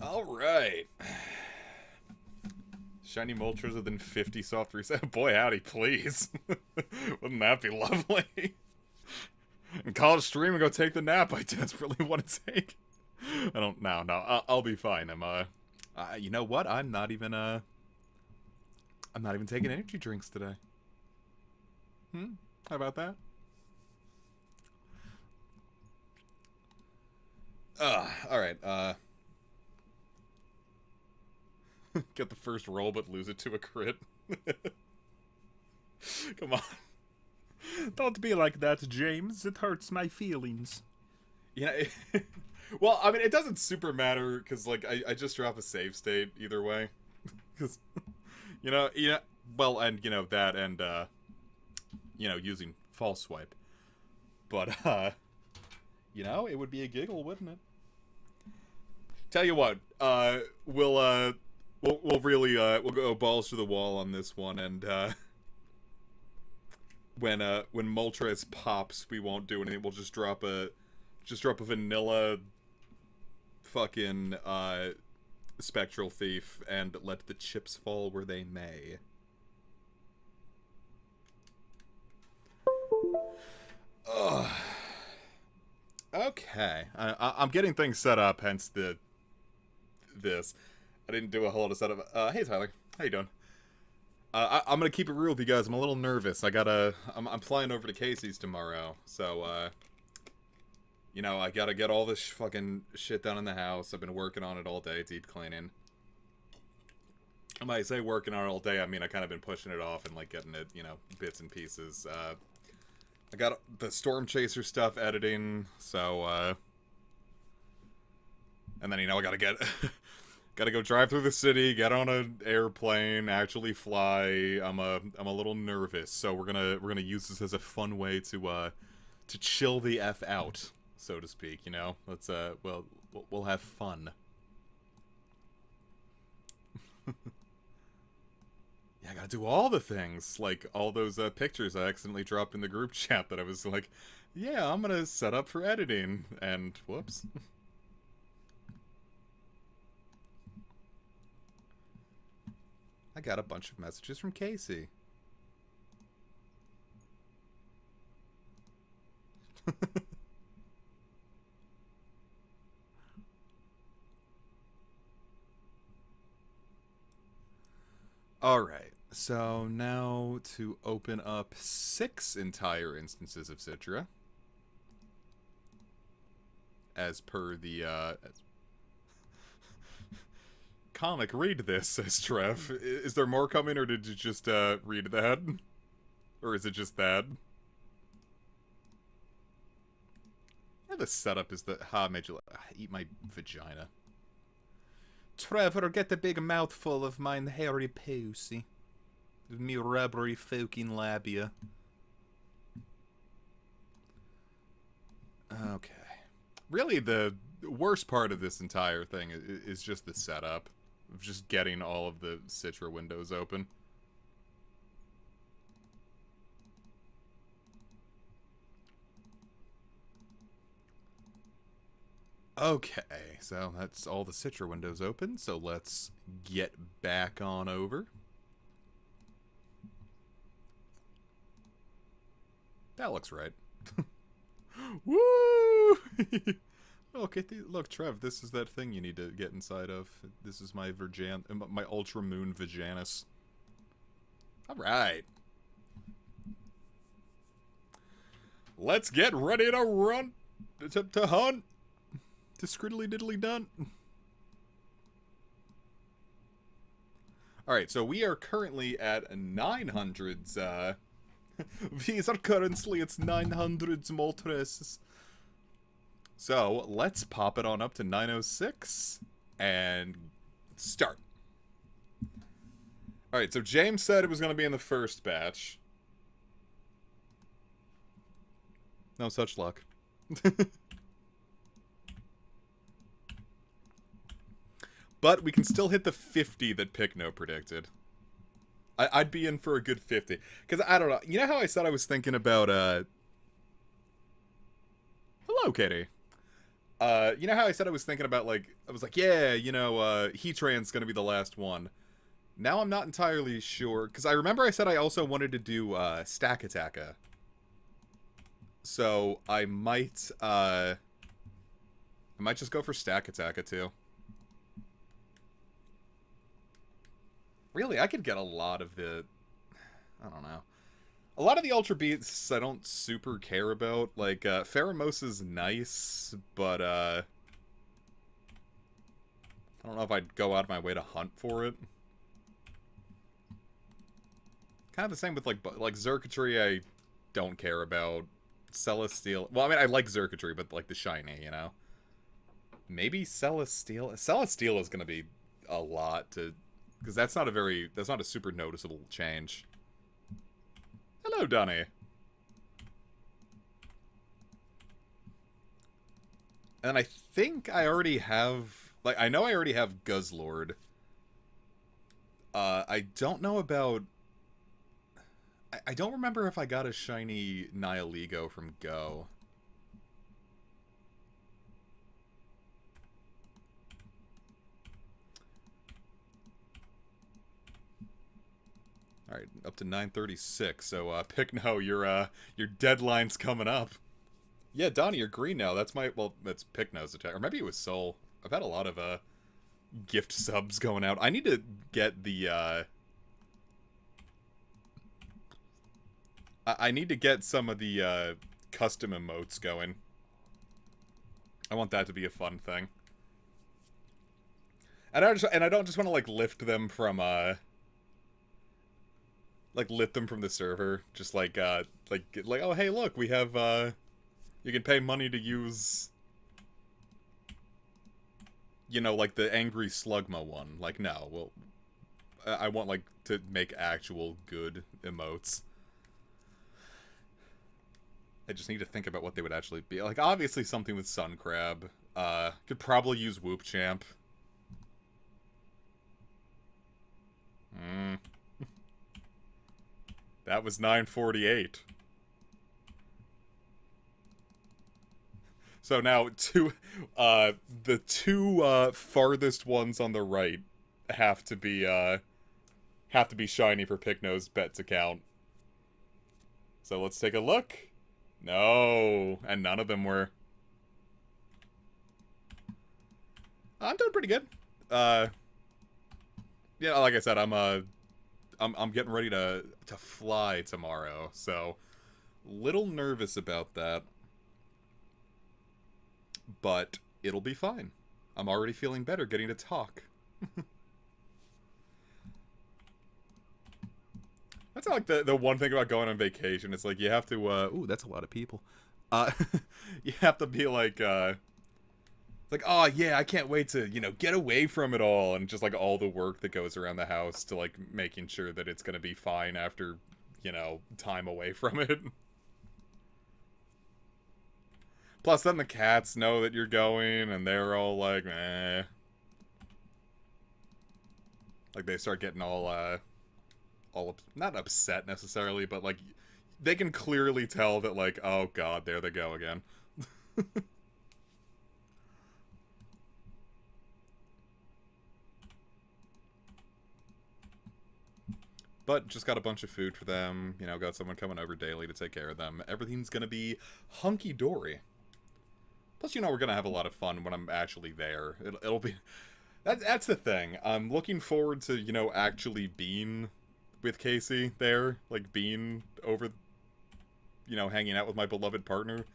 Alright. Shiny Moltres within 50 soft reset. Boy, howdy, please. Wouldn't that be lovely? And call it stream and go take the nap I desperately want to take. I don't know. No, I'll be fine. You know what? I'm not even taking energy drinks today. How about that? Alright, get the first roll but lose it to a crit. Come on. Don't be like that, James. It hurts my feelings. Yeah, well, I mean, it doesn't super matter, because, like, I just drop a save state either way. Because, well, and, that and, using false swipe. But, it would be a giggle, wouldn't it? Tell you what, we'll go balls to the wall on this one, and, when Moltres pops, we won't do anything. We'll just drop a vanilla fucking Spectral Thief and let the chips fall where they may. Ugh. Okay, I'm getting things set up, hence this. I didn't do a whole lot of setup. Hey Tyler, how you doing? I'm gonna keep it real with you guys. I'm a little nervous. I'm flying over to Casey's tomorrow, so I gotta get all this fucking shit done in the house. I've been working on it all day, deep cleaning. I might say working on it all day, I mean I kind of been pushing it off and like getting it, bits and pieces. I got the Storm Chaser stuff editing, so and then I gotta get gotta go drive through the city, get on an airplane, actually fly. I'm a little nervous, so we're gonna use this as a fun way to chill the F out, so to speak. Let's we'll have fun. Yeah, I gotta do all the things, like all those pictures I accidentally dropped in the group chat that I was like, yeah, I'm gonna set up for editing, and whoops. I got a bunch of messages from Casey. Alright, so now to open up 6 entire instances of Citra. As per the, comic, read this, says Trev. Is there more coming, or did you just, read that? Or is it just that? Yeah, the setup is that made you eat my vagina. Trevor, get a big mouthful of mine hairy pussy. Me rubbery fucking labia. Okay. Really, the worst part of this entire thing is just the setup. Of just getting all of the Citra windows open. Okay, so that's all the Citra windows open, so let's get back on over. That looks right. Woo! Look, Trev, this is that thing you need to get inside of. This is my my Ultra Moon Vaginas. Alright. Let's get ready to run, to hunt. To scriddly diddly dun. Alright, so we are currently at 900s, these are currently its 900s Moltres. So, let's pop it on up to 906, and start. Alright, so James said it was going to be in the first batch. No such luck. But we can still hit the 50 that Picno predicted. I'd be in for a good 50. Because, I don't know, you know how I said I was thinking about, Hello, Kitty. You know how I said I was thinking about, like, I was like, yeah, Heatran's gonna be the last one. Now I'm not entirely sure, because I remember I said I also wanted to do, Stack Attacka. So, I might just go for Stack Attacka, too. Really, I could get a lot of the... I don't know. A lot of the Ultra Beasts I don't super care about. Like, Pheromos is nice, but, I don't know if I'd go out of my way to hunt for it. Kind of the same with, like Xurkitree I don't care about. Celesteal... Well, I mean, I like Xurkitree, but, like, the shiny, you know? Maybe Celesteal... Celesteal is gonna be a lot to... Because that's not a super noticeable change. Hello, Donnie. And I think I already have... Like, I know I already have Guzzlord. I don't know about... I don't remember if I got a shiny Nihilego from Go. Alright, up to 9:36, so, Pickno, your deadline's coming up. Yeah, Donnie, you're green now. That's Pickno's attack. Or maybe it was Soul. I've had a lot of, gift subs going out. I need to get the, I need to get some of the, custom emotes going. I want that to be a fun thing. And I don't just want to, like, lift them from, lift them from the server. Just like, oh, hey, look, we have, you can pay money to use, like the Angry Slugma one. Like, no, well, I want, like, to make actual good emotes. I just need to think about what they would actually be. Like, obviously something with Sun Crab. Could probably use Whoop Champ. That was 9:48. So now the two farthest ones on the right have to be shiny for Pickno's bet to count. So let's take a look. No, and none of them were. I'm doing pretty good. Yeah, like I said, I'm getting ready to fly tomorrow, so little nervous about that. But it'll be fine. I'm already feeling better getting to talk. That's like the one thing about going on vacation. It's like you have to ooh, that's a lot of people. You have to be like like, oh yeah, I can't wait to, get away from it all, and just like all the work that goes around the house to like making sure that it's gonna be fine after, time away from it. Plus then the cats know that you're going, and they're all like, meh. Like they start getting all not upset necessarily, but like they can clearly tell that like, oh god, there they go again. But just got a bunch of food for them, got someone coming over daily to take care of them. Everything's gonna be hunky-dory. Plus, we're gonna have a lot of fun when I'm actually there. It'll be... That's the thing. I'm looking forward to, actually being with Casey there. Like, being over, hanging out with my beloved partner.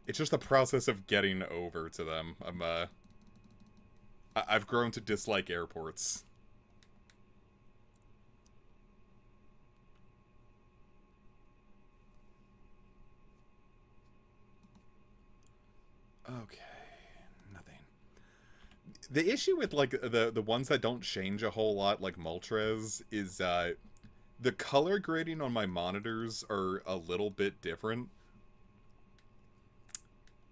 It's just the process of getting over to them. I've grown to dislike airports. Okay, nothing. The issue with, like, the ones that don't change a whole lot, like Moltres, is, the color grading on my monitors are a little bit different.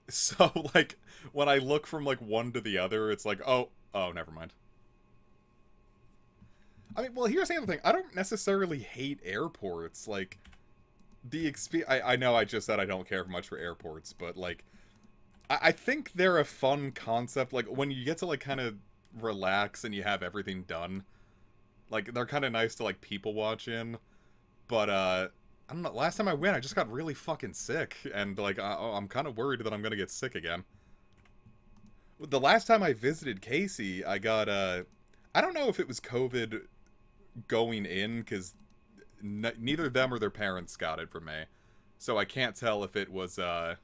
So, like, when I look from, like, one to the other, it's like, oh, never mind. I mean, well, here's the other thing. I don't necessarily hate airports. Like, I know I just said I don't care much for airports, but, like, I think they're a fun concept. Like, when you get to, like, kind of relax and you have everything done, like, they're kind of nice to, like, people watch in. But, I don't know. Last time I went, I just got really fucking sick. And, like, I'm kind of worried that I'm going to get sick again. The last time I visited Casey, I got, I don't know if it was COVID going in, because neither them or their parents got it from me. So I can't tell if it was, I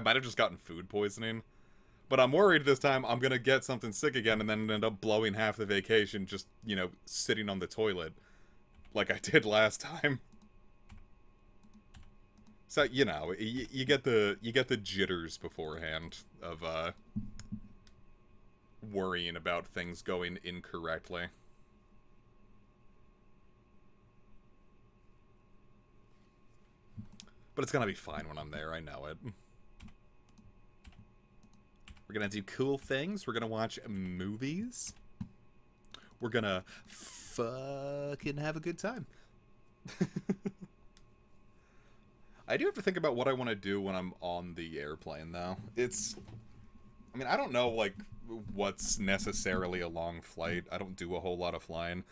might have just gotten food poisoning. But I'm worried this time I'm gonna get something sick again and then end up blowing half the vacation just, you know, sitting on the toilet. Like I did last time. So, you know, you get the jitters beforehand of, worrying about things going incorrectly. But it's gonna be fine when I'm there, I know it. We're gonna do cool things. We're gonna watch movies. We're gonna fucking have a good time. I do have to think about what I want to do when I'm on the airplane, though. I mean, I don't know, like, what's necessarily a long flight. I don't do a whole lot of flying.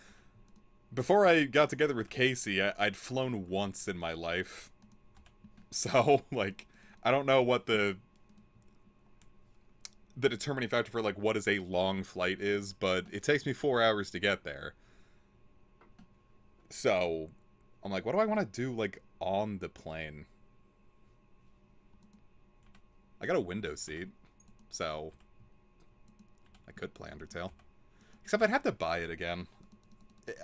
Before I got together with Casey, I'd flown once in my life. So, like, I don't know what the determining factor for, like, what is a long flight is, but it takes me 4 hours to get there. So, I'm like, what do I want to do, like, on the plane? I got a window seat, so I could play Undertale. Except I'd have to buy it again.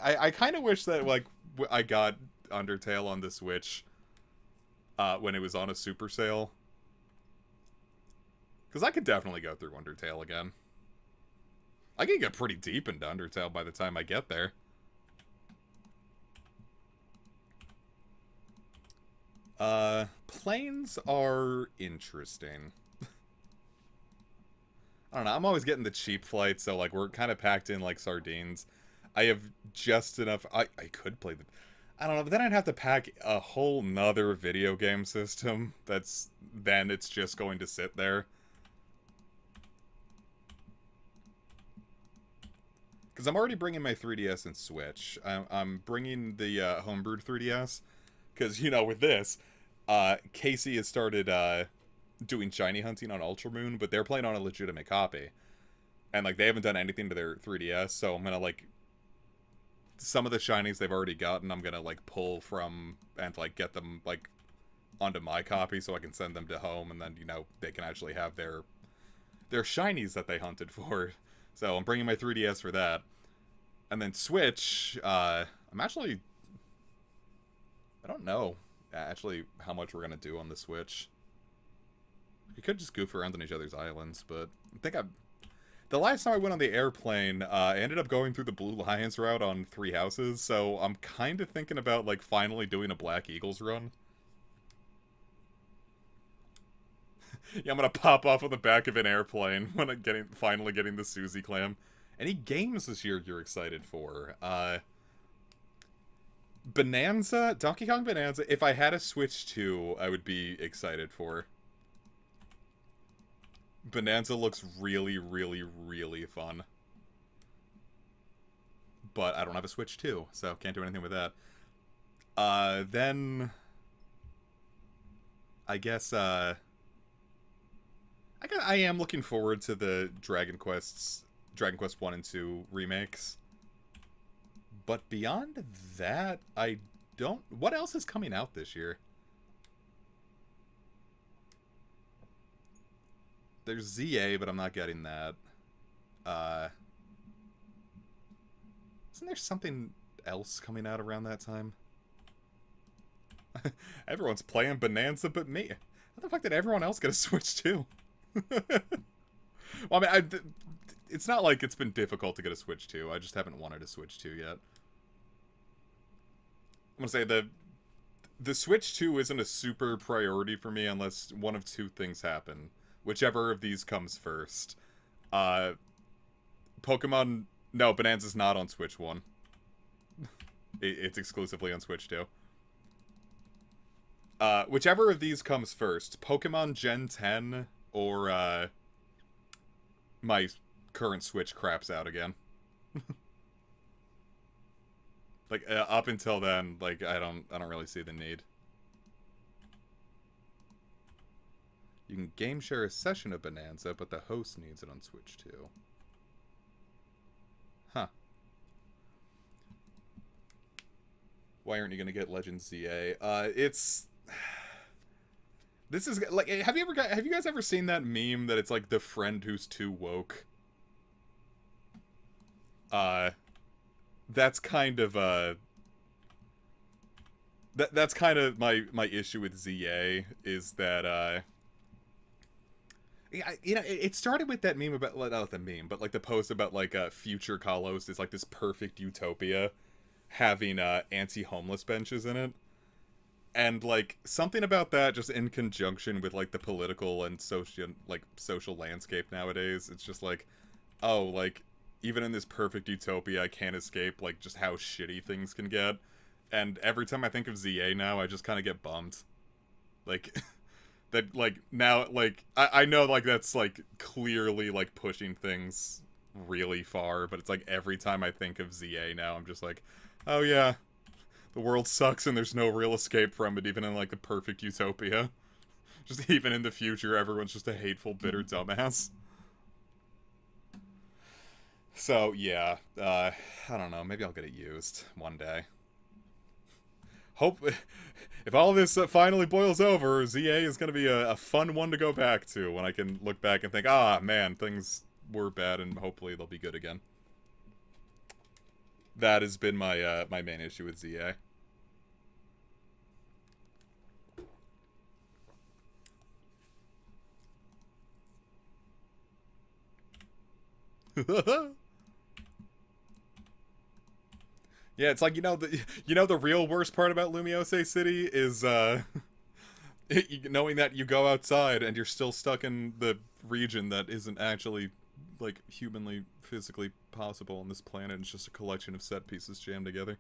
I kind of wish that, like, I got Undertale on the Switch when it was on a super sale. Because I could definitely go through Undertale again. I can get pretty deep into Undertale by the time I get there. Planes are interesting. I don't know, I'm always getting the cheap flights, so, like, we're kind of packed in like sardines. I have just enough... I could play the... I don't know, but then I'd have to pack a whole nother video game system then it's just going to sit there. Because I'm already bringing my 3DS and Switch. I'm bringing the homebrewed 3DS. Because, you know, with this, Casey has started doing shiny hunting on Ultramoon, but they're playing on a legitimate copy. And, like, they haven't done anything to their 3DS, so I'm gonna, like... Some of the shinies they've already gotten, I'm gonna, like, pull from and, like, get them, like, onto my copy so I can send them to home, and then, you know, they can actually have their shinies that they hunted for. So I'm bringing my 3DS for that. And then Switch, I'm actually... I don't know, actually, how much we're going to do on the Switch. We could just goof around on each other's islands, but I think the last time I went on the airplane, I ended up going through the Blue Lions route on 3 houses, so I'm kind of thinking about, like, finally doing a Black Eagles run. Yeah, I'm gonna pop off on the back of an airplane when I'm finally getting the Suzy clam. Any games this year you're excited for? Bonanza? Donkey Kong Bonanza? If I had a Switch 2, I would be excited for. Bonanza looks really, really, really fun. But I don't have a Switch 2, so can't do anything with that. Then... I guess, I am looking forward to the Dragon Quest 1 and 2 remakes. But beyond that, I don't... What else is coming out this year? There's ZA, but I'm not getting that. Isn't there something else coming out around that time? Everyone's playing Bonanza but me. How the fuck did everyone else get a Switch too? Well, I mean, it's not like it's been difficult to get a Switch 2. I just haven't wanted a Switch 2 yet. I'm gonna say the Switch 2 isn't a super priority for me unless one of two things happen. Whichever of these comes first. Pokemon... No, Bonanza's not on Switch 1. It's exclusively on Switch 2. Whichever of these comes first. Pokemon Gen 10 or my current Switch craps out again. Like up until then, like I don't really see the need. You can game share a session of Bonanza, but the host needs it on Switch too. Huh. Why aren't you gonna get Legend ZA? It's this is like, have you guys ever seen that meme that it's like the friend who's too woke? That's kind of that's kind of my issue with ZA is that you know, it started with that meme about, not the meme, but like the post about like future Kalos is like this perfect utopia having anti-homeless benches in it. And like something about that just in conjunction with like the political and social landscape nowadays, it's just like, oh, like even in this perfect utopia I can't escape like just how shitty things can get. And every time I think of ZA now, I just kind of get bummed. Like that, like now, like I know like that's like clearly like pushing things really far, but it's like every time I think of ZA now, I'm just like, oh yeah, the world sucks and there's no real escape from it, even in like the perfect utopia. Just even in the future, everyone's just a hateful, bitter dumbass. So yeah, I don't know. Maybe I'll get it used one day. Hope if all this finally boils over, ZA is going to be a fun one to go back to when I can look back and think, ah, man, things were bad and hopefully they'll be good again. That has been my my main issue with ZA. Yeah, it's like, the real worst part about Lumiose City is knowing that you go outside and you're still stuck in the region that isn't actually like humanly physically possible on this planet. It's just a collection of set pieces jammed together.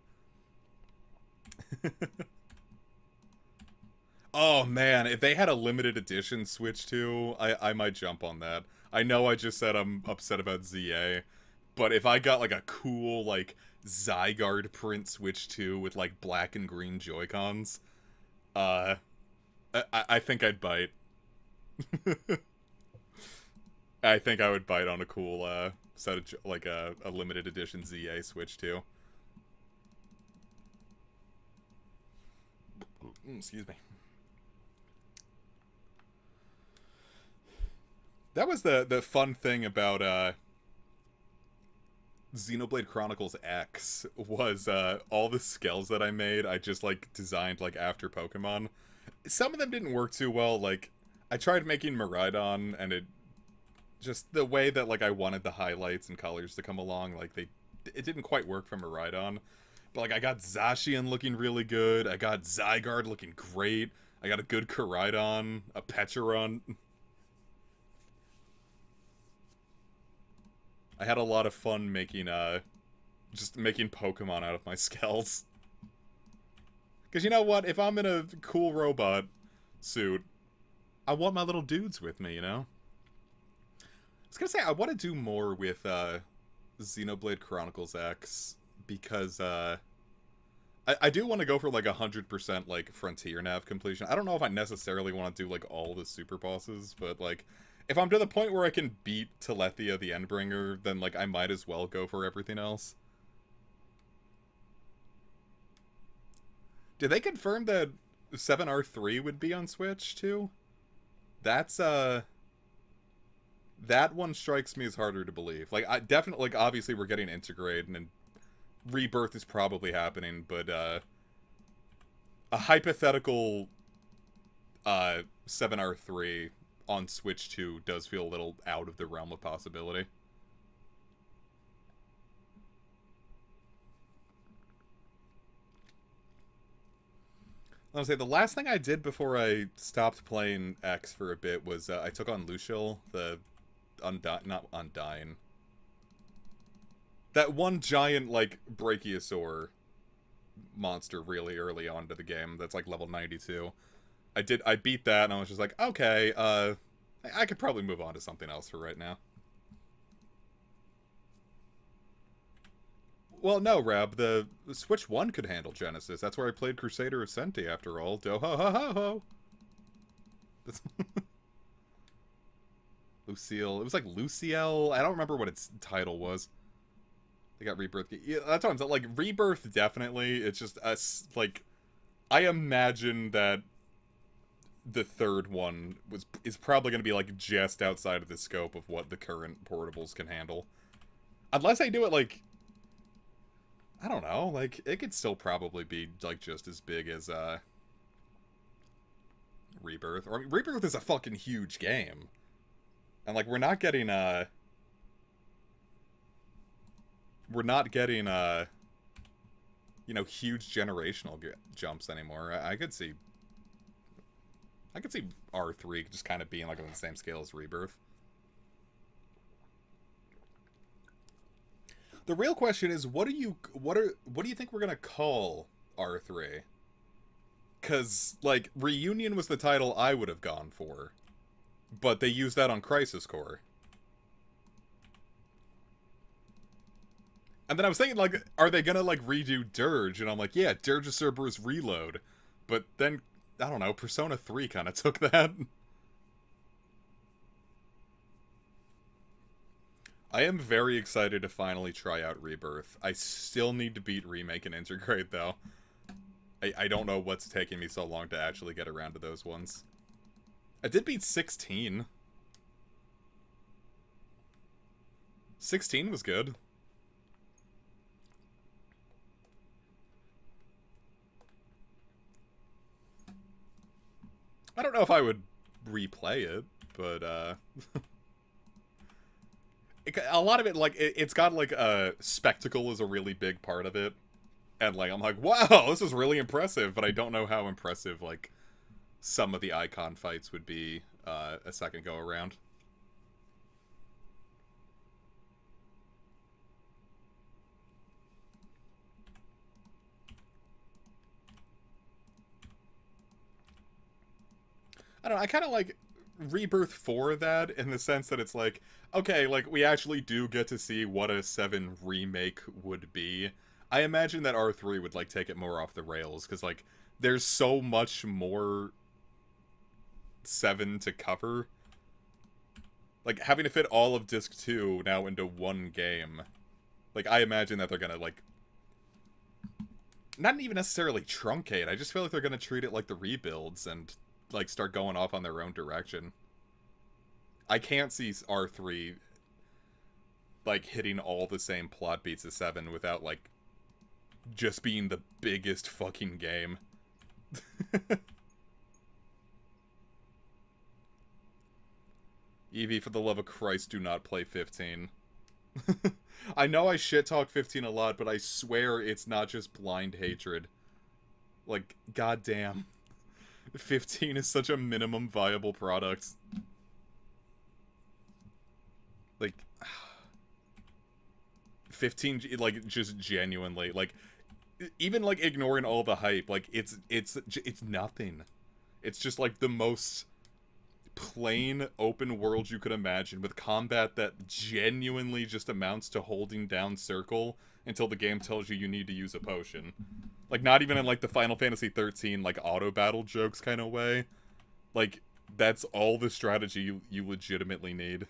Oh man, if they had a limited edition Switch 2, I might jump on that. I know I just said I'm upset about ZA, but if I got like a cool like Zygarde print Switch 2 with like black and green Joy-Cons, I think I'd bite. I think I would bite on a cool set of like a limited edition ZA Switch 2. Excuse me. That was the fun thing about Xenoblade Chronicles X was all the skills that I made, I just like designed like after Pokemon. Some of them didn't work too well. Like I tried making Miraidon and it just the way that like I wanted the highlights and colors to come along, like it didn't quite work for Miraidon. But like I got Zacian looking really good. I got Zygarde looking great. I got a good Koraidon, a Pecharunt. I had a lot of fun making, just making Pokemon out of my skells. Because you know what? If I'm in a cool robot suit, I want my little dudes with me, you know? I was gonna say, I want to do more with, Xenoblade Chronicles X, because, I do want to go for, like, 100%, like, Frontier Nav completion. I don't know if I necessarily want to do, like, all the super bosses, but, like, if I'm to the point where I can beat Telethia the Endbringer, then, like, I might as well go for everything else. Did they confirm that 7R3 would be on Switch, too? That's, that one strikes me as harder to believe. Like, I definitely, like, obviously we're getting Integrate, and Rebirth is probably happening, but, a hypothetical, 7R3 on Switch 2 does feel a little out of the realm of possibility. I'll say the last thing I did before I stopped playing X for a bit was I took on Luciel, the not Undying. That one giant, like, Brachiosaur monster really early on to the game that's, like, level 92. I beat that, and I was just like, okay, I could probably move on to something else for right now. Well, no, Rab, the Switch 1 could handle Genesis. That's where I played Crusader of Senti, after all. Do ho ho ho ho! Lucille. It was like Luciel. I don't remember what its title was. They got Rebirth. Yeah, that's what I'm saying. Like, Rebirth, definitely. It's just us, like... I imagine that the third one is probably going to be, like, just outside of the scope of what the current portables can handle. Unless they do it, like... I don't know. Like, it could still probably be, like, just as big as, Rebirth. Or, I mean, Rebirth is a fucking huge game. And, like, we're not getting, you know, huge generational jumps anymore. I could see R3 just kind of being, like, on the same scale as Rebirth. The real question is, what do you think we're gonna call R3? Because, like, Reunion was the title I would have gone for, but they used that on Crisis Core. And then I was thinking, like, are they gonna, like, redo Dirge? And I'm like, yeah, Dirge of Cerberus Reload. But then, I don't know, Persona 3 kind of took that. I am very excited to finally try out Rebirth. I still need to beat Remake and Integrate, though. I don't know what's taking me so long to actually get around to those ones. I did beat 16. 16 was good. I don't know if I would replay it, but, a lot of it, like, it's got, like, spectacle is a really big part of it. And, like, I'm like, wow, this is really impressive, but I don't know how impressive, like, some of the icon fights would be, a second go around. I don't know, I kind of like Rebirth for that, in the sense that it's like, okay, like, we actually do get to see what a 7 remake would be. I imagine that R3 would, like, take it more off the rails, because, like, there's so much more 7 to cover. Like, having to fit all of Disc 2 now into one game. Like, I imagine that they're gonna, like... not even necessarily truncate, I just feel like they're gonna treat it like the rebuilds, and, like, start going off on their own direction. I can't see R3, like, hitting all the same plot beats as 7 without, like, just being the biggest fucking game. Evie, for the love of Christ, do not play 15. I know I shit-talk 15 a lot, but I swear it's not just blind hatred. Like, goddamn. 15 is such a minimum viable product. Like... 15, like, just genuinely, like... even, like, ignoring all the hype, like, it's nothing. It's just, like, the most plain open world you could imagine, with combat that genuinely just amounts to holding down circle until the game tells you need to use a potion. Like, not even in, like, the Final Fantasy 13, like, auto-battle jokes kind of way. Like, that's all the strategy you legitimately need.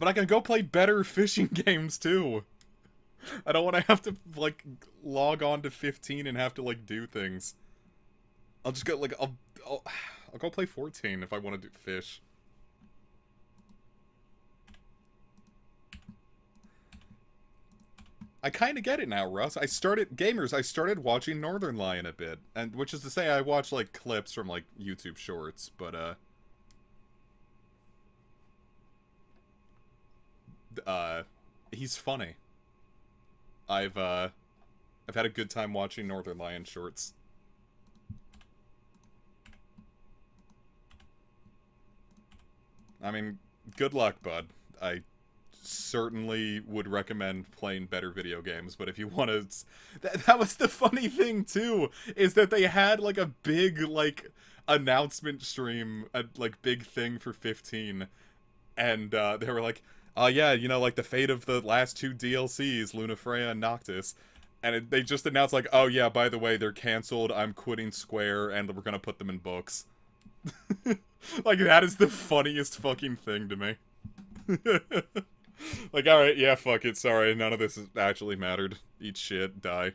But I can go play better fishing games, too. I don't want to have to, like, log on to 15 and have to, like, do things. I'll just go, like, I'll go play 14 if I want to do fish. I kind of get it now, Russ. I started watching Northern Lion a bit. And, which is to say, I watch, like, clips from, like, YouTube shorts, but, he's funny. I've had a good time watching Northern Lion shorts. I mean, good luck, bud. I certainly would recommend playing better video games, but if you want to... That was the funny thing, too, is that they had, like, a big, like... announcement stream, a like big thing for 15, and they were like, "Oh yeah, you know, like the fate of the last two DLCs, Lunafreya and Noctis," and they just announced like, "Oh yeah, by the way, they're canceled. I'm quitting Square, and we're gonna put them in books." Like that is the funniest fucking thing to me. Like, all right, yeah, fuck it. Sorry, none of this has actually mattered. Eat shit, die.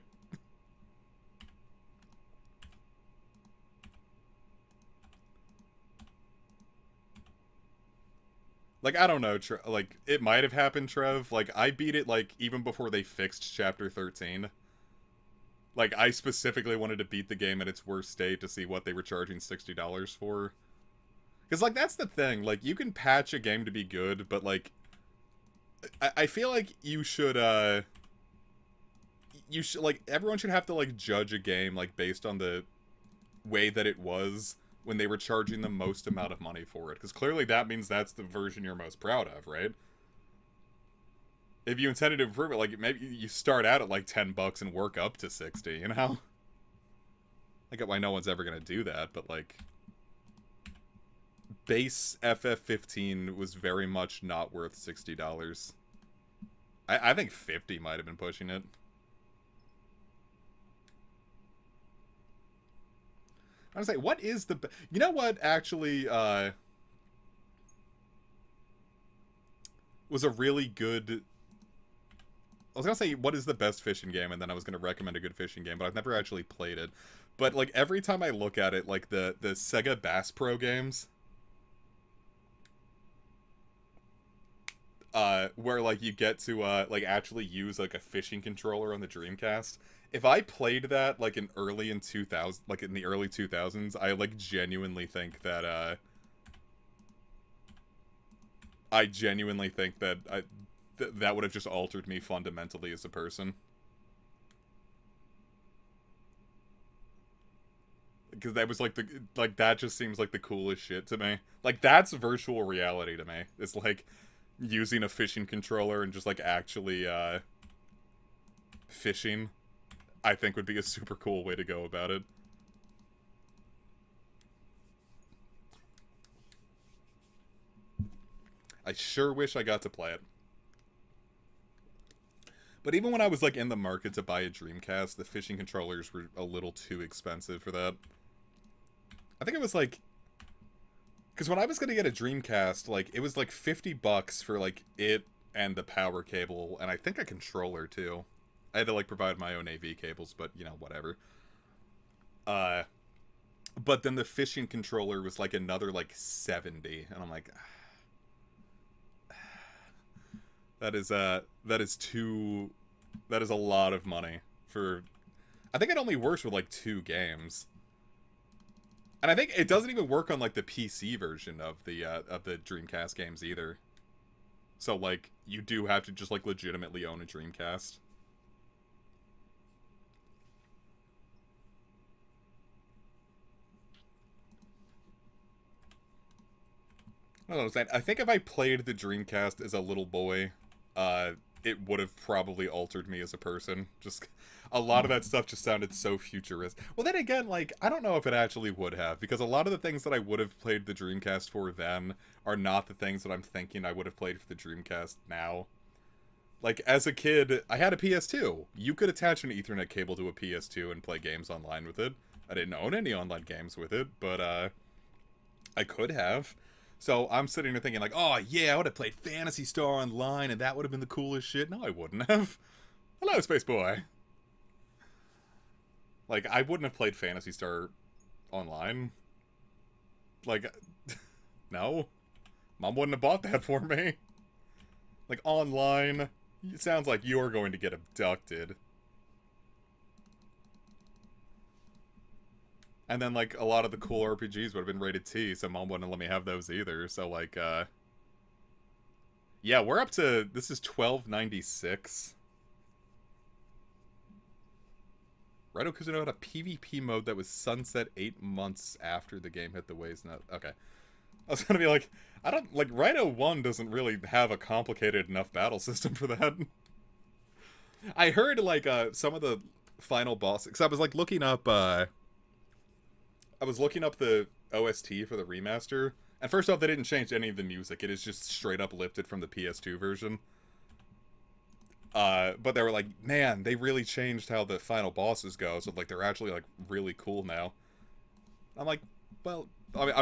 Like, I don't know, like, it might have happened, Trev. Like, I beat it, like, even before they fixed Chapter 13. Like, I specifically wanted to beat the game in its worst state to see what they were charging $60 for. Because, like, that's the thing. Like, you can patch a game to be good, but, like, I feel like you should, like, everyone should have to, like, judge a game, like, based on the way that it was when they were charging the most amount of money for it. Because clearly that means that's the version you're most proud of, right? If you intended to improve it, like, maybe you start out at, like, $10 and work up to 60, you know? I get why no one's ever gonna do that, but, like, base FF15 was very much not worth $60. I think 50 might have been pushing it. I was like, what is the... You know what actually was a really good... I was gonna say, what is the best fishing game? And then I was gonna recommend a good fishing game, but I've never actually played it. But, like, every time I look at it, like, the Sega Bass Pro games... where, like, you get to, like, actually use, like, a fishing controller on the Dreamcast. If I played that, like, in the early 2000s, I, like, genuinely think that, that would have just altered me fundamentally as a person. Because that was, like, that just seems like the coolest shit to me. Like, that's virtual reality to me. It's, like... using a fishing controller and just, like, actually, fishing, I think would be a super cool way to go about it. I sure wish I got to play it. But even when I was, like, in the market to buy a Dreamcast, the fishing controllers were a little too expensive for that. I think it was, like... Because when I was going to get a Dreamcast, like, it was, like, $50 for, like, it and the power cable, and I think a controller, too. I had to, like, provide my own AV cables, but, you know, whatever. But then the fishing controller was, like, another, like, 70, and I'm like... that is a lot of money for... I think it only works with, like, 2 games. And I think it doesn't even work on, like, the PC version of the Dreamcast games either. So, like, you do have to just, like, legitimately own a Dreamcast. I don't know, I think if I played the Dreamcast as a little boy, it would have probably altered me as a person. Just... a lot of that stuff just sounded so futuristic. Well, then again, like, I don't know if it actually would have, because a lot of the things that I would have played the Dreamcast for then are not the things that I'm thinking I would have played for the Dreamcast now. Like, as a kid, I had a PS2. You could attach an Ethernet cable to a PS2 and play games online with it. I didn't own any online games with it, but, I could have. So I'm sitting there thinking, like, oh, yeah, I would have played Phantasy Star Online, and that would have been the coolest shit. No, I wouldn't have. Hello, Space Boy. Like, I wouldn't have played Phantasy Star Online. Like, no. Mom wouldn't have bought that for me. Like, online, it sounds like you're going to get abducted. And then, like, a lot of the cool RPGs would have been rated T, so Mom wouldn't let me have those either. So, like, yeah, we're up to... This is $12.96. Rhino Kuzuno had a PvP mode that was sunset 8 months after the game hit the waves. No, okay. I was gonna be like, I don't... Like, Rhino 1 doesn't really have a complicated enough battle system for that. I heard, like, some of the final bosses... Because I was, like, looking up, I was looking up the OST for the remaster. And first off, they didn't change any of the music. It is just straight up lifted from the PS2 version. But they were like, man, they really changed how the final bosses go. So like they're actually like really cool now. I'm like, well, I mean,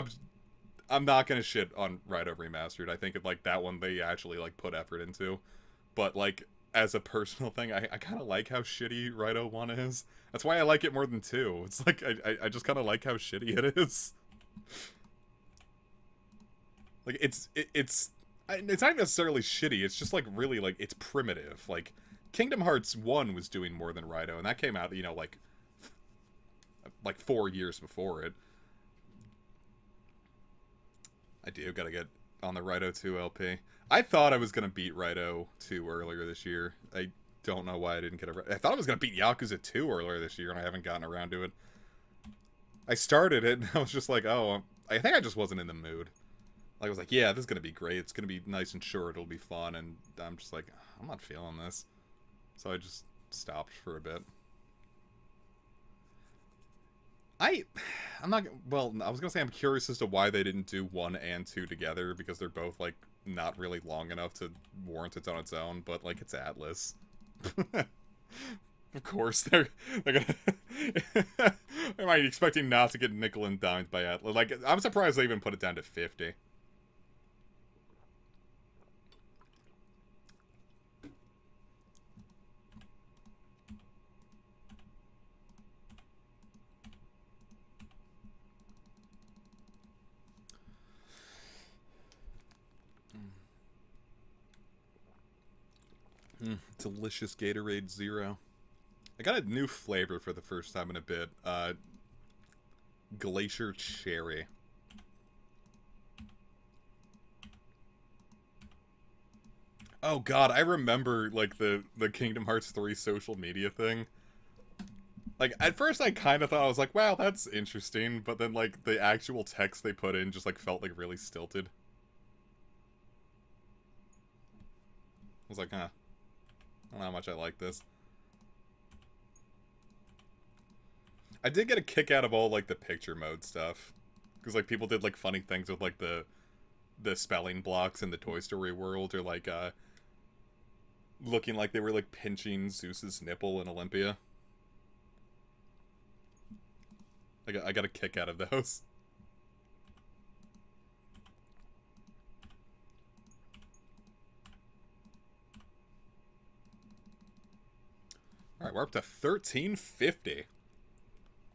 I'm not gonna shit on Raito Remastered. I think like that one they actually like put effort into. But like as a personal thing, I kind of like how shitty Raito 1 is. That's why I like it more than 2. It's like I just kind of like how shitty it is. Like it's not even necessarily shitty. It's just like really like it's primitive. Like Kingdom Hearts 1 was doing more than Raito, and that came out, you know, like 4 years before it. I do gotta get on the Raito 2 LP. I thought I was gonna beat Raito 2 earlier this year. I don't know why I didn't get it. I thought I was gonna beat Yakuza 2 earlier this year, and I haven't gotten around to it. I started it, and I was just like, oh, I think I just wasn't in the mood. Like, I was like, yeah, this is gonna be great. It's gonna be nice and short. It'll be fun, and I'm just like, I'm not feeling this. So I just stopped for a bit. I'm not, well, I was gonna say I'm curious as to why they didn't do 1 and 2 together, because they're both, like, not really long enough to warrant it on its own, but, like, it's Atlas. Of course, they're gonna... Am I expecting not to get nickel and dimed by Atlas? Like, I'm surprised they even put it down to 50. Delicious Gatorade Zero. I got a new flavor for the first time in a bit. Glacier Cherry. Oh god, I remember, like, the Kingdom Hearts 3 social media thing. Like, at first I kind of thought, I was like, wow, that's interesting, but then, like, the actual text they put in just, like, felt, like, really stilted. I was like, huh. I don't know how much I like this. I did get a kick out of all, like, the picture mode stuff. Because, like, people did, like, funny things with, like, the spelling blocks in the Toy Story world, or, like, looking like they were, like, pinching Zeus's nipple in Olympia. I got a kick out of those. Alright, we're up to 1350.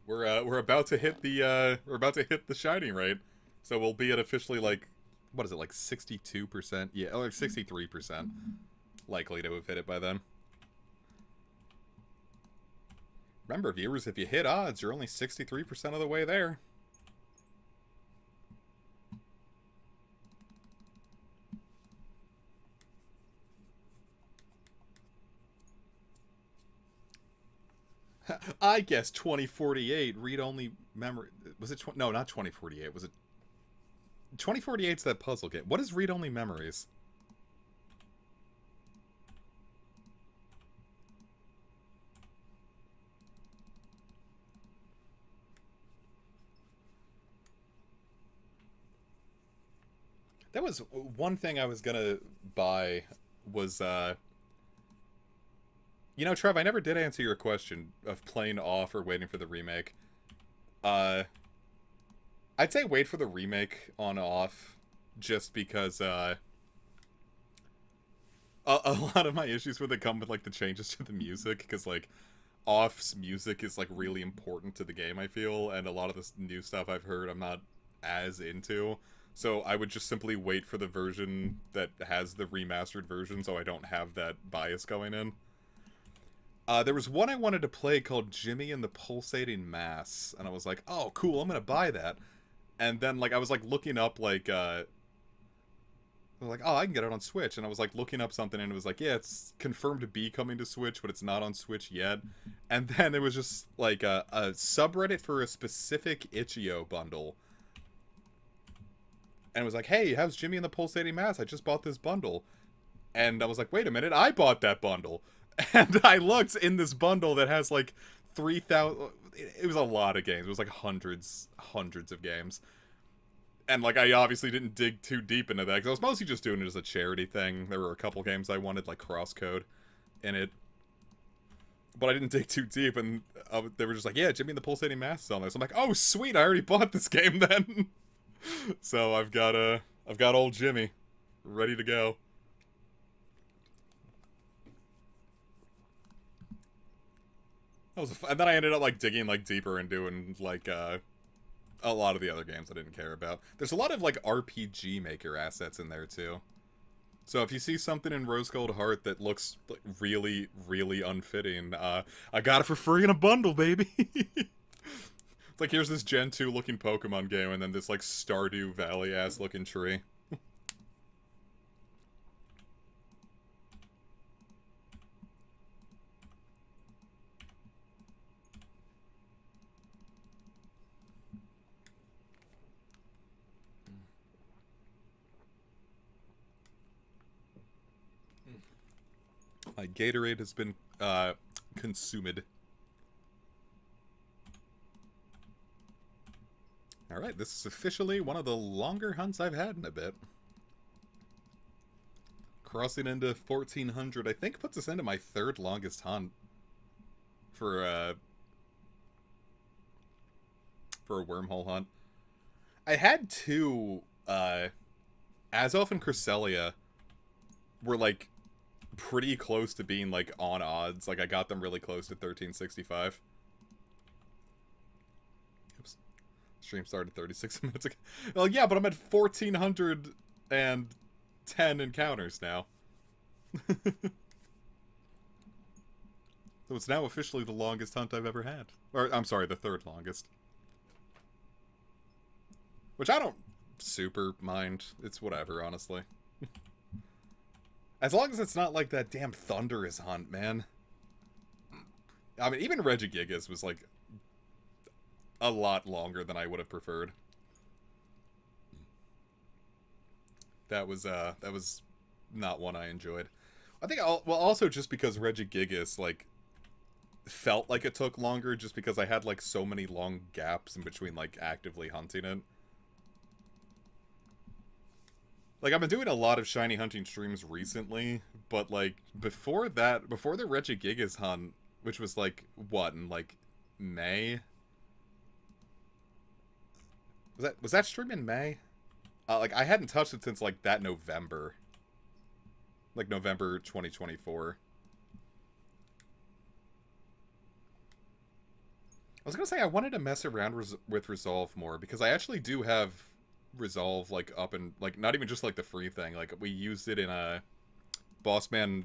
We're about to hit the shining rate. So we'll be at officially, like, what is it, like 62%? Yeah, or 63% likely to have hit it by then. Remember, viewers, if you hit odds, you're only 63% of the way there. I guess 2048 read-only memory. Was it no, not 2048. Was it 2048's that puzzle game? What is read-only memories? That was one thing I was gonna buy was you know, Trev, I never did answer your question of playing off or waiting for the remake. I'd say wait for the remake on off, just because a lot of my issues with it come with, like, the changes to the music, because, like, off's music is, like, really important to the game, I feel, and a lot of this new stuff I've heard I'm not as into. So I would just simply wait for the version that has the remastered version, so I don't have that bias going in. There was one I wanted to play called Jimmy and the Pulsating Mass, and I was like, oh, cool, I'm gonna buy that. And then, like, I was, like, looking up, like, I was like, oh, I can get it on Switch. And I was, like, looking up something, and it was like, yeah, it's confirmed to be coming to Switch, but it's not on Switch yet. And then it was just, like, a subreddit for a specific Itch.io bundle. And it was like, hey, how's Jimmy and the Pulsating Mass? I just bought this bundle. And I was like, wait a minute, I bought that bundle. And I looked in this bundle that has, like, 3,000... It was a lot of games. It was, like, hundreds of games. And, like, I obviously didn't dig too deep into that, because I was mostly just doing it as a charity thing. There were a couple games I wanted, like, crosscode in it. But I didn't dig too deep, and they were just like, yeah, Jimmy and the Pulsating Mass is on this. I'm like, oh, sweet, I already bought this game then. So I've got old Jimmy ready to go. And then I ended up, like, digging, like, deeper and doing, like, a lot of the other games I didn't care about. There's a lot of, like, RPG Maker assets in there, too. So if you see something in Rose Gold Heart that looks like, really, really unfitting, I got it for free in a bundle, baby! It's like, here's this Gen 2 looking Pokemon game, and then this, like, Stardew Valley-ass looking tree. My Gatorade has been, consumed. Alright, this is officially one of the longer hunts I've had in a bit. Crossing into 1400, I think puts us into my third longest hunt. For a wormhole hunt. I had two, Azoth and Cresselia were, like, pretty close to being, like, on odds. Like, I got them really close to 1365. Oops. Stream started 36 minutes ago. Well, yeah, but I'm at 1,410 encounters now. So it's now officially the longest hunt I've ever had. Or, I'm sorry, the third longest. Which I don't super mind. It's whatever, honestly. As long as it's not like that damn Thunderous hunt, man. I mean, even Regigigas was, like, a lot longer than I would have preferred. That was not one I enjoyed. I think, also just because Regigigas, like, felt like it took longer just because I had, like, so many long gaps in between, like, actively hunting it. Like, I've been doing a lot of shiny hunting streams recently, but, like, before that, before the Regigigas hunt, which was, like, what, in, like, May? Was that stream in May? Like, I hadn't touched it since, like, that November. Like, November 2024. I was gonna say I wanted to mess around with Resolve more, because I actually do have Resolve, like, up and, like, not even just, like, the free thing. Like, we used it in a... Bossman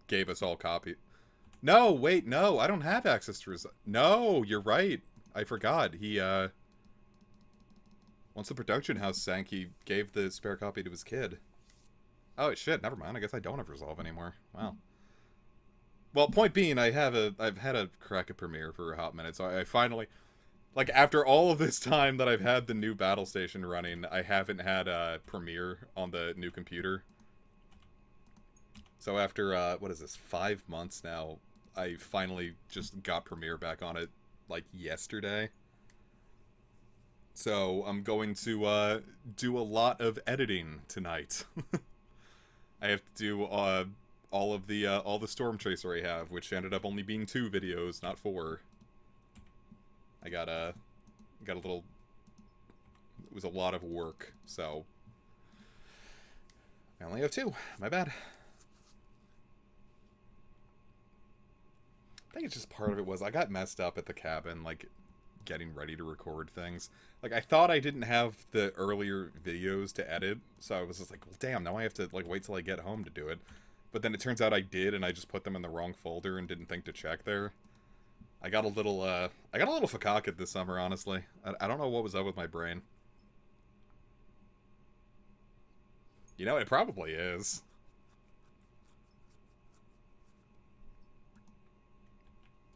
gave us all copy. No, wait, no, I don't have access to Resolve. No, you're right. I forgot. He, once the production house sank, he gave the spare copy to his kid. Oh, shit, never mind. I guess I don't have Resolve anymore. Wow. Well, point being, I've had a crack at Premiere for a hot minute, so I finally... Like, after all of this time that I've had the new Battle Station running, I haven't had Premiere on the new computer. So after, what is this, 5 months now, I finally just got Premiere back on it, like, yesterday. So I'm going to do a lot of editing tonight. I have to do all the Storm Chaser I have, which ended up only being 2 videos, not 4. I got a little... It was a lot of work, so... I only have 2. My bad. I think it's just part of it was I got messed up at the cabin, like, getting ready to record things. Like, I thought I didn't have the earlier videos to edit, so I was just like, well, damn, now I have to, like, wait till I get home to do it. But then it turns out I did, and I just put them in the wrong folder and didn't think to check there. I got a little fakaked this summer, honestly. I don't know what was up with my brain. You know, it probably is.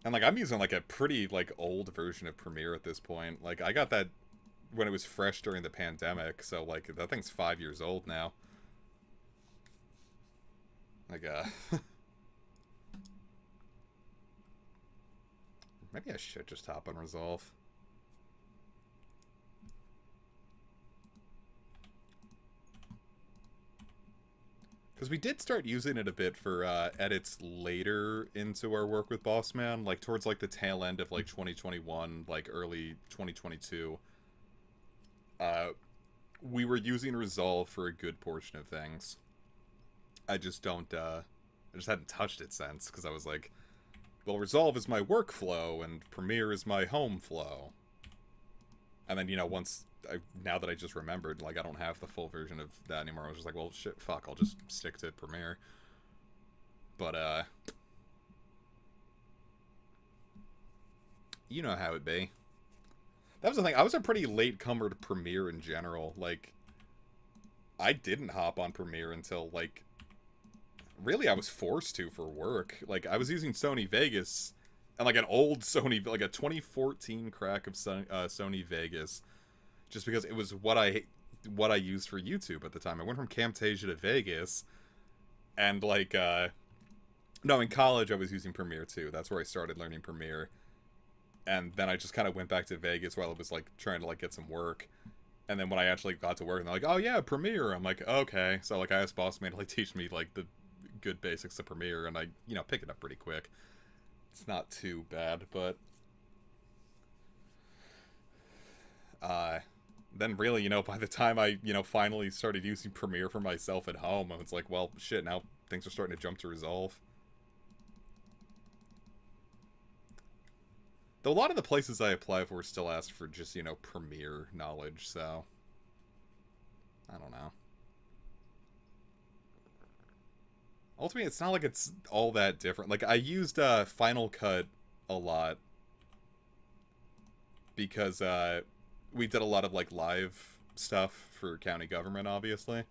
And, like, I'm using, like, a pretty, like, old version of Premiere at this point. Like, I got that when it was fresh during the pandemic, so, like, that thing's 5 years old now. Like, maybe I should just hop on Resolve. Because we did start using it a bit for edits later into our work with Bossman, like towards like the tail end of like 2021, like early 2022. We were using Resolve for a good portion of things. I just don't, I just hadn't touched it since, because I was like, well, Resolve is my workflow, and Premiere is my home flow. And then, you know, now that I just remembered, like, I don't have the full version of that anymore, I was just like, well, shit, fuck, I'll just stick to Premiere. But, you know how it be. That was the thing, I was a pretty late comer to Premiere in general. Like, I didn't hop on Premiere until, like, really I was forced to for work. Like, I was using Sony Vegas, and like an old Sony, like a 2014 crack of Sony Vegas, just because it was what I used for YouTube at the time. I went from Camtasia to Vegas, and like, no, in college I was using Premiere too. That's where I started learning Premiere, and then I just kind of went back to Vegas while I was like trying to like get some work. And then when I actually got to work, and they're like, oh yeah, Premiere, I'm like, okay. So like I asked Bossman to like teach me like the good basics of Premiere, and I, you know, pick it up pretty quick. It's not too bad, but then really, you know, by the time I, you know, finally started using Premiere for myself at home, I was like, well, shit, now things are starting to jump to Resolve. Though a lot of the places I apply for still ask for just, you know, Premiere knowledge, so I don't know. Ultimately, it's not like it's all that different. Like, I used Final Cut a lot because we did a lot of like live stuff for county government, obviously.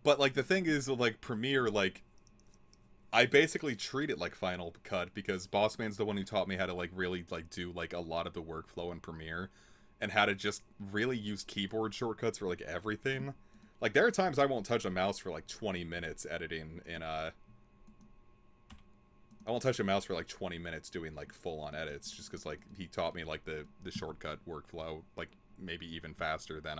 But like the thing is, like Premiere, like I basically treat it like Final Cut because Bossman's the one who taught me how to like really like do like a lot of the workflow in Premiere, and how to just really use keyboard shortcuts for like everything. Like, there are times I won't touch a mouse for, like, 20 minutes editing in, I won't touch a mouse for, like, 20 minutes doing, like, full-on edits, just because, like, he taught me, like, the shortcut workflow, like, maybe even faster than,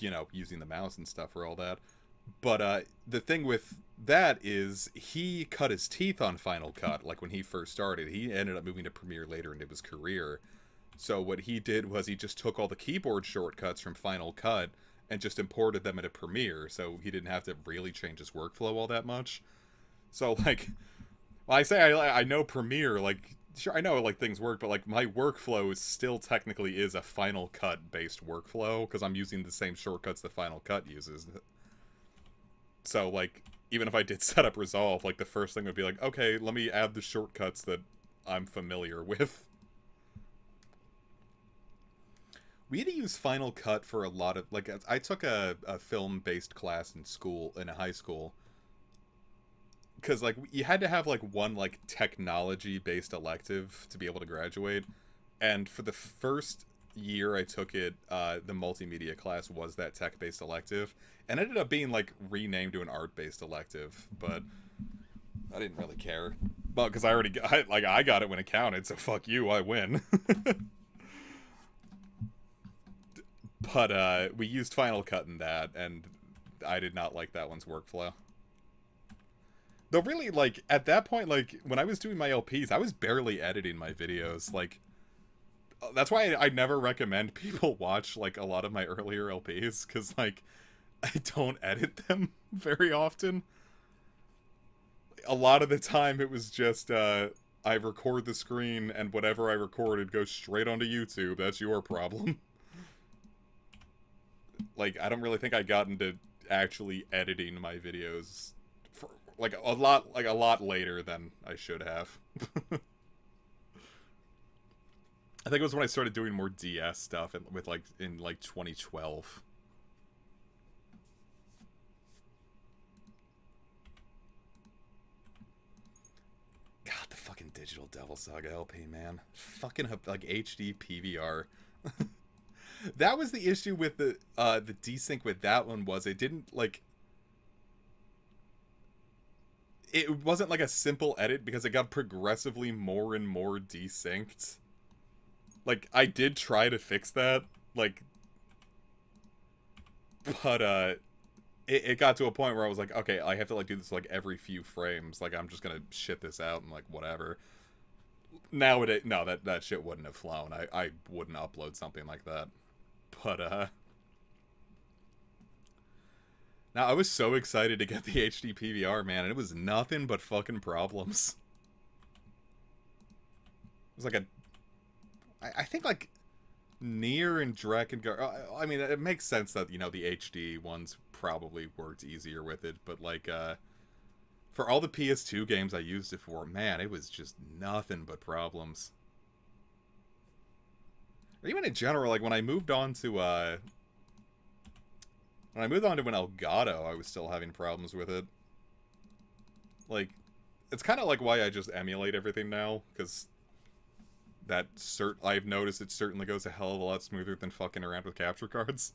you know, using the mouse and stuff for all that. But, the thing with that is, he cut his teeth on Final Cut, like, when he first started. He ended up moving to Premiere later into his career. So what he did was he just took all the keyboard shortcuts from Final Cut and just imported them into Premiere, so he didn't have to really change his workflow all that much. So, like, well, I say I know Premiere, like, sure, I know, like, things work, but, like, my workflow is still technically is a Final Cut-based workflow, because I'm using the same shortcuts that Final Cut uses. So, like, even if I did set up Resolve, like, the first thing would be like, okay, let me add the shortcuts that I'm familiar with. We had to use Final Cut for a lot of, like, I took a film-based class in school, in a high school, because, like, you had to have, like, one, like, technology-based elective to be able to graduate, and for the first year I took it, the multimedia class was that tech-based elective, and it ended up being, like, renamed to an art-based elective, but I didn't really care. Well, because I got it when it counted, so fuck you, I win. But, we used Final Cut in that, and I did not like that one's workflow. Though really, like, at that point, like, when I was doing my LPs, I was barely editing my videos, like, that's why I never recommend people watch, like, a lot of my earlier LPs, because, like, I don't edit them very often. A lot of the time, it was just, I record the screen, and whatever I recorded goes straight onto YouTube. That's your problem. Like, I don't really think I got into actually editing my videos for, like, a lot later than I should have. I think it was when I started doing more DS stuff in 2012. God, the fucking Digital Devil Saga LP, man. Fucking, like, HD PVR. That was the issue with the desync with that one, was it didn't, like... It wasn't, like, a simple edit, because it got progressively more and more desynced. Like, I did try to fix that, like, but, it got to a point where I was like, okay, I have to, like, do this, like, every few frames. Like, I'm just gonna shit this out and, like, whatever. Nowadays, no, that shit wouldn't have flown. I wouldn't upload something like that. But, now, I was so excited to get the HD PVR, man, and it was nothing but fucking problems. It was like I think, like, Nier and Drakengard. I mean, it makes sense that, you know, the HD ones probably worked easier with it, but, like, for all the PS2 games I used it for, man, it was just nothing but problems. Or even in general, like, when I moved on to, an Elgato, I was still having problems with it. Like, it's kind of like why I just emulate everything now, because I've noticed it certainly goes a hell of a lot smoother than fucking around with capture cards.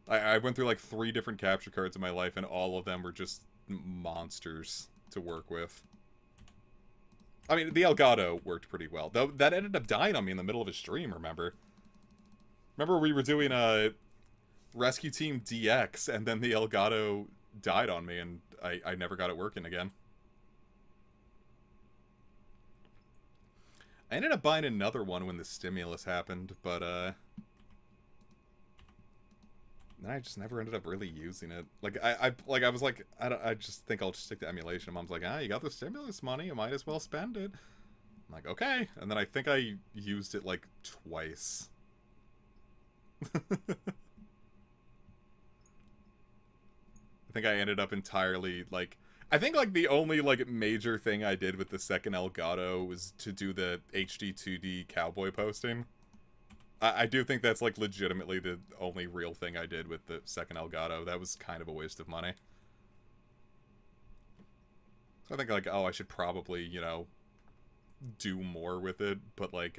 I went through like 3 different capture cards in my life, and all of them were just monsters to work with. I mean, the Elgato worked pretty well, though. That ended up dying on me in the middle of a stream. Remember we were doing Rescue Team DX, and then the Elgato died on me, and I never got it working again. I ended up buying another one when the stimulus happened, but then I just never ended up really using it. Like I was like, I just think I'll just stick to emulation. Mom's like, you got the stimulus money, you might as well spend it. I'm like, okay. And then I think I used it like twice. I think I ended up entirely like, I think like the only like major thing I did with the second Elgato was to do the HD 2D cowboy posting. I do think that's like legitimately the only real thing I did with the second Elgato. That was kind of a waste of money. So I think like, oh, I should probably, you know, do more with it, but like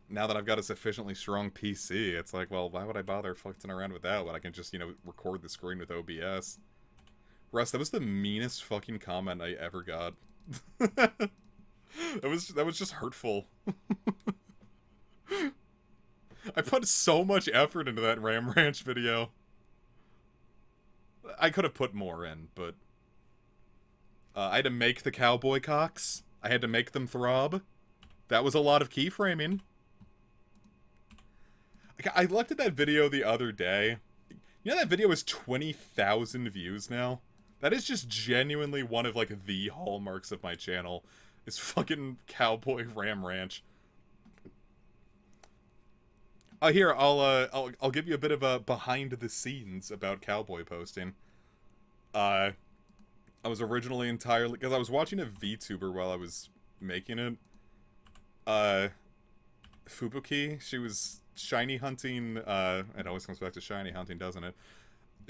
now that I've got a sufficiently strong PC, it's like, well, why would I bother fucking around with that when I can just, you know, record the screen with OBS? Russ, that was the meanest fucking comment I ever got. that was just hurtful. I put so much effort into that Ram Ranch video. I could have put more in, but I had to make the cowboy cocks. I had to make them throb. That was a lot of keyframing. I looked at that video the other day. You know that video is 20,000 views now? That is just genuinely one of, like, the hallmarks of my channel. Is fucking Cowboy Ram Ranch. Here, I'll give you a bit of a behind the scenes about cowboy posting. I was originally entirely... Because I was watching a VTuber while I was making it. Fubuki, she was shiny hunting, it always comes back to shiny hunting, doesn't it?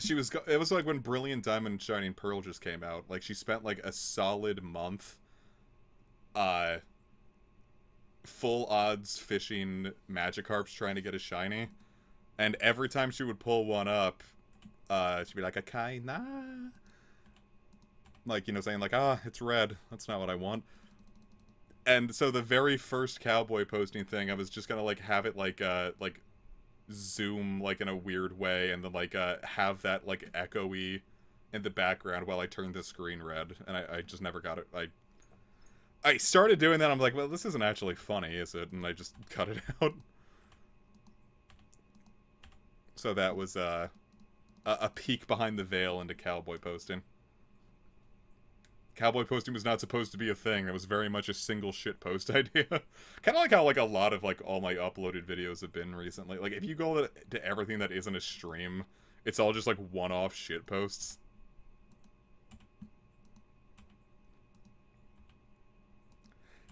It was like when Brilliant Diamond and Shining Pearl just came out. Like, she spent like a solid month, full odds fishing Magikarps trying to get a shiny. And every time she would pull one up, she'd be like, "Akai na." Like, you know, saying like, it's red. That's not what I want. And so the very first cowboy posting thing, I was just gonna like have it like zoom like in a weird way, and then like have that like echoey in the background while I turned the screen red, and I just never got it. I started doing that. I'm like, well, this isn't actually funny, is it? And I just cut it out. So that was a peek behind the veil into cowboy posting. Cowboy posting was not supposed to be a thing. It was very much a single shit post idea. Kind of like how like a lot of like all my uploaded videos have been recently. Like if you go to everything that isn't a stream, it's all just like one-off shit posts.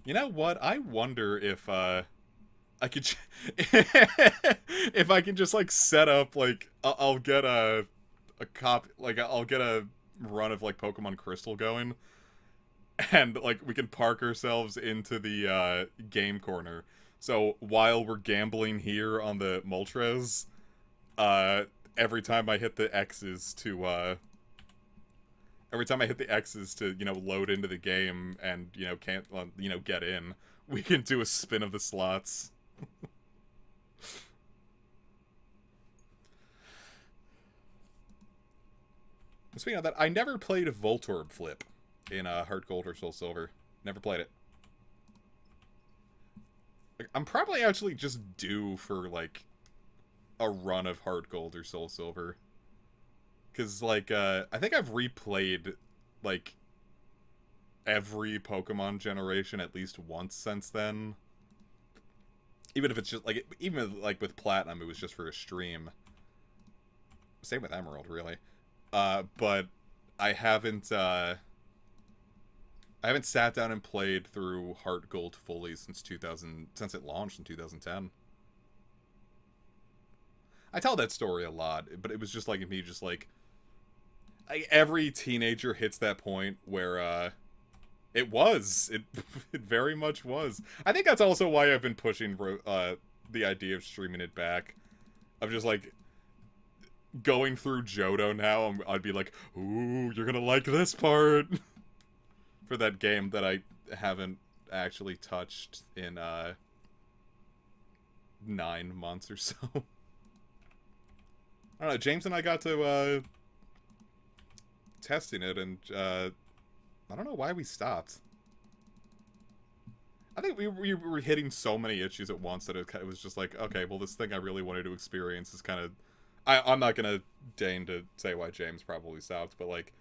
You know what? I wonder if I could if I can just like set up like I'll get a copy, like I'll get a run of like Pokemon Crystal going, and like we can park ourselves into the game corner. So while we're gambling here on the Moltres, every time I hit the X's to you know, load into the game and, you know, can't, you know, get in, We can do a spin of the slots. Speaking of that, I never played a Voltorb flip in Heart Gold or Soul Silver. Never played it. Like, I'm probably actually just due for, like, a run of Heart Gold or Soul Silver. Because, like, I think I've replayed, like, every Pokemon generation at least once since then. Even if it's just, like, even, like, with Platinum, it was just for a stream. Same with Emerald, really. But I haven't sat down and played through Heart Gold fully since it launched in 2010. I tell that story a lot, but it was just like me, just like every teenager hits that point where it very much was. I think that's also why I've been pushing the idea of streaming it back. Of just like going through Johto now, I'd be like, ooh, you're gonna like this part. For that game that I haven't actually touched in 9 months or so. I don't know, James and I got to testing it, and I don't know why we stopped. I think we were hitting so many issues at once that it was just like, okay, well, this thing I really wanted to experience is kind of... I'm not gonna deign to say why James probably stopped, but, like,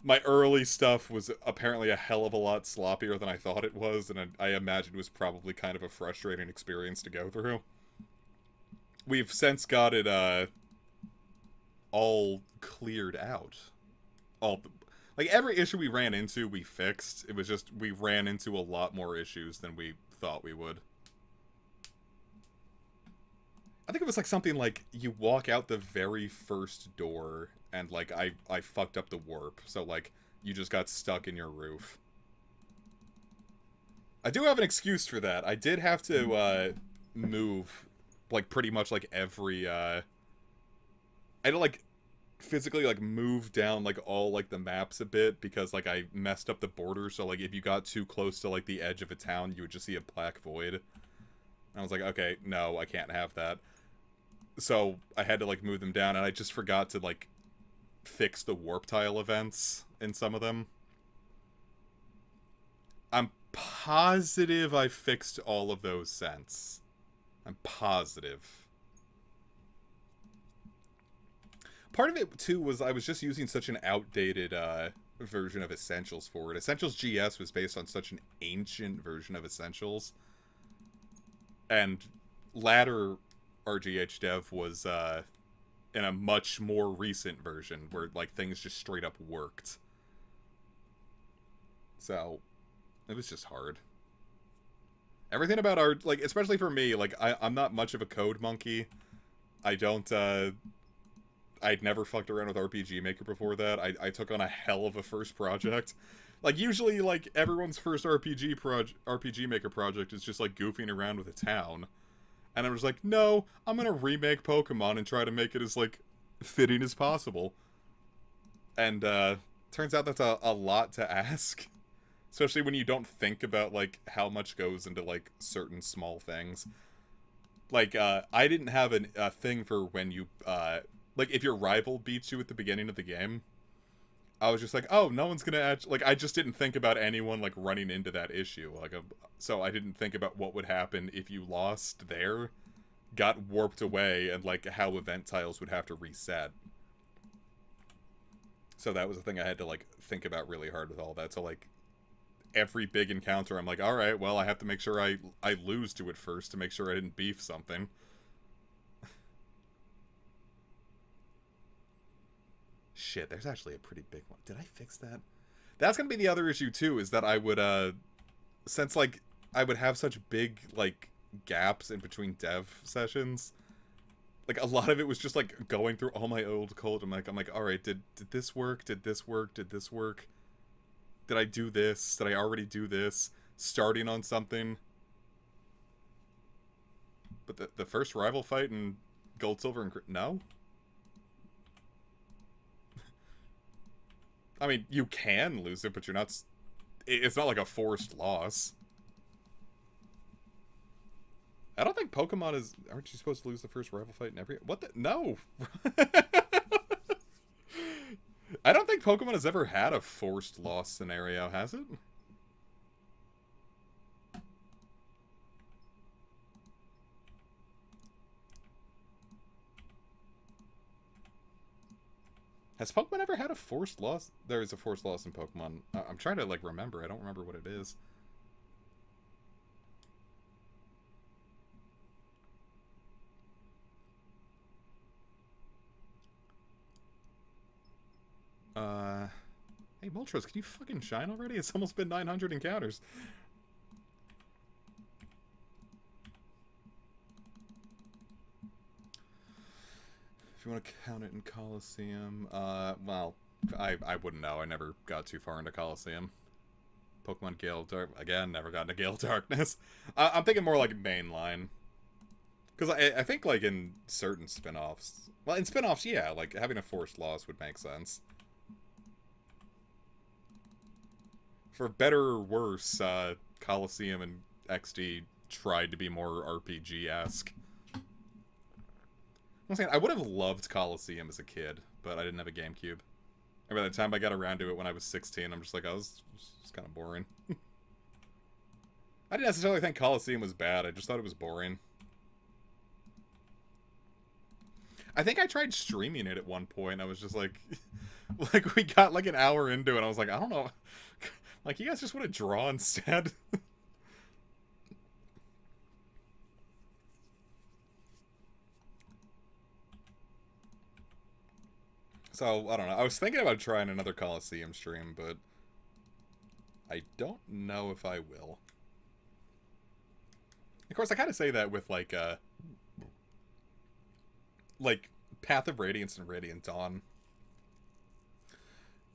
my early stuff was apparently a hell of a lot sloppier than I thought it was, and I imagine it was probably kind of a frustrating experience to go through. We've since got it, all cleared out. Like, every issue we ran into, we fixed. It was just, we ran into a lot more issues than we thought we would. I think it was like something like, you walk out the very first door, and like, I fucked up the warp, so like, you just got stuck in your roof. I do have an excuse for that. I did have to, move, like, pretty much like every, I had to like, physically like move down like all like the maps a bit, because like I messed up the border, so like if you got too close to like the edge of a town, you would just see a black void. And I was like, okay, no, I can't have that. So I had to like move them down, and I just forgot to like fix the warp tile events in some of them. I'm positive I fixed all of those since. I'm positive. Part of it too was I was just using such an outdated version of Essentials for it. Essentials GS was based on such an ancient version of Essentials, and latter RGH dev was in a much more recent version where like things just straight up worked. So it was just hard. Everything about art, like, especially for me, like I'm not much of a code monkey. I don't I'd never fucked around with RPG Maker before that. I took on a hell of a first project. Like, usually, like, everyone's first RPG Maker project is just, like, goofing around with a town. And I was like, no, I'm gonna remake Pokemon and try to make it as, like, fitting as possible. And, turns out that's a lot to ask. Especially when you don't think about, like, how much goes into, like, certain small things. Like, I didn't have a thing for when you, like, if your rival beats you at the beginning of the game, I was just like, oh, no one's gonna actually... Like, I just didn't think about anyone, like, running into that issue. Like, so I didn't think about what would happen if you lost there, got warped away, and, like, how event tiles would have to reset. So that was the thing I had to, like, think about really hard with all that. So, like, every big encounter, I'm like, alright, well, I have to make sure I lose to it first to make sure I didn't beef something. Shit, there's actually a pretty big one. Did I fix that? That's gonna be the other issue, too, is that I would, since, like, I would have such big, like, gaps in between dev sessions, like, a lot of it was just, like, going through all my old code. I'm like, alright, did this work? Did this work? Did this work? Did I do this? Did I already do this? Starting on something. But the first rival fight in Gold, Silver, and... No? I mean, you can lose it, but you're not it's not like a forced loss. I don't think Pokemon is... Aren't you supposed to lose the first rival fight in every... What the... No! I don't think Pokemon has ever had a forced loss scenario, has it? Has Pokemon ever had a forced loss? There is a forced loss in Pokemon. I'm trying to, like, remember. I don't remember what it is. Hey, Moltres, can you fucking shine already? It's almost been 900 encounters. If you want to count it in Coliseum, well, I wouldn't know. I never got too far into Coliseum. Pokemon Gale Dark, again, never got into Gale Darkness. I'm thinking more like mainline. Because I think, like, in certain spin-offs... Well, in spin-offs, yeah, like, having a forced loss would make sense. For better or worse, Coliseum and XD tried to be more RPG-esque. I'm saying, I would have loved Coliseum as a kid, but I didn't have a GameCube. And by the time I got around to it when I was 16, I'm just like, oh, this was kind of boring. I didn't necessarily think Coliseum was bad, I just thought it was boring. I think I tried streaming it at one point. I was just like, like we got like an hour into it. And I was like, I don't know. Like, you guys just want to draw instead? So, I don't know. I was thinking about trying another Coliseum stream, but I don't know if I will. Of course, I kind of say that with, like Path of Radiance and Radiant Dawn.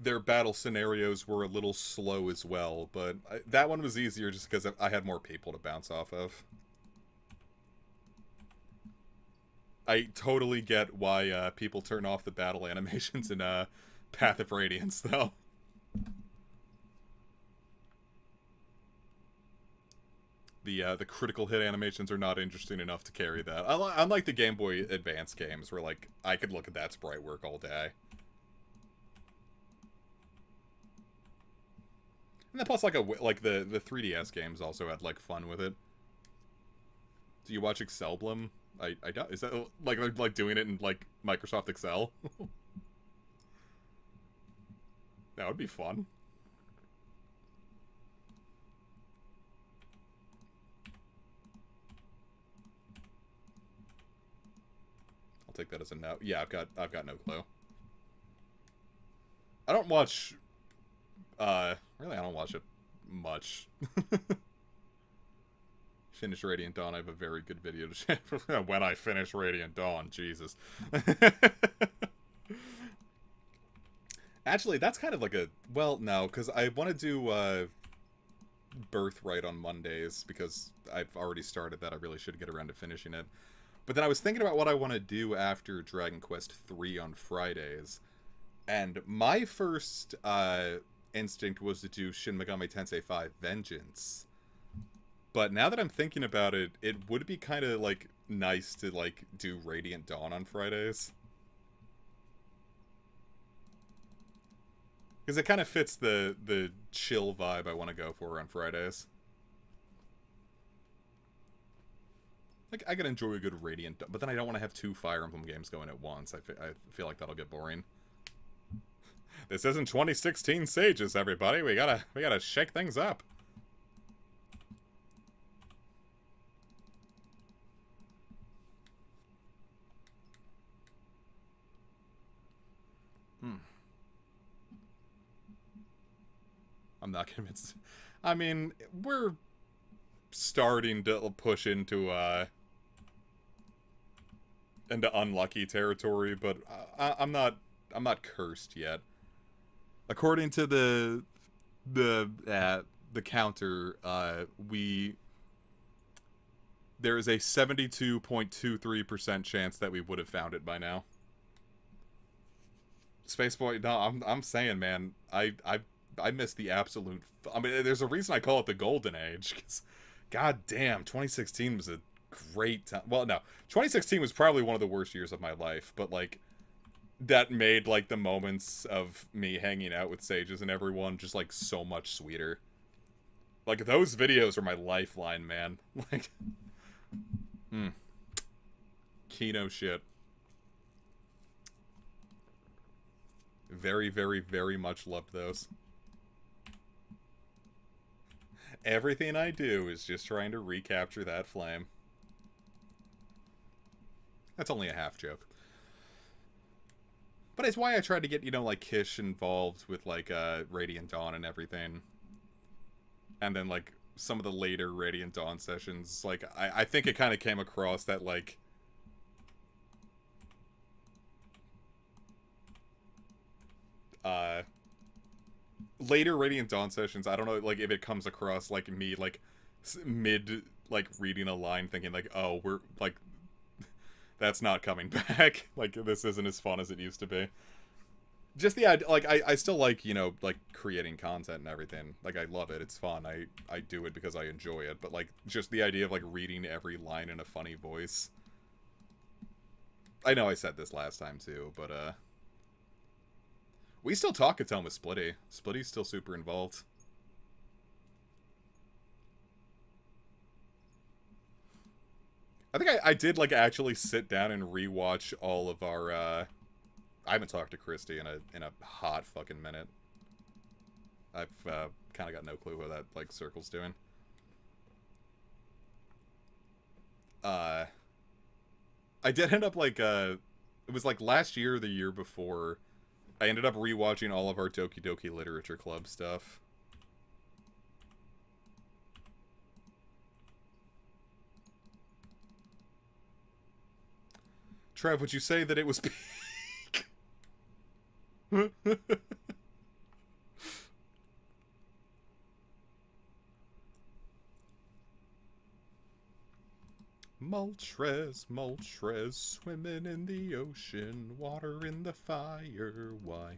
Their battle scenarios were a little slow as well, but that one was easier just because I had more people to bounce off of. I totally get why people turn off the battle animations in Path of Radiance, though. The critical hit animations are not interesting enough to carry that. Unlike the Game Boy Advance games, where, like, I could look at that sprite work all day. And then plus, like, the 3DS games also had, like, fun with it. Do you watch Excelblum? I doubt... Is that, like doing it in, like, Microsoft Excel? That would be fun. I'll take that as a no. Yeah, I've got no clue. I don't watch... really, I don't watch it much. Finish Radiant Dawn, I have a very good video to share. When I finish Radiant Dawn, Jesus. Actually, that's kind of like a... Well, no, because I want to do Birthright on Mondays, because I've already started that. I really should get around to finishing it. But then I was thinking about what I want to do after Dragon Quest III on Fridays. And my first instinct was to do Shin Megami Tensei 5 Vengeance. But now that I'm thinking about it, it would be kind of, like, nice to, like, do Radiant Dawn on Fridays. Because it kind of fits the chill vibe I want to go for on Fridays. Like, I could enjoy a good Radiant Dawn, but then I don't want to have two Fire Emblem games going at once. I feel like that'll get boring. This isn't 2016 Sages, everybody. We gotta shake things up. I'm not convinced. I mean, we're starting to push into unlucky territory, but I'm not cursed yet. According to the counter, there is a 72.23% chance that we would have found it by now. Spaceboy, no, I'm saying, man, I miss the absolute. I mean, there's a reason I call it the golden age. Cause, god damn, 2016 was a great time. Well, no, 2016 was probably one of the worst years of my life. But like, that made like the moments of me hanging out with sages and everyone just like so much sweeter. Like those videos are my lifeline, man. Like, Kino shit. Very, very, very much loved those. Everything I do is just trying to recapture that flame. That's only a half joke. But it's why I tried to get, you know, like, Kish involved with, like, Radiant Dawn and everything. And then, like, some of the later Radiant Dawn sessions, like, I think it kind of came across that, like, later Radiant Dawn sessions, I don't know, like, if it comes across, like, me, like, mid, like, reading a line thinking, like, oh, we're, like, that's not coming back. Like, this isn't as fun as it used to be. Just the idea, like, I still like, you know, like, creating content and everything. Like, I love it. It's fun. I do it because I enjoy it. But, like, just the idea of, like, reading every line in a funny voice. I know I said this last time, too, but, we still talk a ton with Splitty. Splitty's still super involved. I think I did, like, actually sit down and rewatch all of our, I haven't talked to Christy in a hot fucking minute. I've, kind of got no clue what that, like, circle's doing. I did end up, like, it was, like, last year or the year before, I ended up rewatching all of our Doki Doki Literature Club stuff. Trev, would you say that it was peak? Moltres, Moltres, swimming in the ocean, water in the fire, why?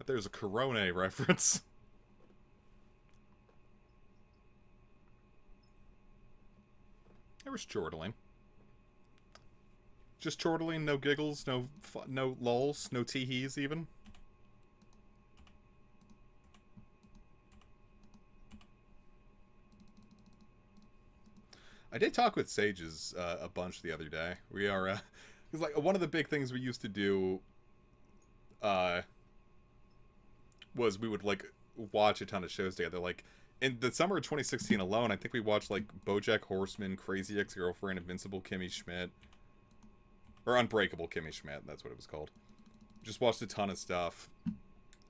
There's a Corona reference. There was chortling. Just chortling, no giggles, no lulls, no tee-hees even. I did talk with Sages a bunch the other day. We are, because like one of the big things we used to do, was we would like watch a ton of shows together. Like in the summer of 2016 alone, I think we watched like BoJack Horseman, Crazy Ex-Girlfriend, Invincible Kimmy Schmidt, or Unbreakable Kimmy Schmidt. That's what it was called. Just watched a ton of stuff.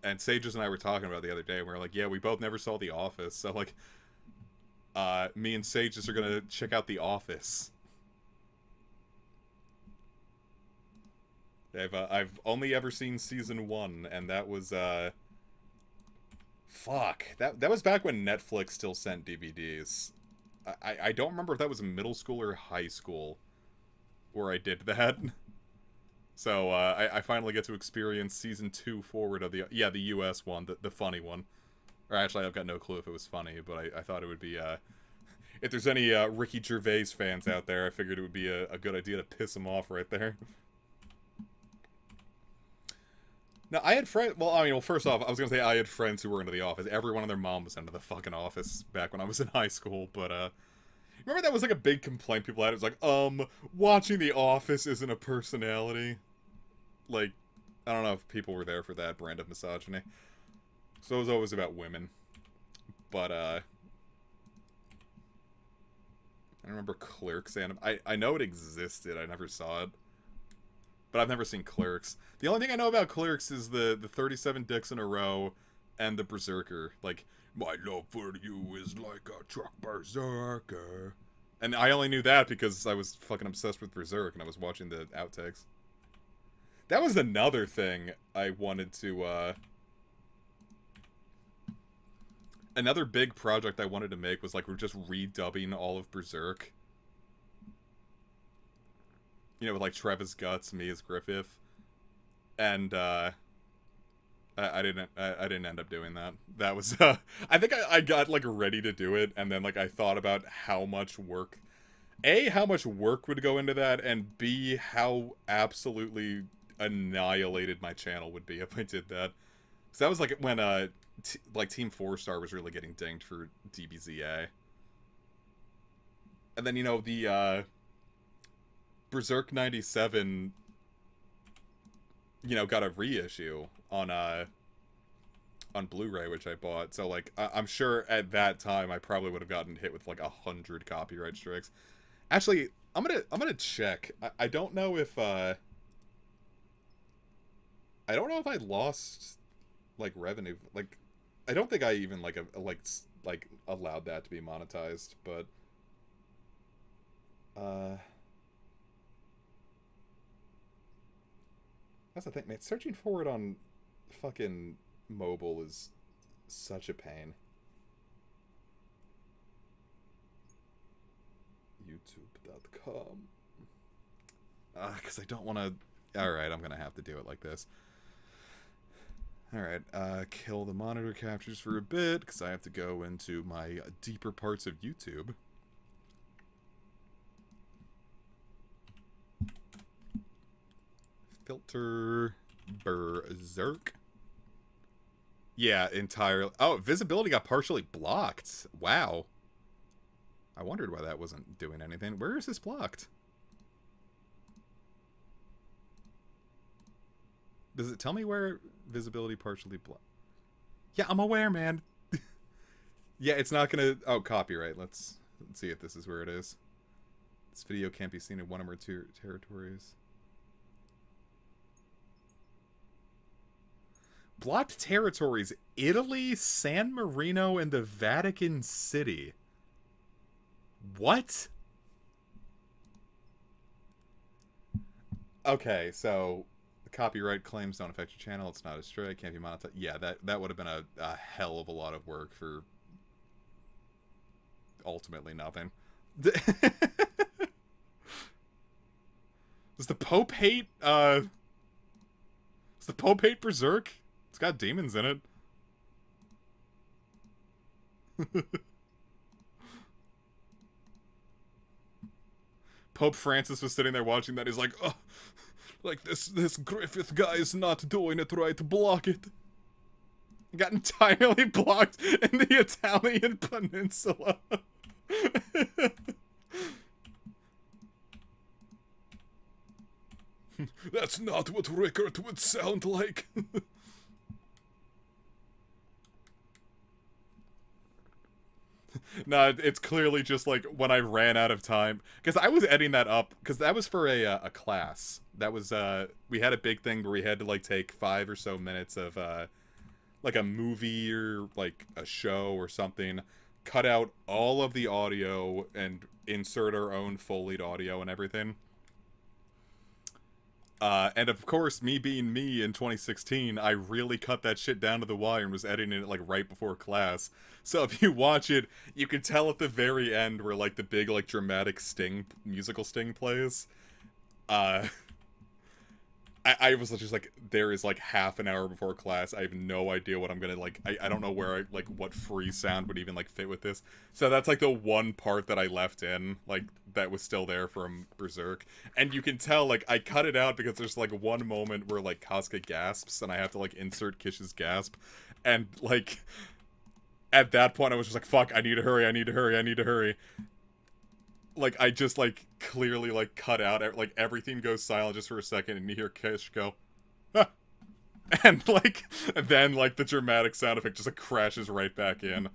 And Sages and I were talking about it the other day, and we were like, yeah, we both never saw The Office, so like, me and Sages are gonna check out The Office. I've only ever seen season 1, and that was, fuck. That was back when Netflix still sent DVDs. I don't remember if that was middle school or high school where I did that. So, I finally get to experience season 2 forward of the US one, the funny one. Or actually, I've got no clue if it was funny, but I thought it would be, if there's any, Ricky Gervais fans out there, I figured it would be a good idea to piss them off right there. Now, I had friends, well, first off, I was gonna say I had friends who were into The Office. Everyone and their mom was into the fucking Office back when I was in high school, but, remember that was, like, a big complaint people had? It was like, watching The Office isn't a personality. Like, I don't know if people were there for that brand of misogyny. So it was always about women. But, I remember Clerks anime. I know it existed, I never saw it. But I've never seen Clerks. The only thing I know about Clerks is the 37 dicks in a row and the Berserker. Like, my love for you is like a truck berserker. And I only knew that because I was fucking obsessed with Berserk and I was watching the outtakes. That was another thing I wanted to, another big project I wanted to make was, like, we're just redubbing all of Berserk. You know, with, like, Trev as Guts, me as Griffith. And, I didn't end up doing that. That was I think I got like ready to do it, and then like I thought about how much work, how much work would go into that, and B, how absolutely annihilated my channel would be if I did that. So that was like when like Team 4-Star was really getting dinged for DBZA. And then, you know, the Berserk 97, you know, got a reissue on Blu-ray, which I bought. So like I'm sure at that time I probably would have gotten hit with like 100 copyright strikes. Actually, I'm gonna check. I don't know if I lost like revenue. Like I don't think I even like allowed that to be monetized, but that's the thing, man. Searching for it on fucking mobile is such a pain. YouTube.com. Because I don't want to... Alright, I'm going to have to do it like this. Alright, kill the monitor captures for a bit, because I have to go into my deeper parts of YouTube. Filter Berserk. Yeah, entirely. Oh, visibility got partially blocked. Wow. I wondered why that wasn't doing anything. Where is this blocked? Does it tell me where visibility partially blocked? Yeah, I'm aware, man. Yeah, it's not gonna... Oh, copyright. Let's see if this is where it is. This video can't be seen in one or more territories. Blocked territories: Italy, San Marino, and the Vatican City. What? Okay, so the copyright claims don't affect your channel. It's not a strike. Can't be monetized. Yeah, that would have been a hell of a lot of work for ultimately nothing. Does the Pope hate? Does the Pope hate Berserk? It's got demons in it. Pope Francis was sitting there watching that. He's like, oh, like this Griffith guy is not doing it right. Block it. He got entirely blocked in the Italian peninsula. That's not what Rickert would sound like. No, it's clearly just like when I ran out of time, because I was editing that up because that was for a class. That was we had a big thing where we had to like take 5 or so minutes of like a movie or like a show or something, cut out all of the audio and insert our own Foleyed audio and everything. And of course, me being me in 2016, I really cut that shit down to the wire and was editing it like right before class. So if you watch it, you can tell at the very end where like the big like dramatic musical sting plays. I was just like, there is like half an hour before class. I have no idea what I'm gonna like. I don't know where what free sound would even like fit with this. So that's like the one part that I left in, like that was still there from Berserk. And you can tell like I cut it out because there's like one moment where like Casca gasps and I have to like insert Kish's gasp, and like at that point I was just like, fuck, I need to hurry, I need to hurry, I need to hurry. Like, I just, like, clearly, like, cut out, like, everything goes silent just for a second, and you hear Kish go, ah! And, like, then, like, the dramatic sound effect just, like, crashes right back in.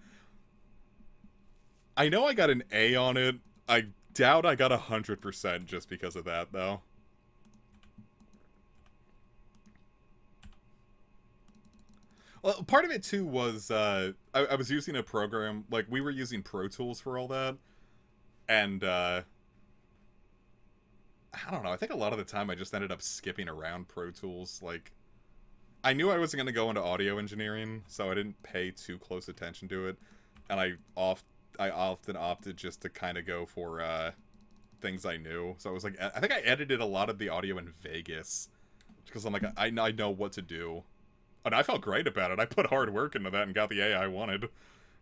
I know I got an A on it. I doubt I got 100% just because of that, though. Well, part of it, too, was, I was using a program, like, we were using Pro Tools for all that. And, I don't know, I think a lot of the time I just ended up skipping around Pro Tools. Like, I knew I wasn't going to go into audio engineering, so I didn't pay too close attention to it. And I often opted just to kind of go for, things I knew. So I was like, I think I edited a lot of the audio in Vegas. Because I'm like, I know what to do. And I felt great about it. I put hard work into that and got the A I wanted.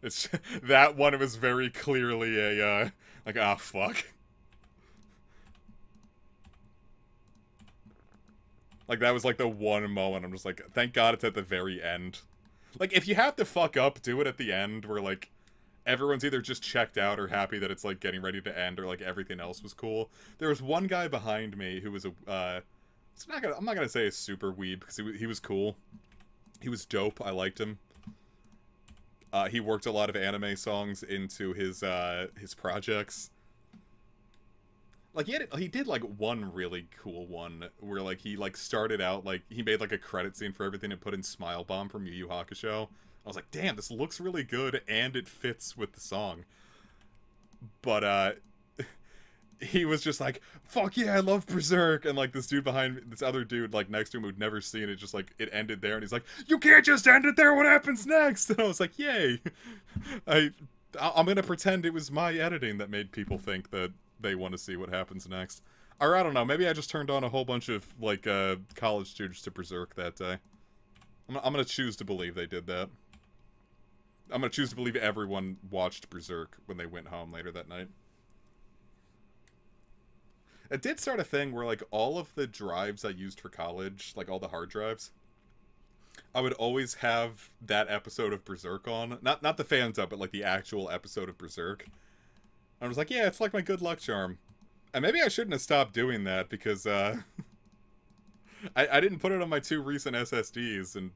It's that one was very clearly a like, ah, fuck. Like, that was like the one moment I'm just like, thank God it's at the very end. Like, if you have to fuck up, do it at the end where like everyone's either just checked out or happy that it's like getting ready to end, or like everything else was cool. There was one guy behind me who was I'm not gonna say a super weeb because he was cool. He was dope. I liked him. He worked a lot of anime songs into his projects. Like, he did like one really cool one where like he like started out like he made like a credit scene for everything and put in Smile Bomb from Yu Yu Hakusho. I was like, damn, this looks really good and it fits with the song. But he was just like, fuck yeah, I love Berserk, and like this other dude like next to him who'd never seen it, just like it ended there, and he's like, you can't just end it there, what happens next? And I was like, yay. I'm gonna pretend it was my editing that made people think that they want to see what happens next. Or I don't know, maybe I just turned on a whole bunch of like college students to Berserk that day. I'm gonna choose to believe they did that. I'm gonna choose to believe everyone watched Berserk when they went home later that night. It did start a thing where like all of the drives I used for college, like all the hard drives, I would always have that episode of Berserk on. Not the fan dub, but like the actual episode of Berserk. I was like, yeah, it's like my good luck charm. And maybe I shouldn't have stopped doing that because I didn't put it on my 2 recent SSDs, and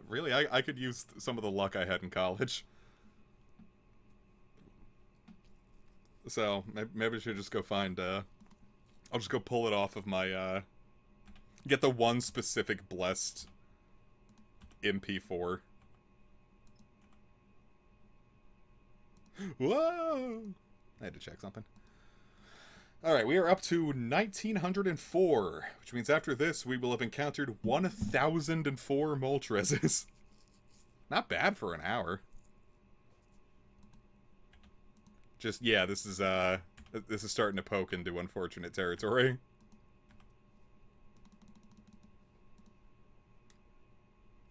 really I could use some of the luck I had in college. So maybe I should just go find I'll just go pull it off of my get the one specific blessed MP4. Whoa! I had to check something. Alright, we are up to 1904, which means after this we will have encountered 1004 Moltres. Not bad for an hour. Just, yeah, this is starting to poke into unfortunate territory.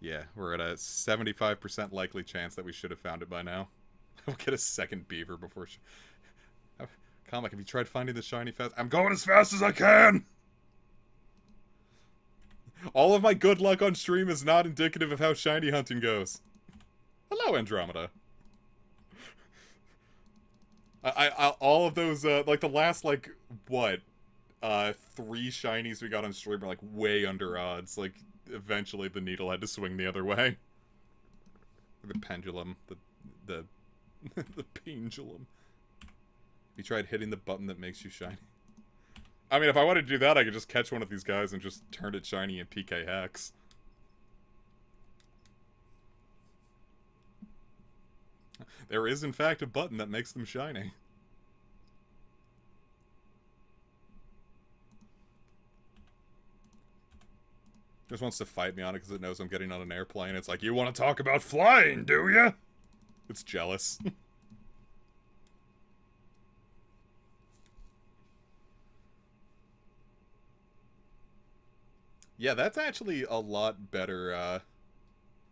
Yeah, we're at a 75% likely chance that we should have found it by now. We'll get a second beaver before... Comic, have you tried finding the shiny fast? I'm going as fast as I can! All of my good luck on stream is not indicative of how shiny hunting goes. Hello, Andromeda. I all of those, like the last, like, what? 3 shinies we got on stream are, like, way under odds. Like, eventually the needle had to swing the other way. The pendulum. The pendulum. You tried hitting the button that makes you shiny. I mean, if I wanted to do that, I could just catch one of these guys and just turn it shiny in PK Hex. There is, in fact, a button that makes them shiny. Just wants to fight me on it because it knows I'm getting on an airplane. It's like, you want to talk about flying, do ya? It's jealous. Yeah, that's actually a lot better,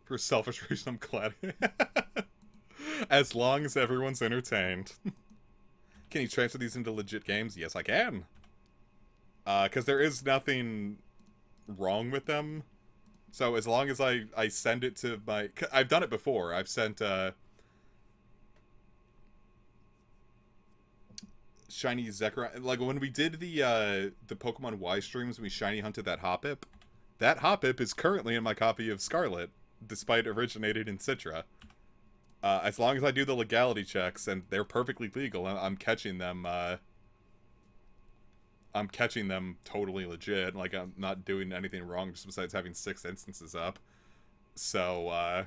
for selfish reason. I'm glad. As long as everyone's entertained. Can you transfer these into legit games? Yes, I can. Because there is nothing wrong with them. So as long as I send it to my... I've done it before. I've sent, shiny Zekrom. Like, when we did the Pokemon Y streams, we shiny hunted that Hoppip. That Hoppip is currently in my copy of Scarlet, despite originating in Citra. As long as I do the legality checks, and they're perfectly legal, I'm catching them, totally legit. Like, I'm not doing anything wrong just besides having 6 instances up. So,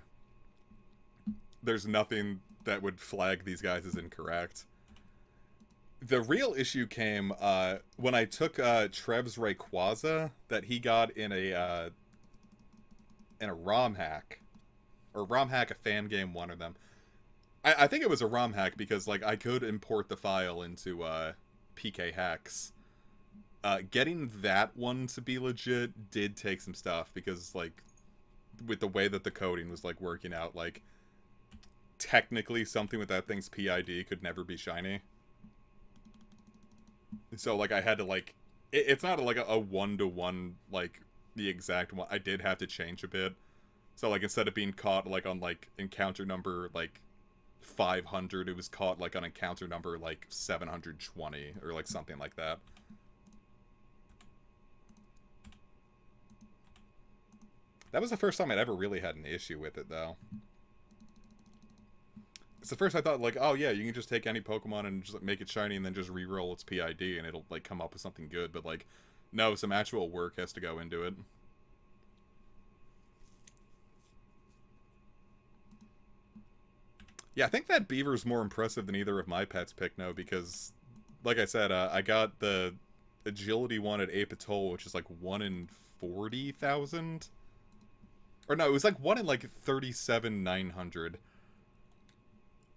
there's nothing that would flag these guys as incorrect. The real issue came when I took Trev's Rayquaza that he got in a ROM hack. Or ROM hack, a fan game, one of them. I think it was a ROM hack because, like, I could import the file into PK Hex. Getting that one to be legit did take some stuff because, like, with the way that the coding was like working out, like technically something with that thing's PID could never be shiny. So like I had to like it's not like a 1-to-1 like the exact one. I did have to change a bit. So like instead of being caught like on like encounter number like 500, it was caught like on encounter number like 720 or like something like that. That was the first time I'd ever really had an issue with it, though. It's the first I thought, like, oh yeah, you can just take any Pokemon and just like, make it shiny and then just re-roll its PID and it'll like come up with something good. But like, no, some actual work has to go into it. Yeah, I think that Beaver's more impressive than either of my pets, Picno, because, like I said, I got the Agility one at Apatoll, which is like 1 in 40,000. Or no, it was like 1 in like 37,900.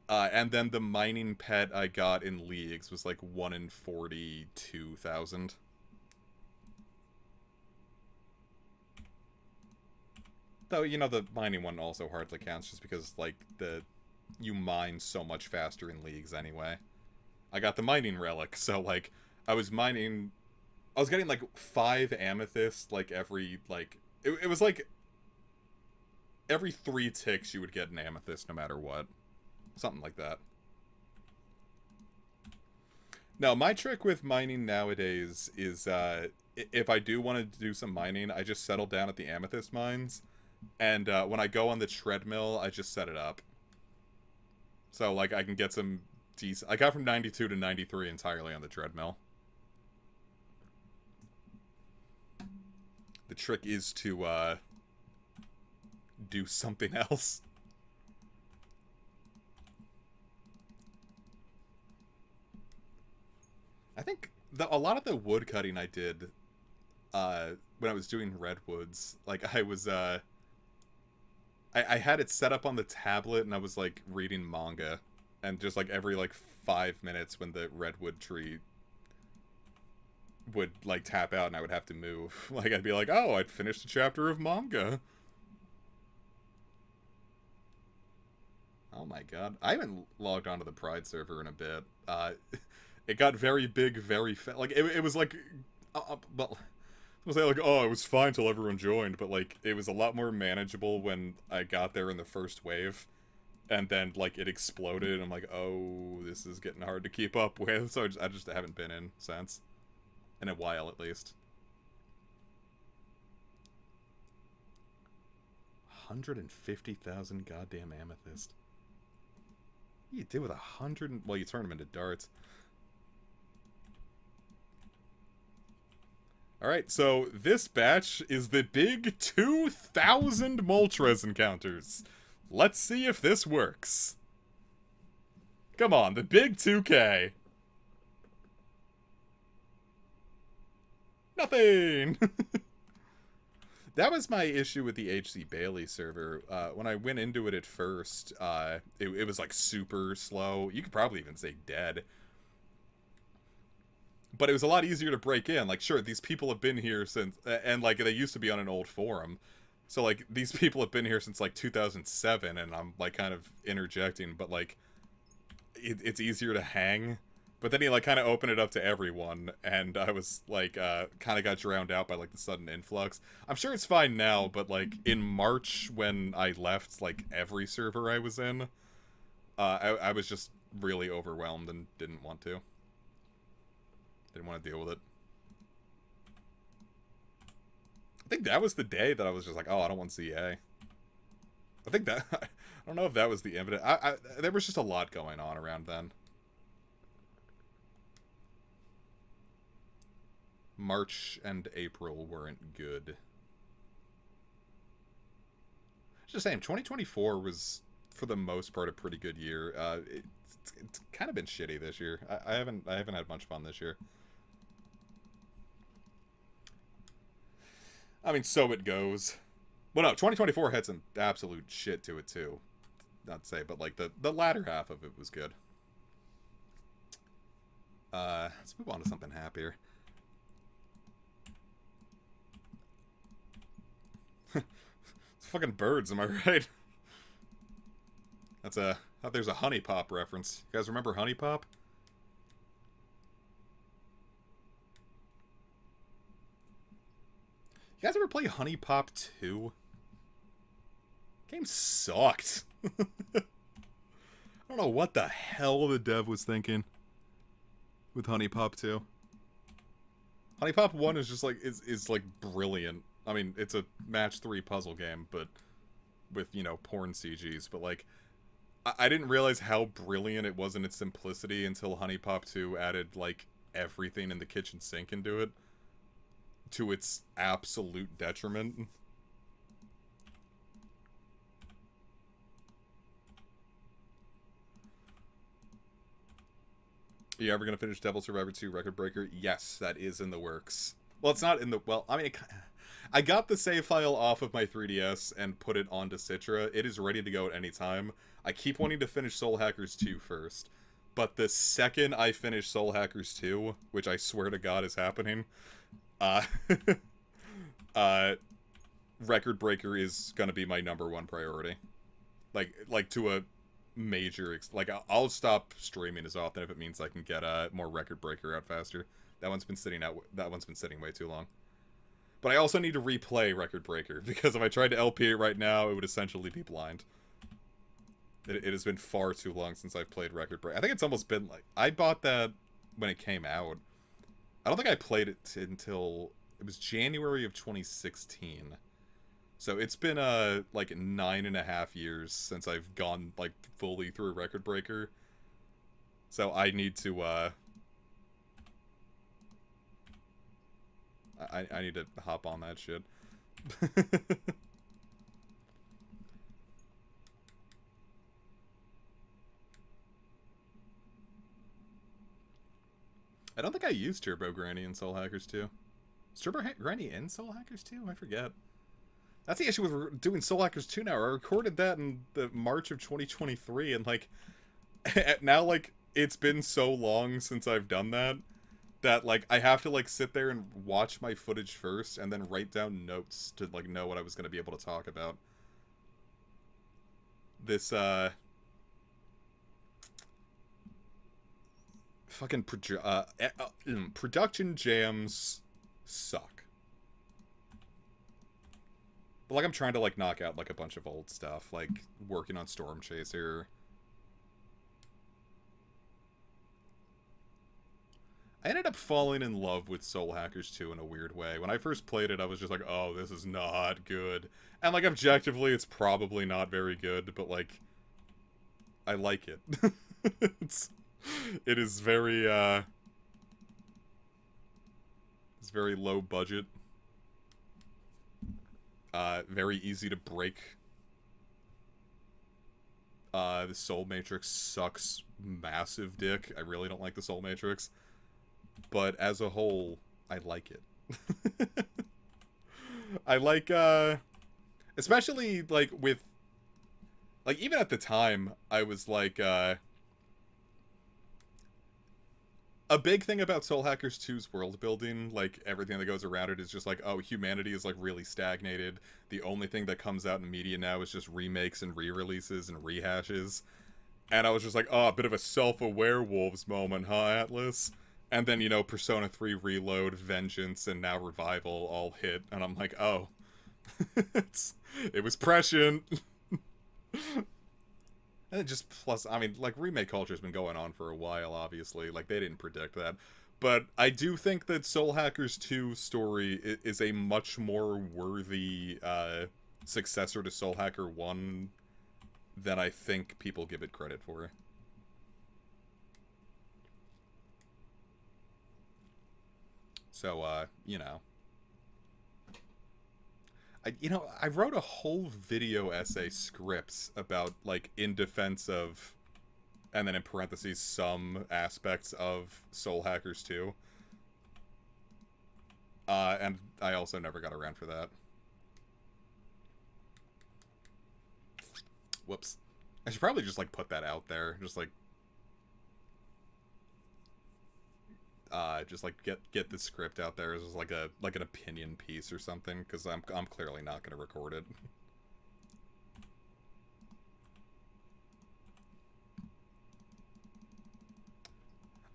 And then the mining pet I got in Leagues was like 1 in 42,000. Though, you know, the mining one also hardly counts just because, like, you mine so much faster in Leagues anyway. I got the mining relic, so, like, I was getting, like, 5 amethysts, like, every, like... It was, like... Every 3 ticks you would get an amethyst no matter what. Something like that. Now, my trick with mining nowadays is, if I do want to do some mining, I just settle down at the amethyst mines, and when I go on the treadmill, I just set it up. So, like, I can get some decent... I got from 92 to 93 entirely on the treadmill. The trick is to, do something else. I think a lot of the wood cutting I did when I was doing redwoods, like I was I had it set up on the tablet and I was like reading manga, and just like every like 5 minutes when the redwood tree would like tap out and I would have to move, like I'd be like, oh, I'd finished a chapter of manga. Oh my god, I haven't logged onto the Pride server in a bit. It got very big very fast. Like it was like well, I was like, oh, it was fine till everyone joined, but like it was a lot more manageable when I got there in the first wave, and then like it exploded and I'm like, oh, this is getting hard to keep up with. So I just haven't been in since, in a while at least. 150,000 goddamn amethyst. What do you do with 100? Well, you turn them into darts. Alright, so this batch is the big 2,000 Moltres encounters. Let's see if this works. Come on, the big 2K. Nothing! That was my issue with the HC Bailey server. When I went into it at first, it was like super slow. You could probably even say dead. But it was a lot easier to break in. Like, sure, these people have been here since... And, like, they used to be on an old forum. So, like, these people have been here since, like, 2007, and I'm, like, kind of interjecting. But, like, it's easier to hang. But then he, like, kind of opened it up to everyone. And I was, like, kind of got drowned out by, like, the sudden influx. I'm sure it's fine now, but, like, in March, when I left, like, every server I was in, I was just really overwhelmed and didn't want to. Didn't want to deal with it. I think that was the day that I was just like, oh, I don't want CA. I think that... I don't know if that was the impetus. There was just a lot going on around then. March and April weren't good. Just saying, 2024 was, for the most part, a pretty good year. It's kind of been shitty this year. I haven't had much fun this year. I mean, so it goes. Well, no, 2024 had some absolute shit to it, too. Not to say, but, like, the latter half of it was good. Let's move on to something happier. Fucking birds, am I right? That's a... there's a Honey Pop reference. You guys remember Honey Pop? You guys ever play Honey Pop 2? Game sucked. I don't know what the hell the dev was thinking with Honey Pop 2. Honey Pop 1 is just like, is like brilliant. I mean, it's a match 3 puzzle game, but with, you know, porn CGs. But like, I didn't realize how brilliant it was in its simplicity until Honey Pop 2 added like everything in the kitchen sink into it, to its absolute detriment. Are you ever going to finish Devil Survivor 2 Record Breaker? Yes, that is in the works. Well, it's not in the... Well, I mean, I got the save file off of my 3DS and put it onto Citra. It is ready to go at any time. I keep wanting to finish Soul Hackers 2 first. But the second I finish Soul Hackers 2, which I swear to God is happening, Record Breaker is going to be my #1 priority. Like to a... major like I'll stop streaming as often if it means I can get more Record Breaker out faster. That one's been sitting way too long. But I also need to replay Record Breaker, because if I tried to LP it right now, it would essentially be blind. It has been far too long since I've played Record Breaker. I think it's almost been like, I bought that when it came out. I don't think I played it until it was January of 2016. So it's been, like 9.5 years since I've gone, like, fully through Record Breaker. So I need to, I need to hop on that shit. I don't think I used Turbo Granny in Soul Hackers 2. Is Turbo Granny in Soul Hackers 2? I forget. That's the issue with doing Soul Hackers 2 now. I recorded that in the March of 2023, and, like, now, like, it's been so long since I've done that, like, I have to, like, sit there and watch my footage first, and then write down notes to, like, know what I was going to be able to talk about. This, fucking production jams suck. But, like, I'm trying to, like, knock out, like, a bunch of old stuff, like, working on Storm Chaser. I ended up falling in love with Soul Hackers 2 in a weird way. When I first played it, I was just like, oh, this is not good. And, like, objectively, it's probably not very good, but, like, I like it. It is very, it's very low budget. Very easy to break. The Soul Matrix sucks massive dick. I really don't like the Soul Matrix. But as a whole, I like it. I like, especially, like, with... Like, even at the time, I was like, a big thing about Soul Hackers 2's world building, like, everything that goes around it is just like, oh, humanity is, like, really stagnated. The only thing that comes out in media now is just remakes and re-releases and rehashes. And I was just like, oh, a bit of a self-aware Wolves moment, huh, Atlas? And then, you know, Persona 3 Reload, Vengeance, and now Revival all hit. And I'm like, oh. It was prescient. And just plus, I mean, like, remake culture's been going on for a while, obviously. Like, they didn't predict that. But I do think that Soul Hackers 2 story is a much more worthy successor to Soul Hacker 1 than I think people give it credit for. So, you know. I wrote a whole video essay script about, like, in defense of, and then in parentheses, some aspects of Soul Hackers 2. And I also never got around for that. Whoops. I should probably just, like, put that out there. Just, like, get the script out there as like an opinion piece or something, because I'm clearly not going to record it.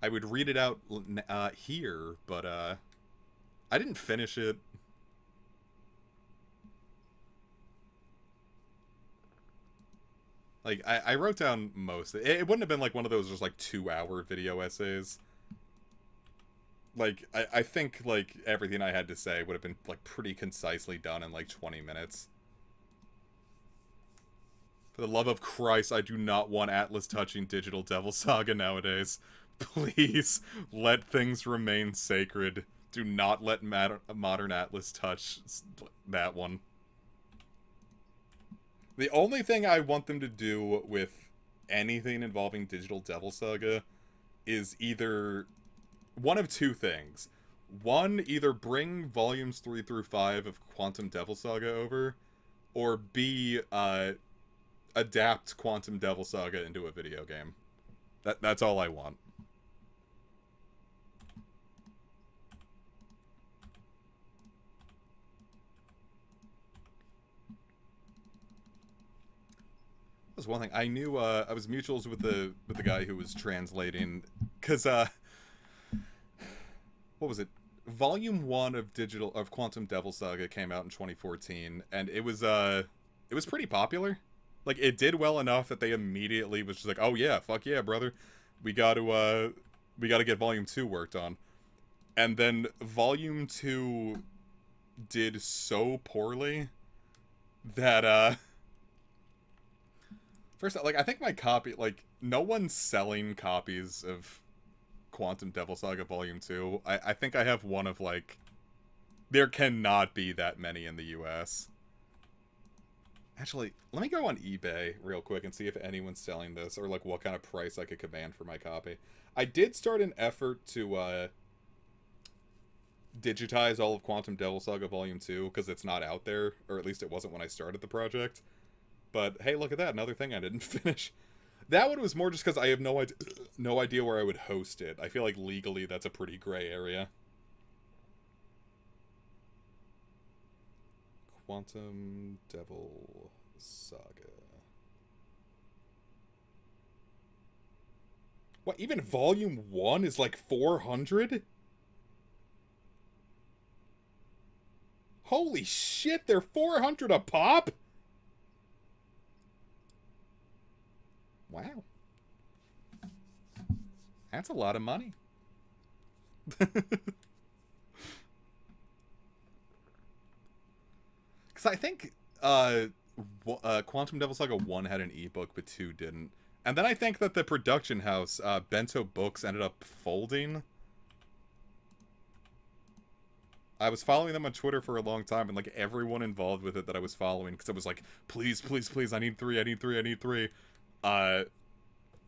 I would read it out here, but I didn't finish it. Like, I wrote down most. It wouldn't have been like one of those just like 2-hour video essays. Like, I think like everything I had to say would have been like pretty concisely done in like 20 minutes. For the love of Christ, I do not want Atlas touching Digital Devil Saga nowadays. Please let things remain sacred. Do not let modern Atlas touch that one. The only thing I want them to do with anything involving Digital Devil Saga is either one of two things. One, either bring volumes 3 through 5 of Quantum Devil Saga over, or B, adapt Quantum Devil Saga into a video game. That's all I want. That was one thing. I knew I was mutuals with the guy who was translating, because what was it? Volume 1 of Quantum Devil Saga came out in 2014, and it was pretty popular. Like, it did well enough that they immediately was just like, oh yeah, fuck yeah, brother. We gotta get Volume 2 worked on. And then Volume 2 did so poorly that first, like, I think my copy, like, no one's selling copies of Quantum Devil Saga Volume 2. I think I have one of, like, there cannot be that many in the US. Actually, let me go on eBay real quick and see if anyone's selling this, or, like, what kind of price I could command for my copy. I did start an effort to, digitize all of Quantum Devil Saga Volume 2, because it's not out there, or at least it wasn't when I started the project. But hey, look at that, another thing I didn't finish. That one was more just because I have no idea where I would host it. I feel like legally that's a pretty gray area. Quantum Devil Saga. What, even Volume 1 is like 400? Holy shit, they're 400 a pop? Wow. That's a lot of money. Because I think Quantum Devil Saga 1 had an ebook, but 2 didn't. And then I think that the production house, Bento Books, ended up folding. I was following them on Twitter for a long time, and like everyone involved with it that I was following, because I was like, please, please, please, I need 3, I need 3, I need 3.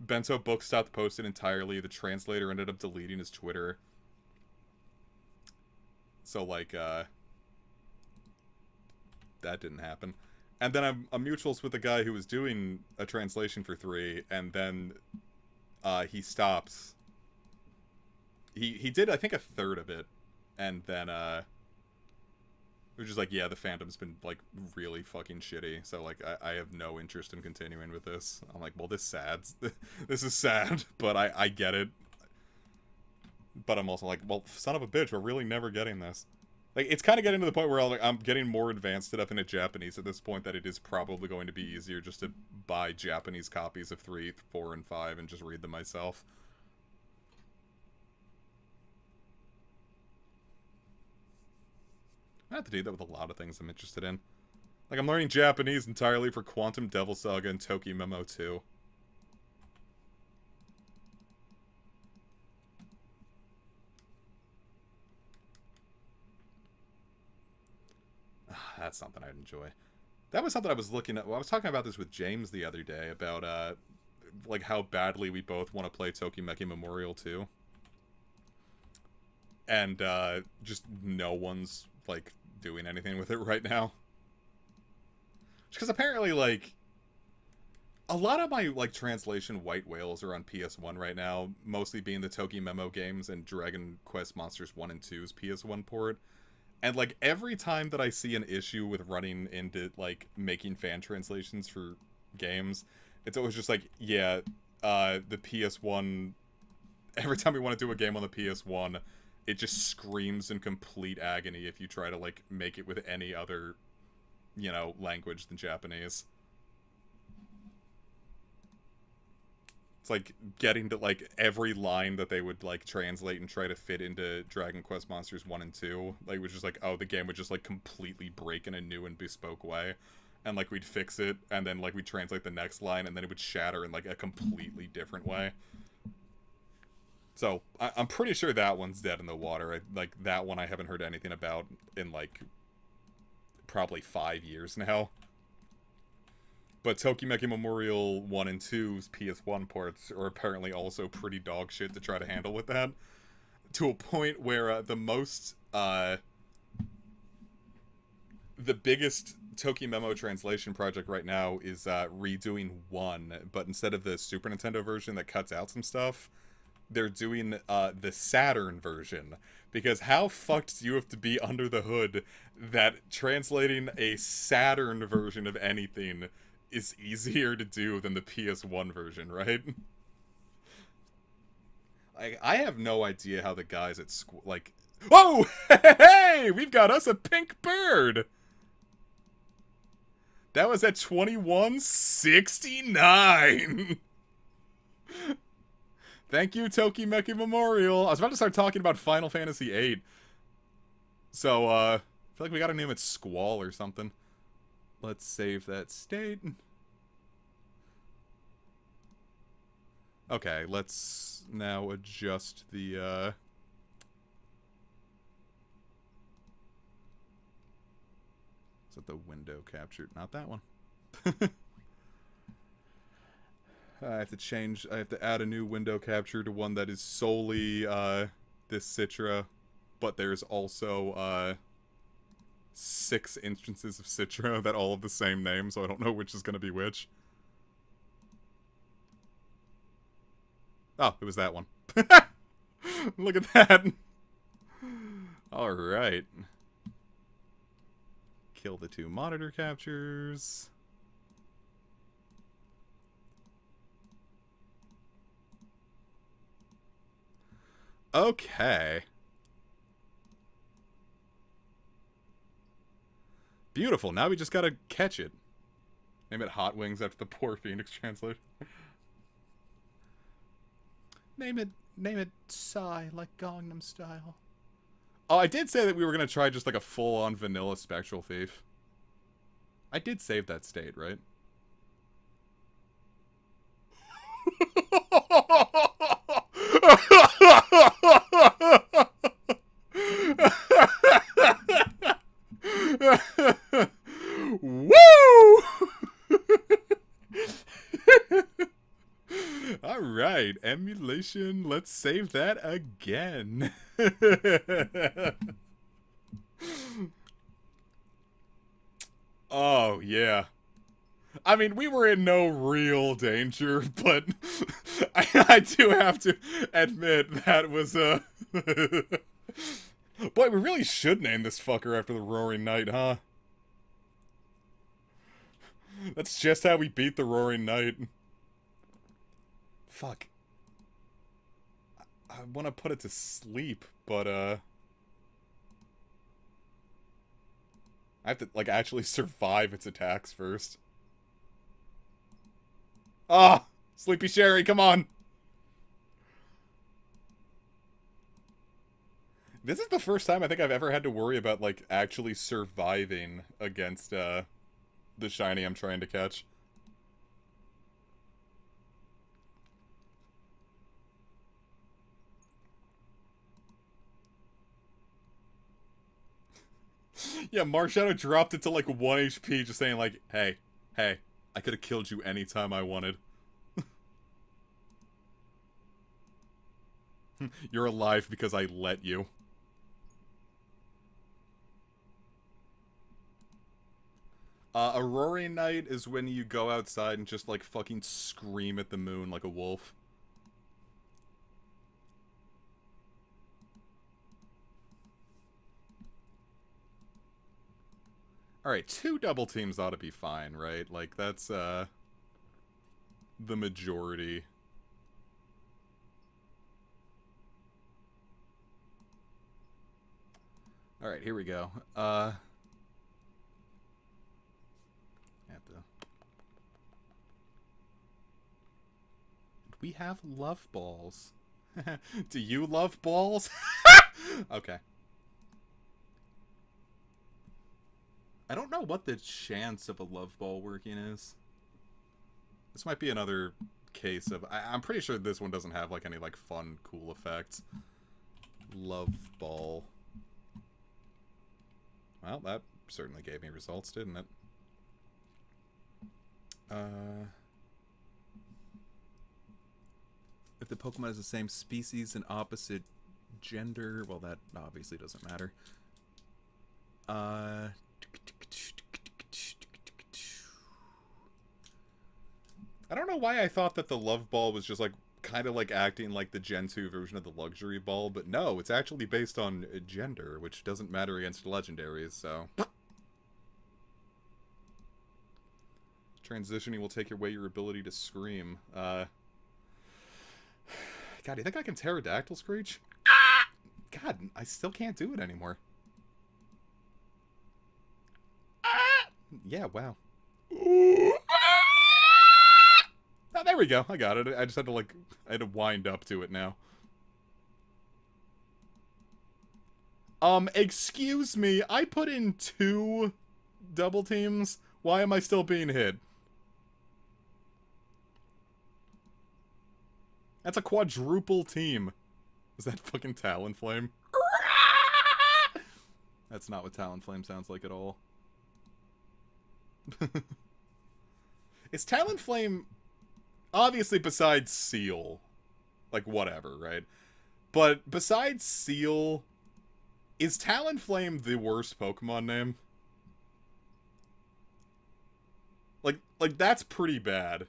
Bento Books stopped posting entirely. The translator ended up deleting his Twitter. So, like, that didn't happen. And then I'm mutuals with the guy who was doing a translation for 3, and then he stops. He did, I think, a third of it, and then it was just like, yeah, the fandom's been, like, really fucking shitty, so, like, I have no interest in continuing with this. I'm like, well, this is sad, but I get it. But I'm also like, well, son of a bitch, we're really never getting this. Like, it's kind of getting to the point where I'm getting more advanced enough into Japanese at this point that it is probably going to be easier just to buy Japanese copies of 3, 4, and 5 and just read them myself. I have to do that with a lot of things I'm interested in. Like, I'm learning Japanese entirely for Quantum Devil Saga and Toki Memo 2. That's something I'd enjoy. That was something I was looking at. Well, I was talking about this with James the other day about, like, how badly we both want to play Tokimeki Memorial 2. And, just no one's, like, doing anything with it right now. Because apparently, like, a lot of my, like, translation white whales are on PS1 right now, mostly being the Toki Memo games and Dragon Quest Monsters 1 and 2's PS1 port. And, like, every time that I see an issue with running into, like, making fan translations for games, it's always just like, yeah, the PS1 every time we want to do a game on the PS1, it just screams in complete agony if you try to, like, make it with any other, you know, language than Japanese. It's like getting to, like, every line that they would, like, translate and try to fit into Dragon Quest Monsters 1 and 2. Like, it was just like, oh, the game would just, like, completely break in a new and bespoke way. And, like, we'd fix it, and then, like, we'd translate the next line, and then it would shatter in, like, a completely different way. So, I'm pretty sure that one's dead in the water. Like, that one I haven't heard anything about in, like, probably 5 years now. But Tokimeki Memorial 1 and 2's PS1 ports are apparently also pretty dog shit to try to handle with that. To a point where the biggest Tokimemo translation project right now is redoing 1, but instead of the Super Nintendo version that cuts out some stuff, they're doing the Saturn version. Because how fucked do you have to be under the hood that translating a Saturn version of anything is easier to do than the PS1 version, right? I have no idea how the guys at like... Whoa! Hey! We've got us a pink bird! That was at 2169! Thank you, Tokimeki Memorial. I was about to start talking about Final Fantasy VIII. So, I feel like we gotta name it Squall or something. Let's save that state. Okay, let's now adjust the, Is that the window captured? Not that one. I have to add a new window capture to one that is solely, this Citra. But there's also, 6 instances of Citra that all have the same name, so I don't know which is gonna be which. Oh, it was that one. Look at that. Alright. Kill the 2 monitor captures. Okay. Beautiful. Now we just gotta catch it. Name it Hot Wings after the poor Phoenix translation. Name it Psy, like Gangnam Style. Oh, I did say that we were gonna try just like a full-on vanilla Spectral Thief. I did save that state, right? Woo! Alright, emulation, let's save that again. Oh, yeah. I mean, we were in no real danger, but I do have to admit that was, Boy, we really should name this fucker after the Roaring Knight, huh? That's just how we beat the Roaring Knight. Fuck. I want to put it to sleep, but, I have to, like, actually survive its attacks first. Ah! Sleepy Sherry, come on! This is the first time I think I've ever had to worry about, like, actually surviving against, the shiny I'm trying to catch. Yeah, Marshadow dropped it to, like, 1 HP, just saying, like, hey, I could have killed you anytime I wanted. You're alive because I let you. A Roaring Night is when you go outside and just, like, fucking scream at the moon like a wolf. Alright, 2 double teams ought to be fine, right? Like, that's, the majority. Alright, here we go. We have love balls. Do you love balls? Okay. I don't know what the chance of a love ball working is. This might be another case of... I'm pretty sure this one doesn't have, like, any, like, fun, cool effects. Love ball. Well, that certainly gave me results, didn't it? If the Pokemon is the same species and opposite gender, well, that obviously doesn't matter. I don't know why I thought that the Love Ball was just, like, kind of like acting like the Gen 2 version of the Luxury Ball, but no, it's actually based on gender, which doesn't matter against legendaries, so... Transitioning will take away your ability to scream. God, do you think I can Pterodactyl Screech? God, I still can't do it anymore. Yeah, wow. Oh, there we go. I got it. I just had to, like, I had to wind up to it now. Excuse me. I put in 2 double teams. Why am I still being hit? That's a quadruple team. Is that fucking Talonflame? That's not what Talonflame sounds like at all. Is Talonflame... Obviously, besides Seal, like, whatever, right? But besides Seal, is Talonflame the worst Pokemon name? Like that's pretty bad.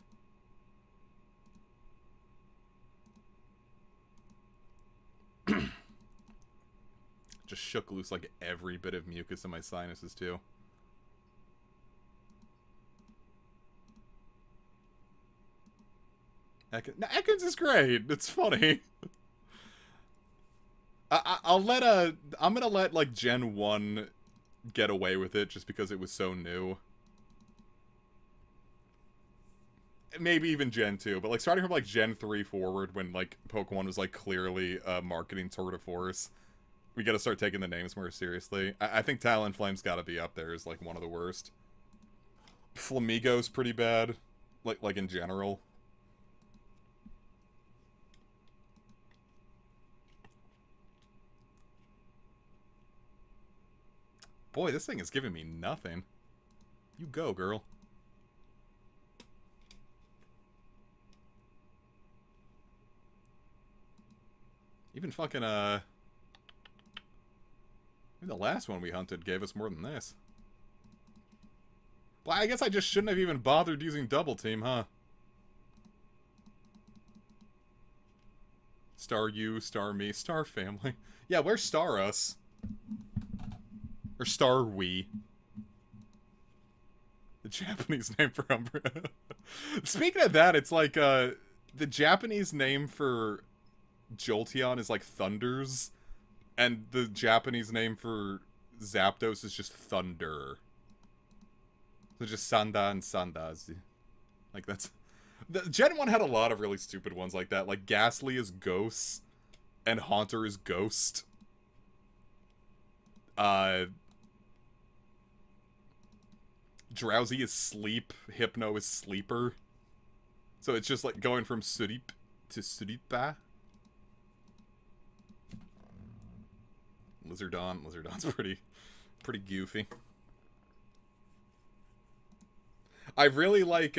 Just shook loose, like, every bit of mucus in my sinuses, too. Ekans is great. It's funny. I'm gonna let, like, Gen 1 get away with it just because it was so new. Maybe even Gen 2, but, like, starting from, like, Gen 3 forward when, like, Pokemon was, like, clearly a marketing tour de force, we gotta start taking the names more seriously. I think Talonflame's gotta be up there as, like, one of the worst. Flamigo's pretty bad. Like in general. Boy, this thing is giving me nothing. You go, girl. Even fucking, even the last one we hunted gave us more than this. Well, I guess I just shouldn't have even bothered using Double Team, huh? Star you, star me, star family. Yeah, where's Star Us? Or Star We. The Japanese name for Umbra. Speaking of that, it's like, the Japanese name for Jolteon is like Thunders, and the Japanese name for Zapdos is just Thunder. So just Sanda and Sandazi. Like, that's... The Gen 1 had a lot of really stupid ones like that. Like, Ghastly is Ghost, and Haunter is Ghost. Drowsy is Sleep, Hypno is Sleeper. So it's just like going from Surip to Suripa. Lizardon's pretty goofy. I really like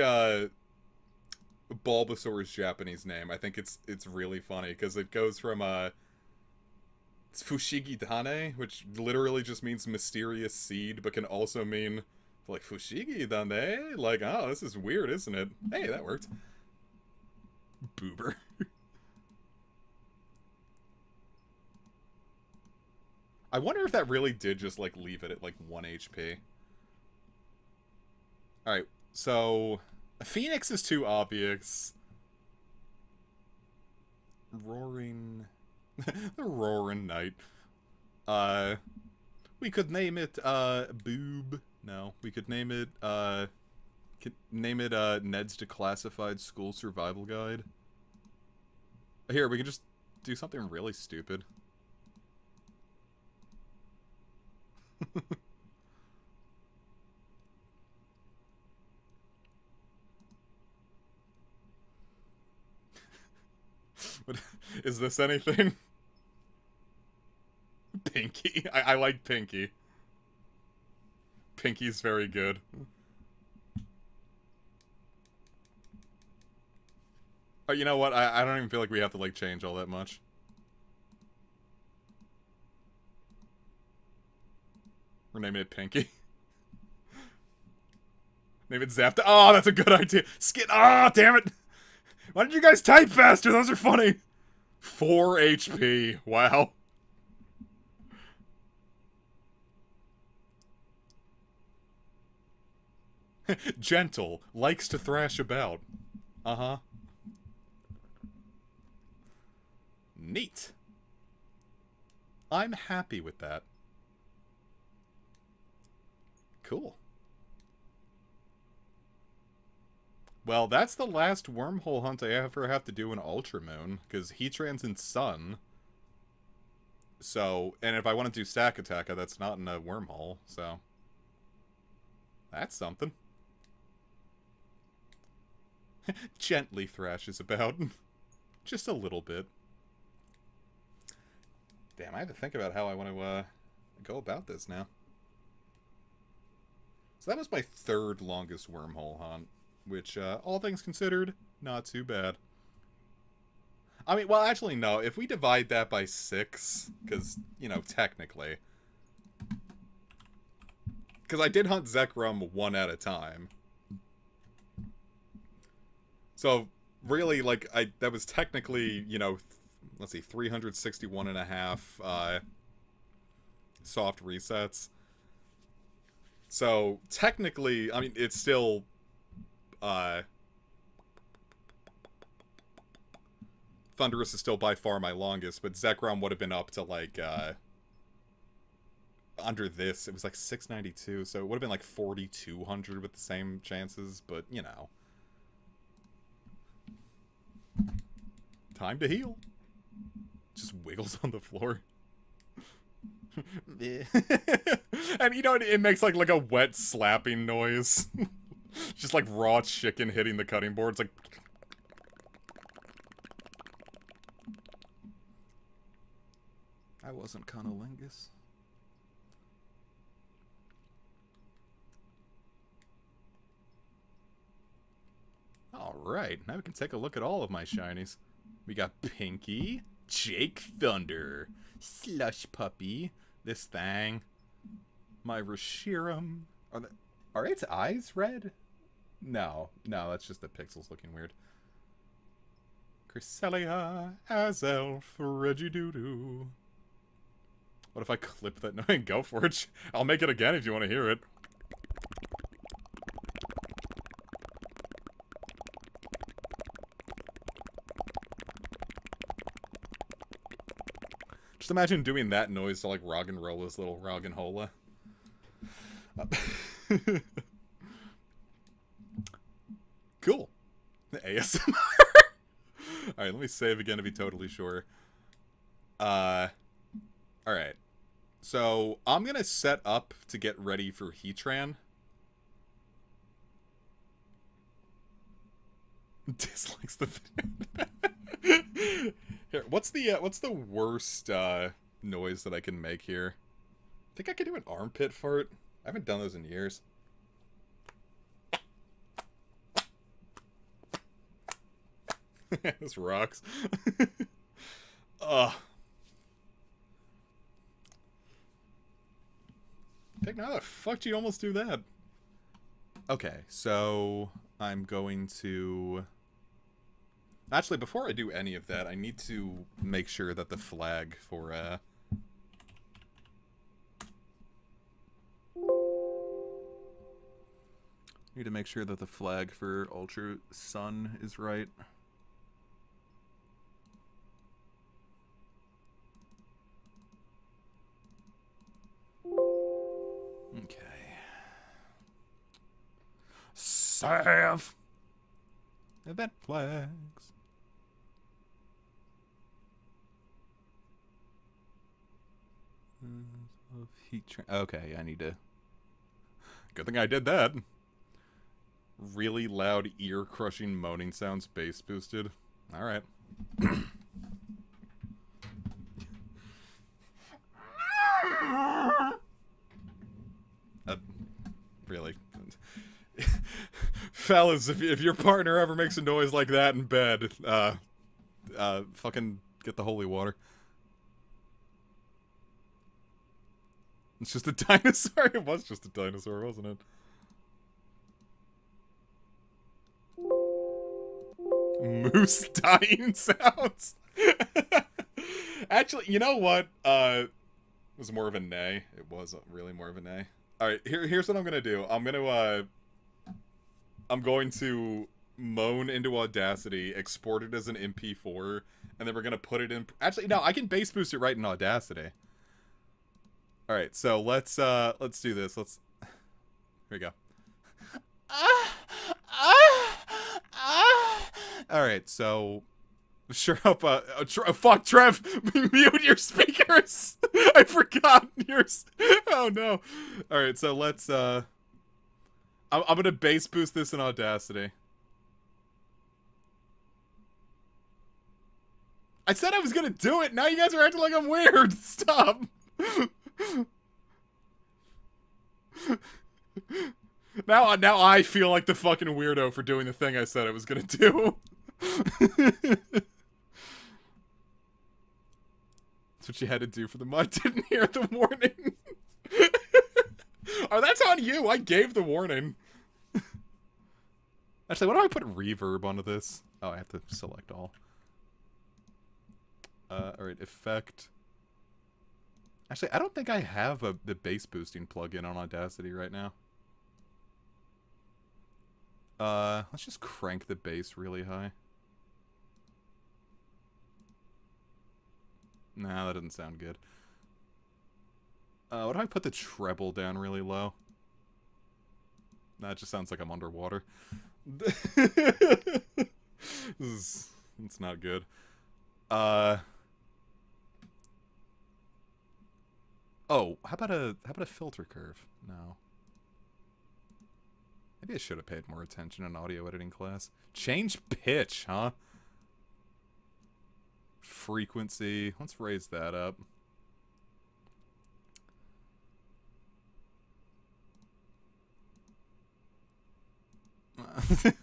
Bulbasaur's Japanese name. I think it's really funny because it goes from it's Fushigi Dane, which literally just means mysterious seed, but can also mean like Fushigi Dane. Like, oh, this is weird, isn't it? Hey, that worked. Boober. I wonder if that really did just, like, leave it at, like, 1 HP. Alright, so... Phoenix is too obvious. Roaring... the Roaring Knight. We could name it, Boob. No, we could name it, Ned's Declassified School Survival Guide. Here, we can just do something really stupid. What, is this anything? Pinky? I like Pinky. Pinky's very good. Oh, you know what? I don't even feel like we have to, like, change all that much. We're naming it Pinky. Name it Zapda. Oh, that's a good idea. Skin. Oh, damn it. Why did you guys type faster? Those are funny. 4 HP. Wow. Gentle. Likes to thrash about. Uh-huh. Neat. I'm happy with that. Cool. Well, that's the last wormhole hunt I ever have to do in Ultramoon, because Heatran's in Sun. So, and if I want to do Stack Attack, that's not in a wormhole, so... That's something. Gently thrashes about. Just a little bit. Damn, I have to think about how I want to, go about this now. So that was my third longest wormhole hunt, which, all things considered, not too bad. I mean, well, actually, no. If we divide that by 6, because, you know, technically. Because I did hunt Zekrom one at a time. So, really, like, that was technically, you know, let's see, 361 and a half, soft resets. So, technically, I mean, it's still, Thunderous is still by far my longest, but Zekrom would have been up to, like, under this, it was like 692, so it would have been like 4,200 with the same chances, but, you know. Time to heal. Just wiggles on the floor. And, you know, it makes, like a wet slapping noise. Just like raw chicken hitting the cutting board. It's like... I wasn't cunnilingus. Alright, now we can take a look at all of my shinies. We got Pinky, Jake Thunder, Slush Puppy, this thing, my Reshiram. Are its eyes red? No, that's just the pixels looking weird. Cresselia, Azelf, Regidoodoo. What if I clip that? No, go for it. I'll make it again if you want to hear it. Just imagine doing that noise to, like, Roggenrolla's little Roggenhola. Cool. ASMR. Alright, let me save again to be totally sure. Alright. So, I'm gonna set up to get ready for Heatran. Dislikes the video. Here, what's the worst noise that I can make here? I think I could do an armpit fart. I haven't done those in years. This rocks. Ugh. Pick, how the fuck do you almost do that? Okay, so I'm going to... Actually, before I do any of that, I need to make sure that the flag for, need to make sure that the flag for Ultra Sun is right. Save. Event flags. Of heat okay, I need to. Good thing I did that. Really loud, ear-crushing moaning sounds, bass boosted. All right. Really. Fellas, if your partner ever makes a noise like that in bed, fucking get the holy water. It's just a dinosaur? It was just a dinosaur, wasn't it? Moose dying sounds. Actually, you know what? It was more of a nay. It was really more of a nay. Alright, here's what I'm gonna do. I'm going to moan into Audacity, export it as an MP4, and then we're gonna put it in. Actually, no, I can bass boost it right in Audacity. Alright, so let's do this. Here we go. Alright, so sure up, fuck, Trev, mute your speakers. I forgot yours. Oh no. Alright, so let's I'm gonna bass boost this in Audacity. I said I was gonna do it. Now you guys are acting like I'm weird. Stop. Now I feel like the fucking weirdo for doing the thing I said I was gonna do. That's what you had to do for the mod. Didn't hear the warning. Oh, that's on you. I gave the warning. Actually, what do I put reverb onto this? Oh, I have to select all. Alright, effect. Actually, I don't think I have the bass boosting plugin on Audacity right now. Let's just crank the bass really high. Nah, that doesn't sound good. What if I put the treble down really low? That just sounds like I'm underwater. It's not good. Oh, how about a filter curve? No. Maybe I should have paid more attention in audio editing class. Change pitch, huh? Frequency. Let's raise that up.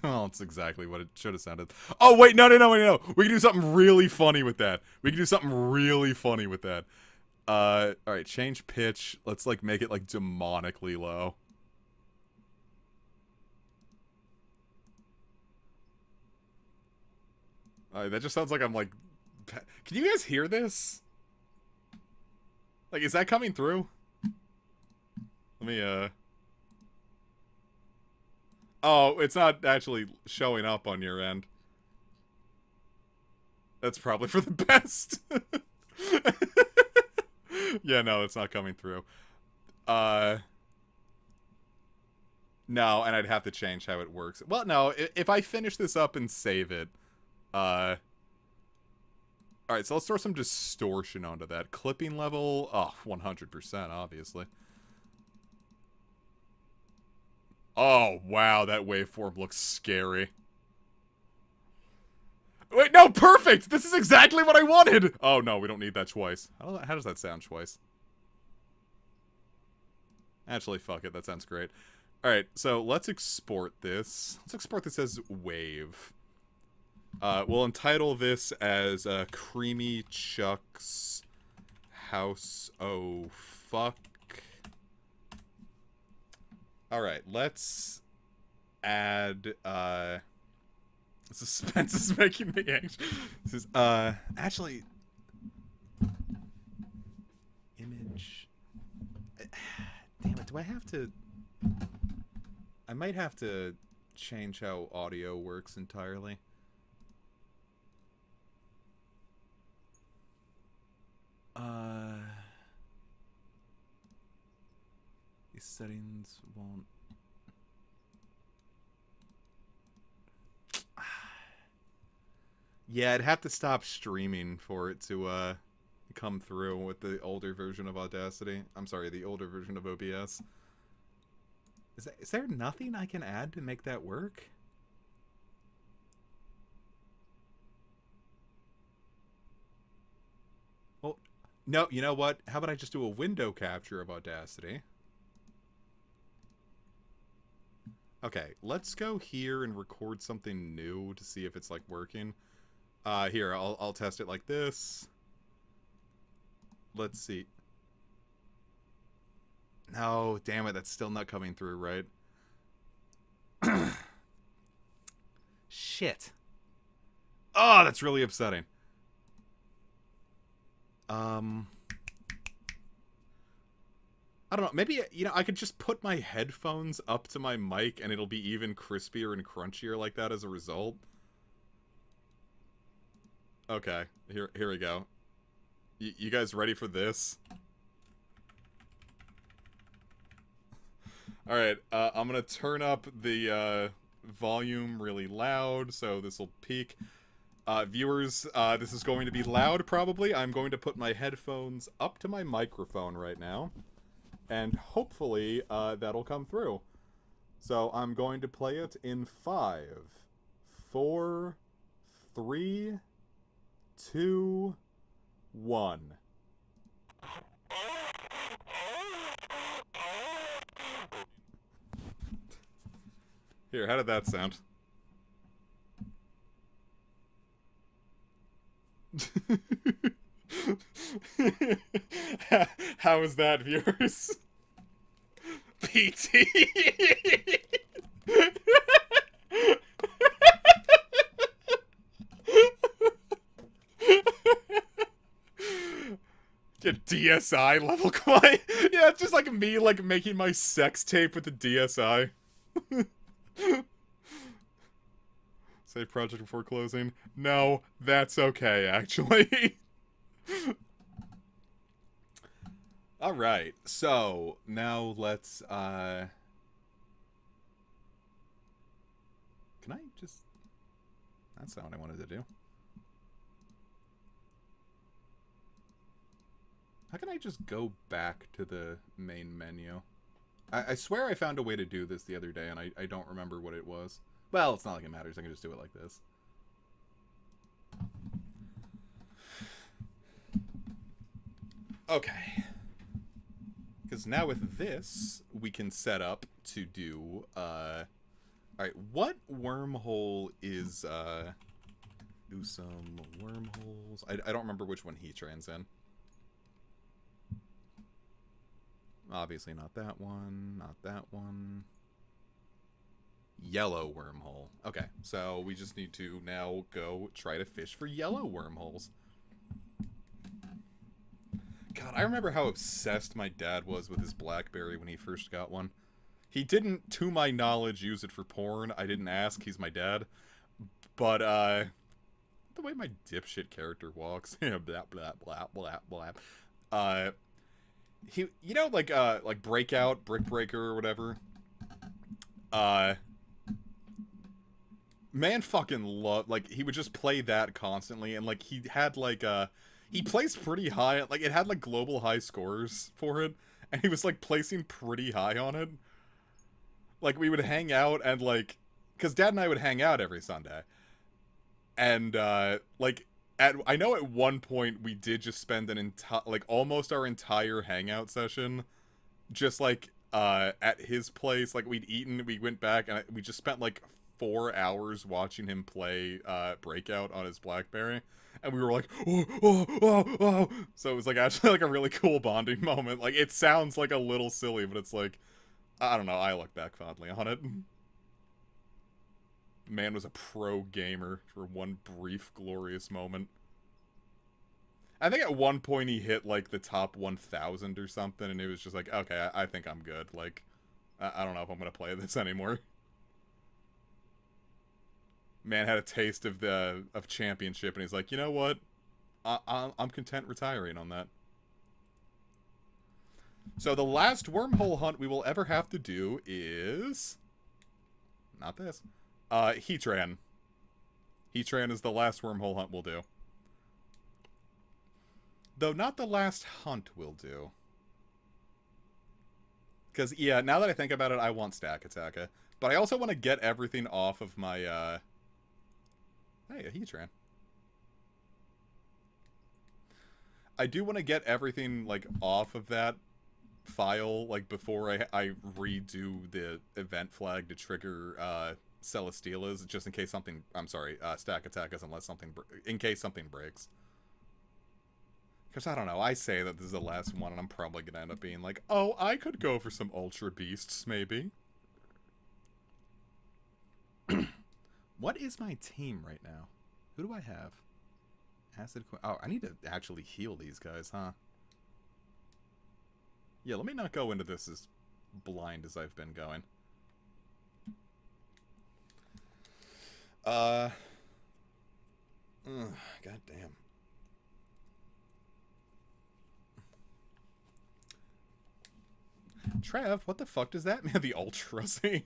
Well, it's exactly what it should have sounded. Oh, wait, no. We can do something really funny with that. Alright, change pitch. Let's, like, make it, like, demonically low. That just sounds like I'm, like... Can you guys hear this? Like, is that coming through? Let me, Oh, it's not actually showing up on your end. That's probably for the best. Yeah, no, it's not coming through. No, and I'd have to change how it works. Well, no, if I finish this up and save it, alright, so let's throw some distortion onto that. Clipping level, 100%, obviously. Oh, wow, that waveform looks scary. Wait, no, perfect! This is exactly what I wanted! Oh, no, we don't need that twice. How does that sound twice? Actually, fuck it, that sounds great. Alright, so let's export this. Let's export this as wave. We'll entitle this as, Creamy Chuck's House. Oh, fuck. Alright, let's add, suspense is making me anxious. This is, actually, image. Damn it, do I have to... I might have to change how audio works entirely. These settings won't... Yeah, I'd have to stop streaming for it to come through with the older version of Audacity. I'm sorry, the older version of OBS. Is there nothing I can add to make that work? Well, no, you know what? How about I just do a window capture of Audacity? Okay, let's go here and record something new to see if it's like working. Here, I'll test it like this. Let's see. No, damn it, that's still not coming through, right? Shit. Oh, that's really upsetting. I don't know. Maybe, you know, I could just put my headphones up to my mic and it'll be even crispier and crunchier like that as a result. Okay, here we go. You guys ready for this? Alright, I'm gonna turn up the volume really loud, so this will peak. Viewers, this is going to be loud probably. I'm going to put my headphones up to my microphone right now. And hopefully, that'll come through. So I'm going to play it in 5, 4, 3, 2, 1. Here, how did that sound? How is that, viewers? PT. Get DSI level quiet. Yeah, it's just like me like making my sex tape with the DSI. Save project before closing. No, that's okay, actually. Alright, so now let's can I just... That's not what I wanted to do. How can I just go back to the main menu? I swear I found a way to do this the other day and I don't remember what it was. Well, it's not like it matters. I can just do it like this. Okay. Because now with this, we can set up to do, alright, what wormhole is, do some wormholes. I don't remember which one he trans in. Obviously not that one, not that one. Yellow wormhole. Okay, so we just need to now go try to fish for yellow wormholes. God, I remember how obsessed my dad was with his BlackBerry when he first got one. He didn't, to my knowledge, use it for porn. I didn't ask, he's my dad. But, the way my dipshit character walks, blah, blah, blah, blah, blah. He, you know, like Breakout, Brick Breaker, or whatever? Man fucking loved, like, he would just play that constantly, and, like, he had, like, he plays pretty high, like, it had, like, global high scores for it, and he was, like, placing pretty high on it. Like, we would hang out, and, like, because Dad and I would hang out every Sunday, and, like, I know at one point we did just spend an entire, like, almost our entire hangout session, just, like, at his place, like, we'd eaten, we went back, and we just spent, like, 4 hours watching him play Breakout on his BlackBerry, and we were like, oh, oh, oh, oh. So it was like actually like a really cool bonding moment. Like, it sounds like a little silly, but it's like, I don't know, I look back fondly on it. Man was a pro gamer for one brief glorious moment. I think at one point he hit like the top 1,000 or something, and it was just like, okay, I think I'm good. Like, I don't know if I'm gonna play this anymore. Man had a taste of championship, and he's like, you know what? I'm content retiring on that. So the last wormhole hunt we will ever have to do is not this. Heatran. Heatran is the last wormhole hunt we'll do. Though not the last hunt we'll do. Because, yeah, now that I think about it, I want Stack Attacker. But I also want to get everything off of my, Hey, a Heatran. I do want to get everything, like, off of that file, like, before I redo the event flag to trigger, Celesteela's, just in case something, I'm sorry, Stack Attackers, unless something, in case something breaks. Because, I don't know, I say that this is the last one, and I'm probably going to end up being like, oh, I could go for some Ultra Beasts, maybe. What is my team right now? Who do I have? Acid Queen. Oh, I need to actually heal these guys, huh? Yeah, let me not go into this as blind as I've been going. God damn. Trev, what the fuck does that mean? The Ultrasy?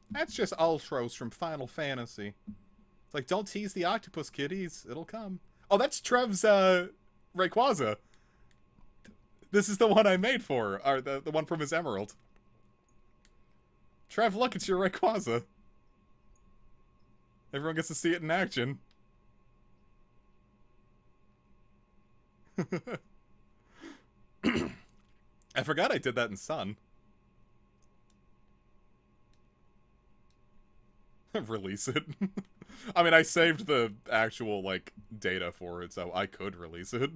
That's just Ultros from Final Fantasy. It's like, don't tease the octopus, kiddies. It'll come. Oh, that's Trev's, Rayquaza. This is the one I made for, or the one from his Emerald. Trev, look, it's your Rayquaza. Everyone gets to see it in action. I forgot I did that in Sun. Release it. I mean, I saved the actual, like, data for it, so I could release it.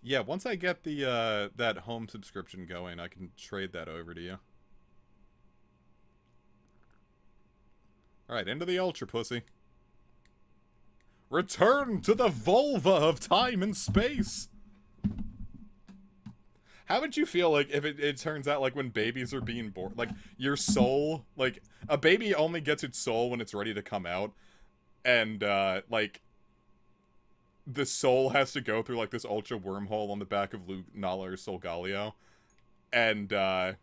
Yeah, once I get the, that home subscription going, I can trade that over to you. Alright, into the Ultra Pussy. Return to the vulva of time and space! How would you feel, like, if it turns out, like, when babies are being born, like, your soul, like, a baby only gets its soul when it's ready to come out, and, like, the soul has to go through, like, this ultra wormhole on the back of Nala or Solgaleo, and, the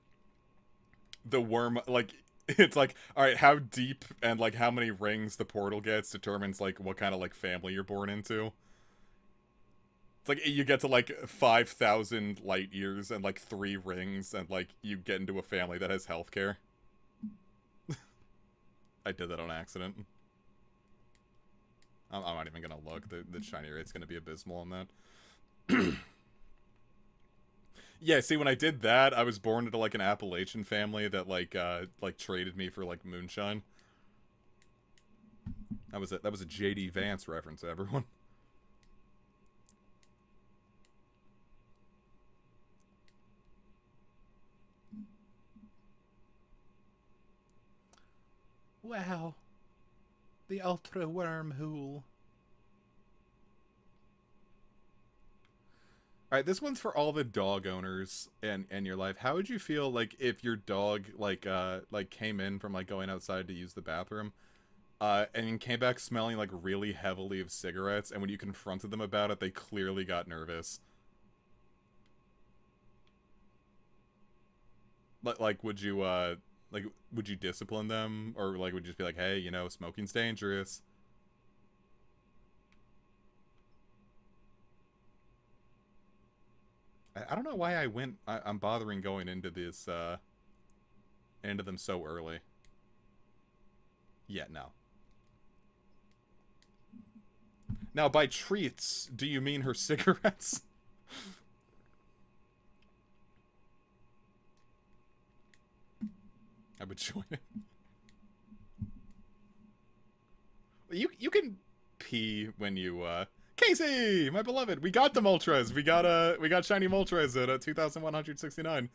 worm, like, it's like, alright, how deep and, like, how many rings the portal gets determines, like, what kind of, like, family you're born into. It's like, you get to, like, 5,000 light years and, like, 3 rings, and, like, you get into a family that has healthcare. I did that on accident. I'm not even gonna look. The shiny rate's gonna be abysmal on that. Yeah, see, when I did that, I was born into, like, an Appalachian family that, like, traded me for, like, moonshine. That was a J.D. Vance reference, everyone. Wow. The Ultra Wormhole. Alright, this one's for all the dog owners in your life. How would you feel, like, if your dog, like, came in from, like, going outside to use the bathroom, and came back smelling, like, really heavily of cigarettes, and when you confronted them about it, they clearly got nervous? Like, would you, like, would you discipline them? Or, like, would you just be like, hey, you know, smoking's dangerous? I don't know why I'm bothering going into this, into them so early. Yeah, no. Now, by treats, do you mean her cigarettes? I would join it. You can pee when you, Casey, my beloved, we got the Moltres. We got shiny Moltres at 2,169.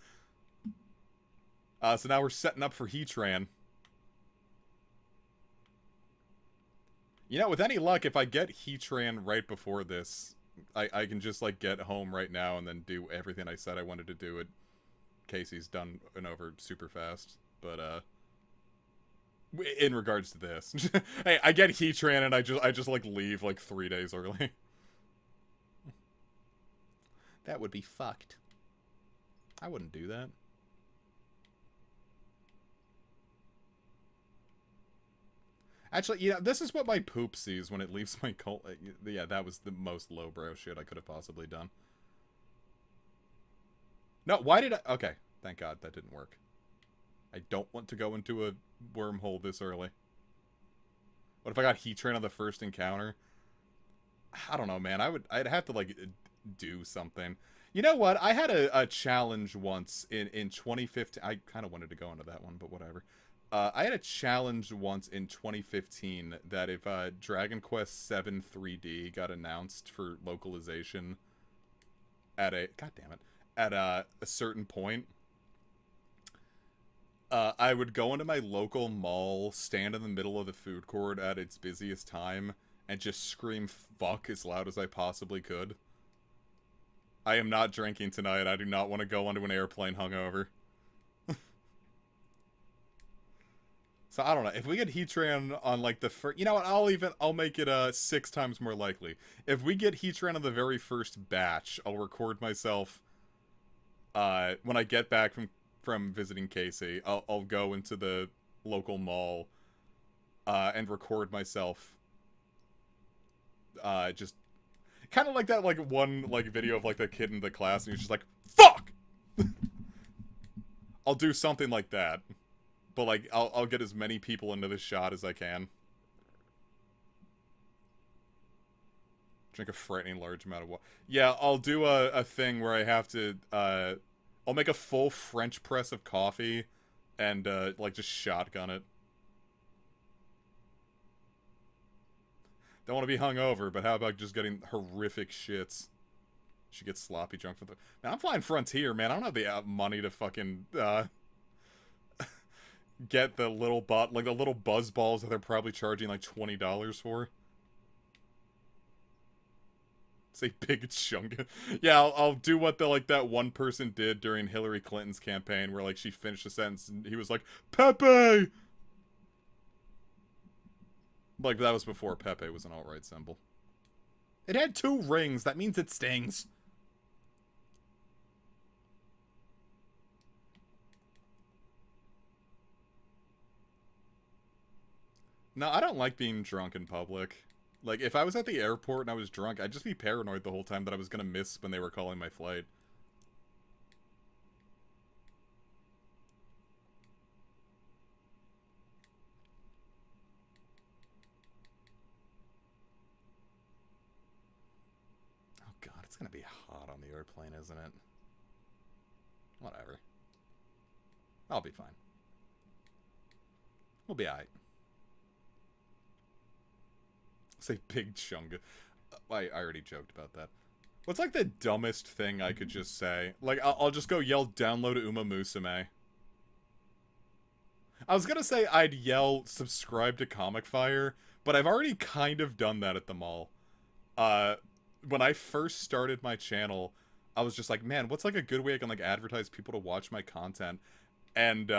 So now we're setting up for Heatran. You know, with any luck, if I get Heatran right before this, I can just, like, get home right now and then do everything I said I wanted to do. Casey's done and over super fast. But, in regards to this. Hey, I get Heatran and I just, like, leave, like, 3 days early. That would be fucked. I wouldn't do that. Actually, yeah, this is what my poop sees when it leaves my cult. Yeah, that was the most lowbrow shit I could have possibly done. No, why did I... Okay, thank God that didn't work. I don't want to go into a wormhole this early. What if I got heat train on the first encounter? I don't know, man. I'd have to, like, do something. You know what? I had a challenge once in 2015. I kind of wanted to go into that one, but whatever. I had a challenge once in 2015 that if Dragon Quest VII 3D got announced for localization at a... God damn it. At a certain point, I would go into my local mall, stand in the middle of the food court at its busiest time, and just scream fuck as loud as I possibly could. I am not drinking tonight. I do not want to go onto an airplane hungover. So, I don't know. If we get Heatran on, like, the first... You know what? I'll make it 6 times more likely. If we get Heatran on the very first batch, I'll record myself... when I get back from visiting Casey, I'll go into the local mall, and record myself, just kind of like that, like, one, like, video of, like, the kid in the class, and he's just like, fuck! I'll do something like that. But, like, I'll get as many people into this shot as I can. Drink a frightening large amount of water. Yeah, I'll do a thing where I have to, I'll make a full French press of coffee and, like, just shotgun it. Don't want to be hungover, but how about just getting horrific shits? She gets sloppy drunk for the... Man, I'm flying Frontier, man. I don't have the money to fucking, get the little like, the little buzz balls that they're probably charging, like, $20 for. Say big chunga. Yeah, I'll do what that one person did during Hillary Clinton's campaign, where, like, she finished a sentence and he was like, Pepe! Like, that was before Pepe was an alt-right symbol. It had 2 rings. That means it stings. No, I don't like being drunk in public. Like, if I was at the airport and I was drunk, I'd just be paranoid the whole time that I was gonna miss when they were calling my flight. Oh god, it's gonna be hot on the airplane, isn't it? Whatever. I'll be fine. We'll be alright. Say big chunga. I already joked about that. What's, like, the dumbest thing I could just say? Like, I'll just go yell, download Uma Musume. I was gonna say I'd yell, subscribe to Comic Fire, but I've already kind of done that at the mall. When I first started my channel, I was just like, man, what's, like, a good way I can, like, advertise people to watch my content? And,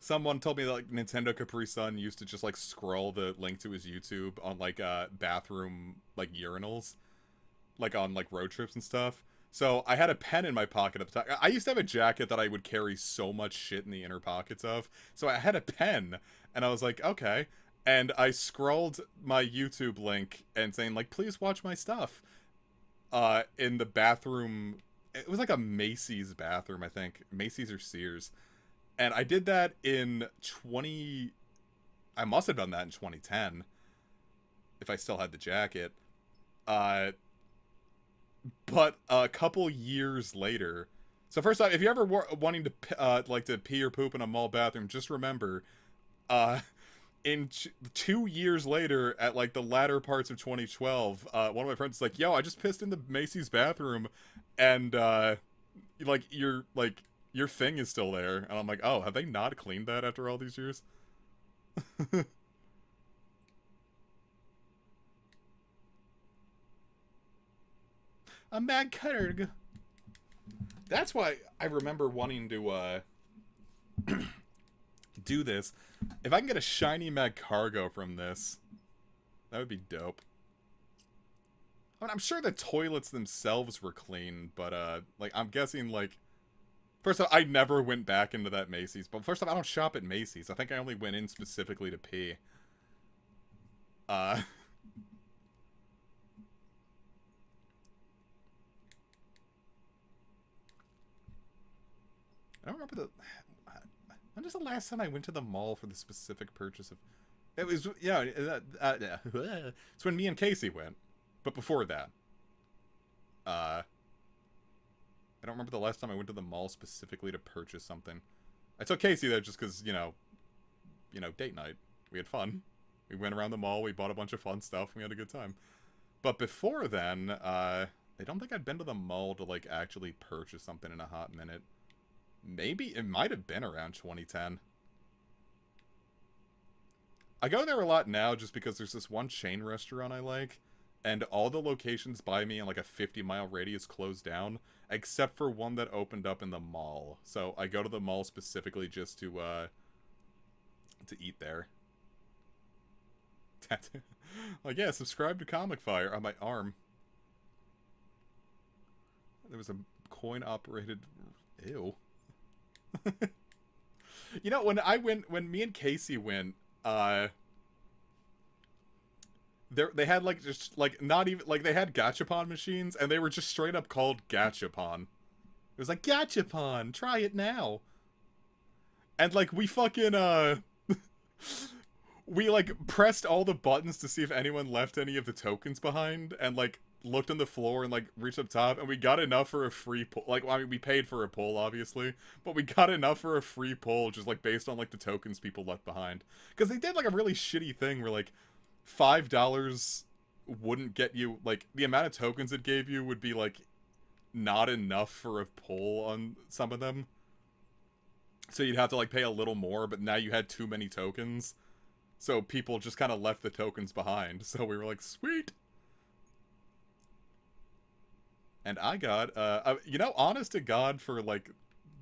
someone told me that, like, Nintendo Capri Sun used to just, like, scroll the link to his YouTube on, like, bathroom, like, urinals. Like, on, like, road trips and stuff. So, I had a pen in my pocket at the time. I used to have a jacket that I would carry so much shit in the inner pockets of. So, I had a pen, and I was like, okay. And I scrolled my YouTube link and saying, like, please watch my stuff. In the bathroom... It was, like, a Macy's bathroom, I think. Macy's or Sears. And I did that in I must have done that in 2010. If I still had the jacket. But a couple years later... So first off, if you're ever wanting to, like, to pee or poop in a mall bathroom, just remember, in 2 years later, at, like, the latter parts of 2012, one of my friends was like, yo, I just pissed in the Macy's bathroom, and, like, your thing is still there. And I'm like, oh, have they not cleaned that after all these years? A Mag Cutter. That's why I remember wanting to, do this. If I can get a shiny Mag Cargo from this, that would be dope. I mean, I'm sure the toilets themselves were clean, but like I'm guessing like first off, I never went back into that Macy's. But first off, I don't shop at Macy's. I think I only went in specifically to pee. Uh, I don't remember the. When was the last time I went to the mall for the specific purchase of? It was it's when me and Casey went, but before that, I don't remember the last time I went to the mall specifically to purchase something. I took Casey there just because date night. We had fun. We went around the mall. We bought a bunch of fun stuff. We had a good time. But before then, I don't think I'd been to the mall to like actually purchase something in a hot minute. Maybe it might have been around 2010. I go there a lot now just because there's this one chain restaurant I like, and all the locations by me in like a 50-mile radius closed down, except for one that opened up in the mall. So I go to the mall specifically just to eat there. Like, yeah, subscribe to Comic Fire on my arm. There was a coin-operated... Ew. You know, when me and Casey went, they had like just like not even like they had gachapon machines and they were just straight up called gachapon. It was like gachapon, try it now. And like we fucking we like pressed all the buttons to see if anyone left any of the tokens behind, and like looked on the floor and like reached up top, and we got enough for a free pull. Like, well, I mean, we paid for a pull obviously, but we got enough for a free pull just like based on like the tokens people left behind, because they did like a really shitty thing where like $5 wouldn't get you, like the amount of tokens it gave you would be like not enough for a pull on some of them, so you'd have to like pay a little more, but now you had too many tokens, so people just kind of left the tokens behind. So we were like, sweet. And I got, honest to God, for like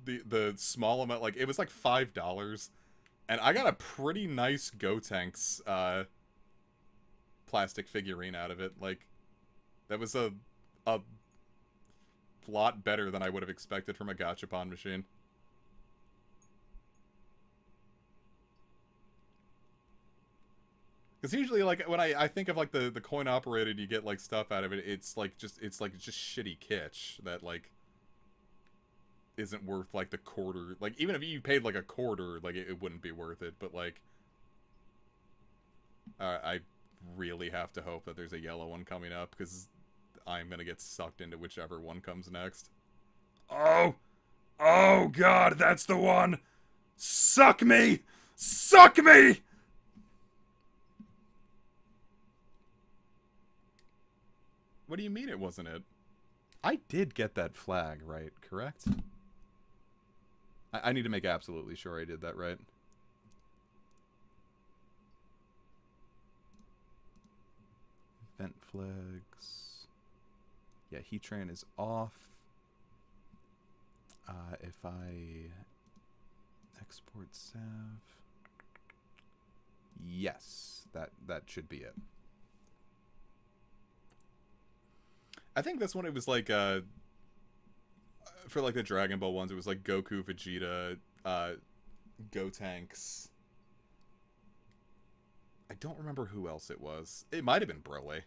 the small amount, like it was like $5, and I got a pretty nice Gotenks plastic figurine out of it. Like, that was a lot better than I would have expected from a gachapon machine. Because usually, like, when I think of, like, the coin-operated, you get, like, stuff out of it, it's just shitty kitsch that, like, isn't worth, like, the quarter. Like, even if you paid, like, a quarter, like, it wouldn't be worth it. But, like, I really have to hope that there's a yellow one coming up, because I'm gonna get sucked into whichever one comes next. Oh! Oh, God, that's the one! Suck me! Suck me! What do you mean it wasn't it? I did get that flag right, correct? I need to make absolutely sure I did that right. Event flags. Yeah, heat train is off. If I export sav. Yes, that should be it. I think that's when it was like, for like the Dragon Ball ones, it was like Goku, Vegeta, Gotenks. I don't remember who else it was. It might have been Broly.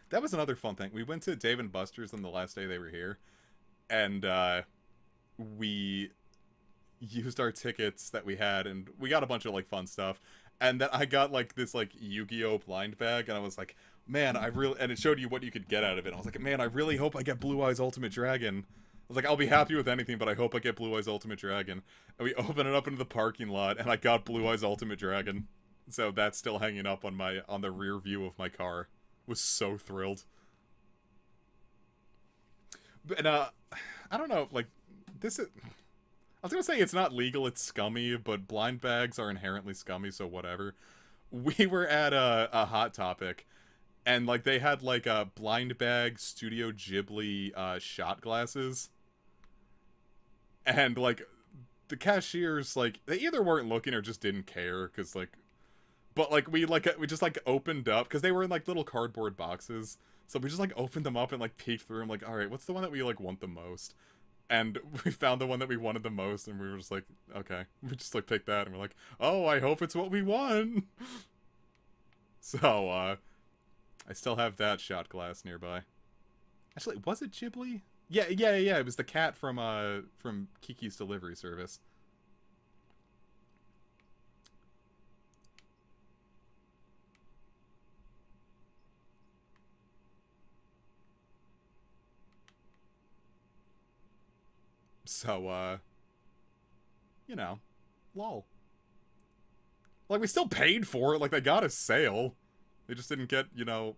That was another fun thing. We went to Dave & Buster's on the last day they were here, and we used our tickets that we had, and we got a bunch of like fun stuff. And then I got like this like Yu-Gi-Oh blind bag, and I was like, man, and it showed you what you could get out of it. I was like, man, I really hope I get Blue Eyes Ultimate Dragon. I was like, I'll be happy with anything, but I hope I get Blue Eyes Ultimate Dragon. And we opened it up into the parking lot, and I got Blue Eyes Ultimate Dragon. So that's still hanging up on the rear view of my car. Was so thrilled. But I don't know, like, this is... I was gonna say it's not legal, it's scummy, but blind bags are inherently scummy, so whatever. We were at a Hot Topic, and like they had like a blind bag Studio Ghibli shot glasses, and like the cashiers, like, they either weren't looking or just didn't care, because like But like we just like opened up because they were in like little cardboard boxes. So we just like opened them up and like peeked through. I'm like, all right, what's the one that we like want the most? And we found the one that we wanted the most, and we were just like, okay, we just like picked that, and we're like, oh, I hope it's what we want. So I still have that shot glass nearby. Actually, was it Ghibli? Yeah. It was the cat from Kiki's Delivery Service. So, you know, lol. Like, we still paid for it. Like, they got a sale. They just didn't get, you know,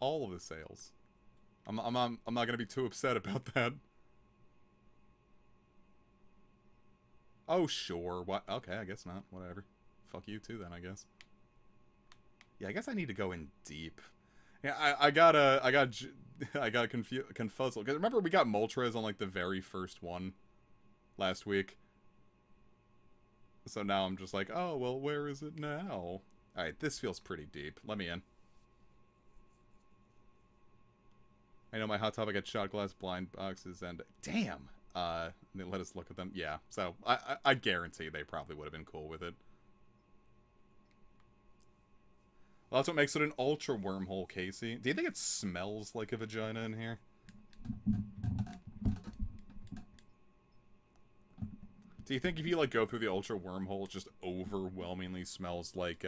all of the sales. I'm not gonna be too upset about that. Oh, sure. What? Okay, I guess not. Whatever. Fuck you too, then, I guess. Yeah, I guess I need to go in deep. Yeah, I got confuzzled. Because remember we got Moltres on, like, the very first one last week? So now I'm just like, oh, well, where is it now? Alright, this feels pretty deep. Let me in. I know my hot topic at shot glass blind boxes and... Damn! They let us look at them. Yeah, so I guarantee they probably would have been cool with it. Well, that's what makes it an ultra wormhole, Casey. Do you think it smells like a vagina in here? Do you think if you, like, go through the ultra wormhole, it just overwhelmingly smells like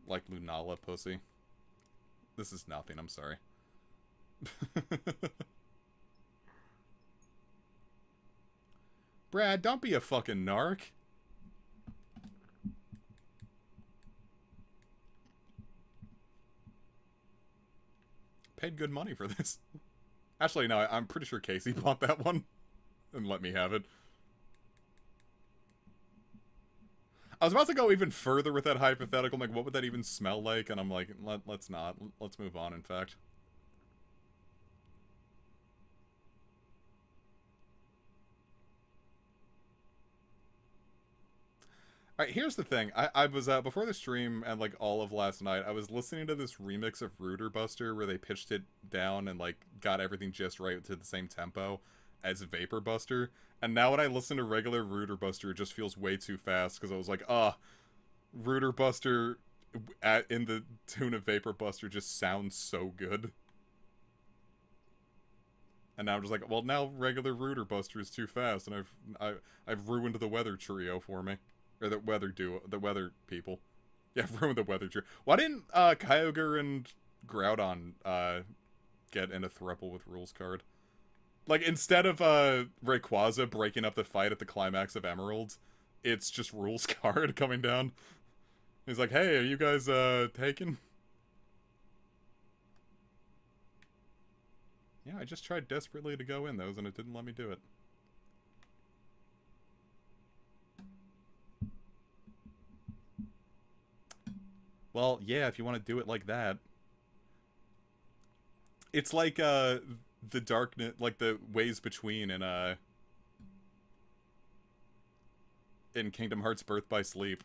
Lunala pussy? This is nothing, I'm sorry. Brad, don't be a fucking narc. Paid good money for this. Actually, no, I'm pretty sure Casey bought that one and let me have it. I was about to go even further with that hypothetical. I'm like, what would that even smell like? And I'm like, let's not. Let's move on, in fact. Alright, here's the thing. I was, before the stream and, like, all of last night, I was listening to this remix of Rooter Buster where they pitched it down and, like, got everything just right to the same tempo as Vapor Buster. And now when I listen to regular Rooter Buster, it just feels way too fast because I was like, Rooter Buster in the tune of Vapor Buster just sounds so good. And now I'm just like, well, now regular Rooter Buster is too fast, and I've ruined the weather trio for me. Or the weather people. Yeah, ruined the weather trio. Why didn't Kyogre and Groudon get in a throuple with Rules card? Like, instead of Rayquaza breaking up the fight at the climax of Emerald, it's just Rules card coming down. He's like, hey, are you guys taken? Yeah, I just tried desperately to go in those and it didn't let me do it. Well, yeah, if you want to do it like that. It's like the darkness, like the ways between in Kingdom Hearts Birth by Sleep.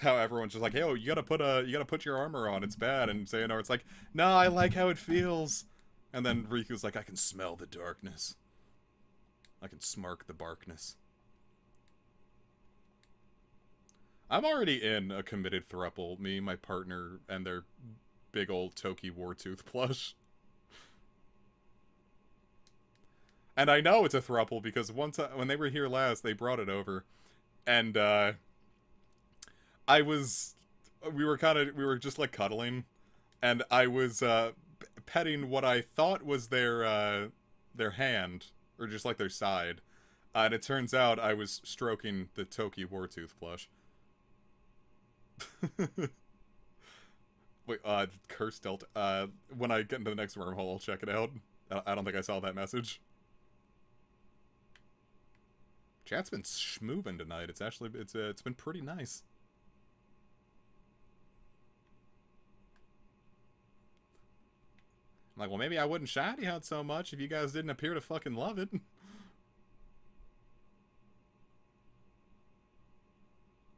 How everyone's just like, hey, oh, you gotta put your armor on, it's bad, and Xehanort's like, no, I like how it feels. And then Riku's like, I can smell the darkness. I can smark the barkness. I'm already in a committed throuple, me, my partner, and their big old Toki Wartooth plush. And I know it's a throuple because when they were here last, they brought it over. And, we were just, like, cuddling. And I was, petting what I thought was their hand, or just, like, their side. And it turns out I was stroking the Toki Wartooth plush. Wait, curse Delta. When I get into the next wormhole, I'll check it out. I don't think I saw that message. Chat's been schmoovin' tonight. It's been pretty nice. I'm like, well, maybe I wouldn't shiny hunt so much if you guys didn't appear to fucking love it. I'm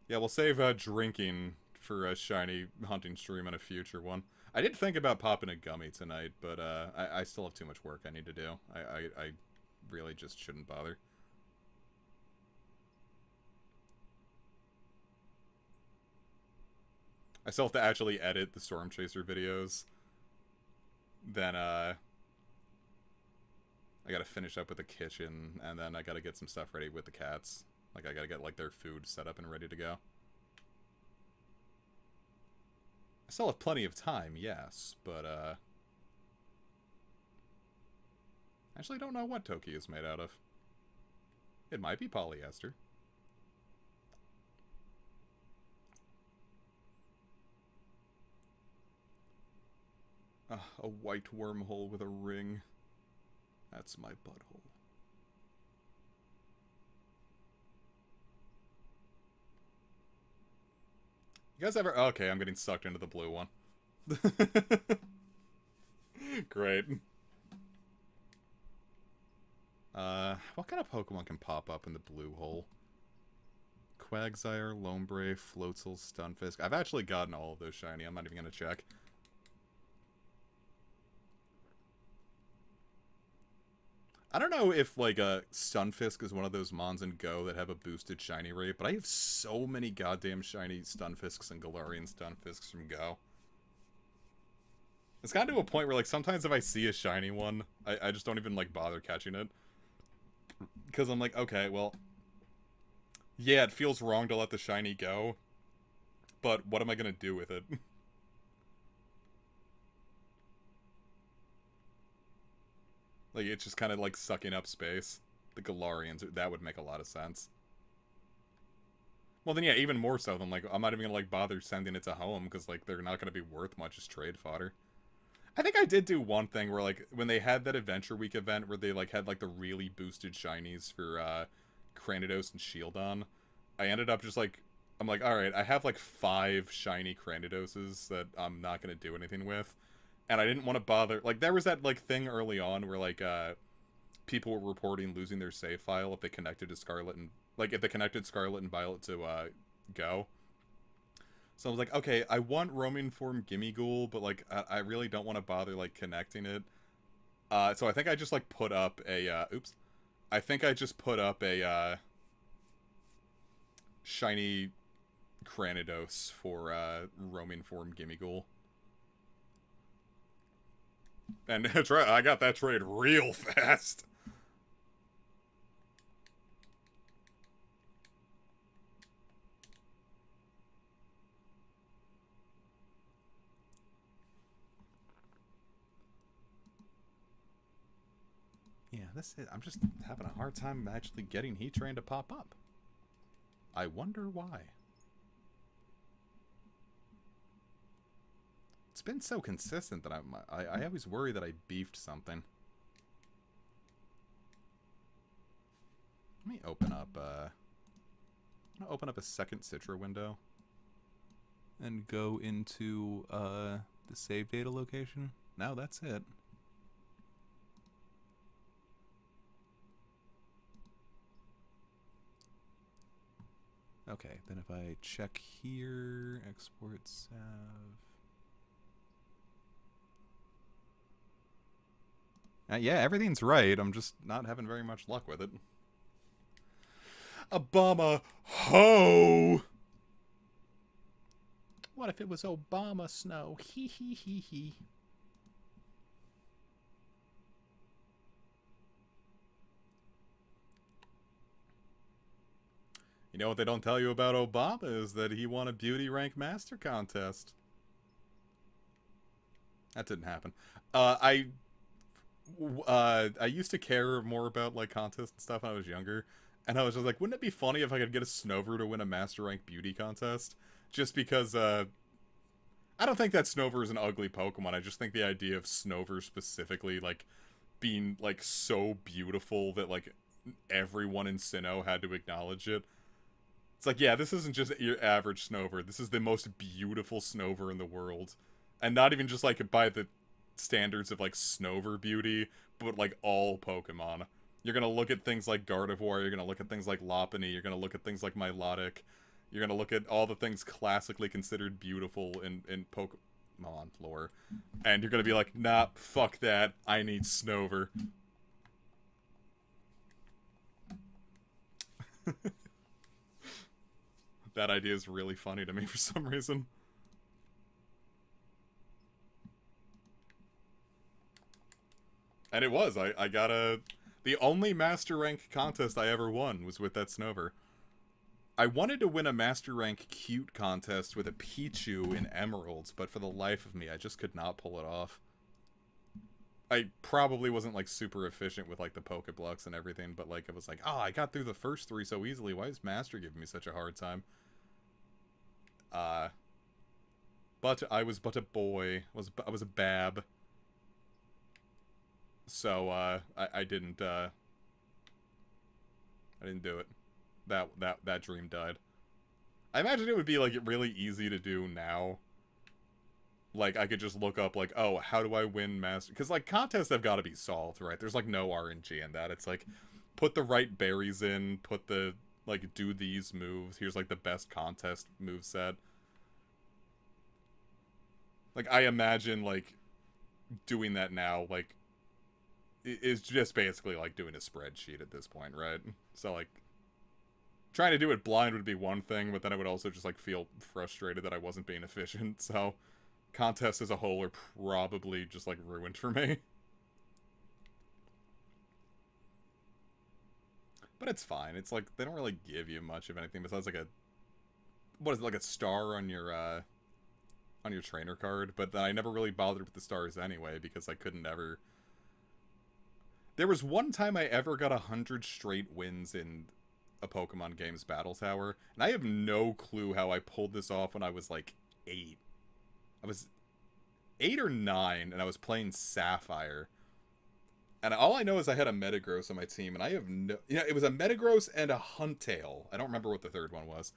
Yeah, we'll save drinking for a shiny hunting stream on a future one. I did think about popping a gummy tonight, but I still have too much work I need to do. I really just shouldn't bother. I still have to actually edit the Storm Chaser videos. Then, I gotta finish up with the kitchen, and then I gotta get some stuff ready with the cats. Like, I gotta get, like, their food set up and ready to go. I still have plenty of time, yes, but, I actually don't know what Toki is made out of. It might be polyester. A white wormhole with a ring. That's my butthole. You guys ever... Okay, I'm getting sucked into the blue one. Great. What kind of Pokemon can pop up in the blue hole? Quagsire, Lombre, Floatzel, Stunfisk. I've actually gotten all of those shiny. I'm not even gonna check. I don't know if, like, Stunfisk is one of those Mons in Go that have a boosted shiny rate, but I have so many goddamn shiny Stunfisks and Galarian Stunfisks from Go. It's gotten to a point where, like, sometimes if I see a shiny one, I just don't even, like, bother catching it. Because I'm like, okay, well... Yeah, it feels wrong to let the shiny go, but what am I gonna do with it? Like, it's just kind of, like, sucking up space. The Galarians, that would make a lot of sense. Well, then, yeah, even more so than, like, I'm not even gonna, like, bother sending it to home, because, like, they're not gonna be worth much as trade fodder. I think I did do one thing where, like, when they had that Adventure Week event where they, like, had, like, the really boosted shinies for, Cranidos and Shieldon, I ended up just, like, I'm like, alright, I have, like, 5 shiny Cranidoses that I'm not gonna do anything with. And I didn't want to bother... Like, there was that, like, thing early on where, like, people were reporting losing their save file if they connected to Scarlet and... Like, if they connected Scarlet and Violet to, Go. So I was like, okay, I want Roaming Form Gimmighoul, but, like, I really don't want to bother, like, connecting it. So I think I just, like, put up a, oops. I think I just put up a, shiny Cranidos for, Roaming Form Gimmighoul. And I got that trade real fast. Yeah, I'm just having a hard time actually getting Heatran to pop up. I wonder why. It's been so consistent that I always worry that I beefed something. Let me open up, I'm gonna open up a second Citra window. And go into, the save data location. Now that's it. Okay, then if I check here, export sav... yeah, everything's right. I'm just not having very much luck with it. Obama ho! What if it was Obama snow? Hee hee hee hee. You know what they don't tell you about Obama is that he won a beauty rank master contest. That didn't happen. I used to care more about, like, contests and stuff when I was younger, and I was just like, wouldn't it be funny if I could get a Snover to win a master rank beauty contest? Just because, I don't think that Snover is an ugly Pokemon. I just think the idea of Snover specifically, like, being, like, so beautiful that, like, everyone in Sinnoh had to acknowledge it. It's like, yeah, this isn't just your average Snover. This is the most beautiful Snover in the world. And not even just, like, by the standards of, like, Snover beauty, but, like, all Pokemon. You're gonna look at things like Gardevoir, you're gonna look at things like Lopunny, you're gonna look at things like Milotic, You're gonna look at all the things classically considered beautiful in Pokemon lore, and you're gonna be like, nah, fuck that. I need Snover. That idea is really funny to me for some reason. And it was. I got a... The only Master Rank contest I ever won was with that Snover. I wanted to win a Master Rank cute contest with a Pichu in Emeralds, but for the life of me, I just could not pull it off. I probably wasn't, like, super efficient with, like, the Pokeblocks and everything, but, like, it was like, oh, I got through the first 3 so easily. Why is Master giving me such a hard time? But I was but a boy. I was a bab. So, I didn't do it. That dream died. I imagine it would be, like, really easy to do now. Like, I could just look up, like, oh, how do I win Master... Because, like, contests have got to be solved, right? There's, like, no RNG in that. It's, like, put the right berries in, put the, like, do these moves. Here's, like, the best contest moveset. Like, I imagine, like, doing that now, like, is just basically, like, doing a spreadsheet at this point, right? So, like, trying to do it blind would be one thing, but then I would also just, like, feel frustrated that I wasn't being efficient, so... Contests as a whole are probably just, like, ruined for me. But it's fine. It's, like, they don't really give you much of anything besides, like, a... What is it, like a star on your trainer card? But then I never really bothered with the stars anyway, because I couldn't ever... There was one time I ever got 100 straight wins in a Pokemon game's Battle Tower, and I have no clue how I pulled this off when I was, like, 8. I was 8 or 9, and I was playing Sapphire. And all I know is I had a Metagross on my team, and I have no... Yeah, it was a Metagross and a Huntail. I don't remember what the third one was.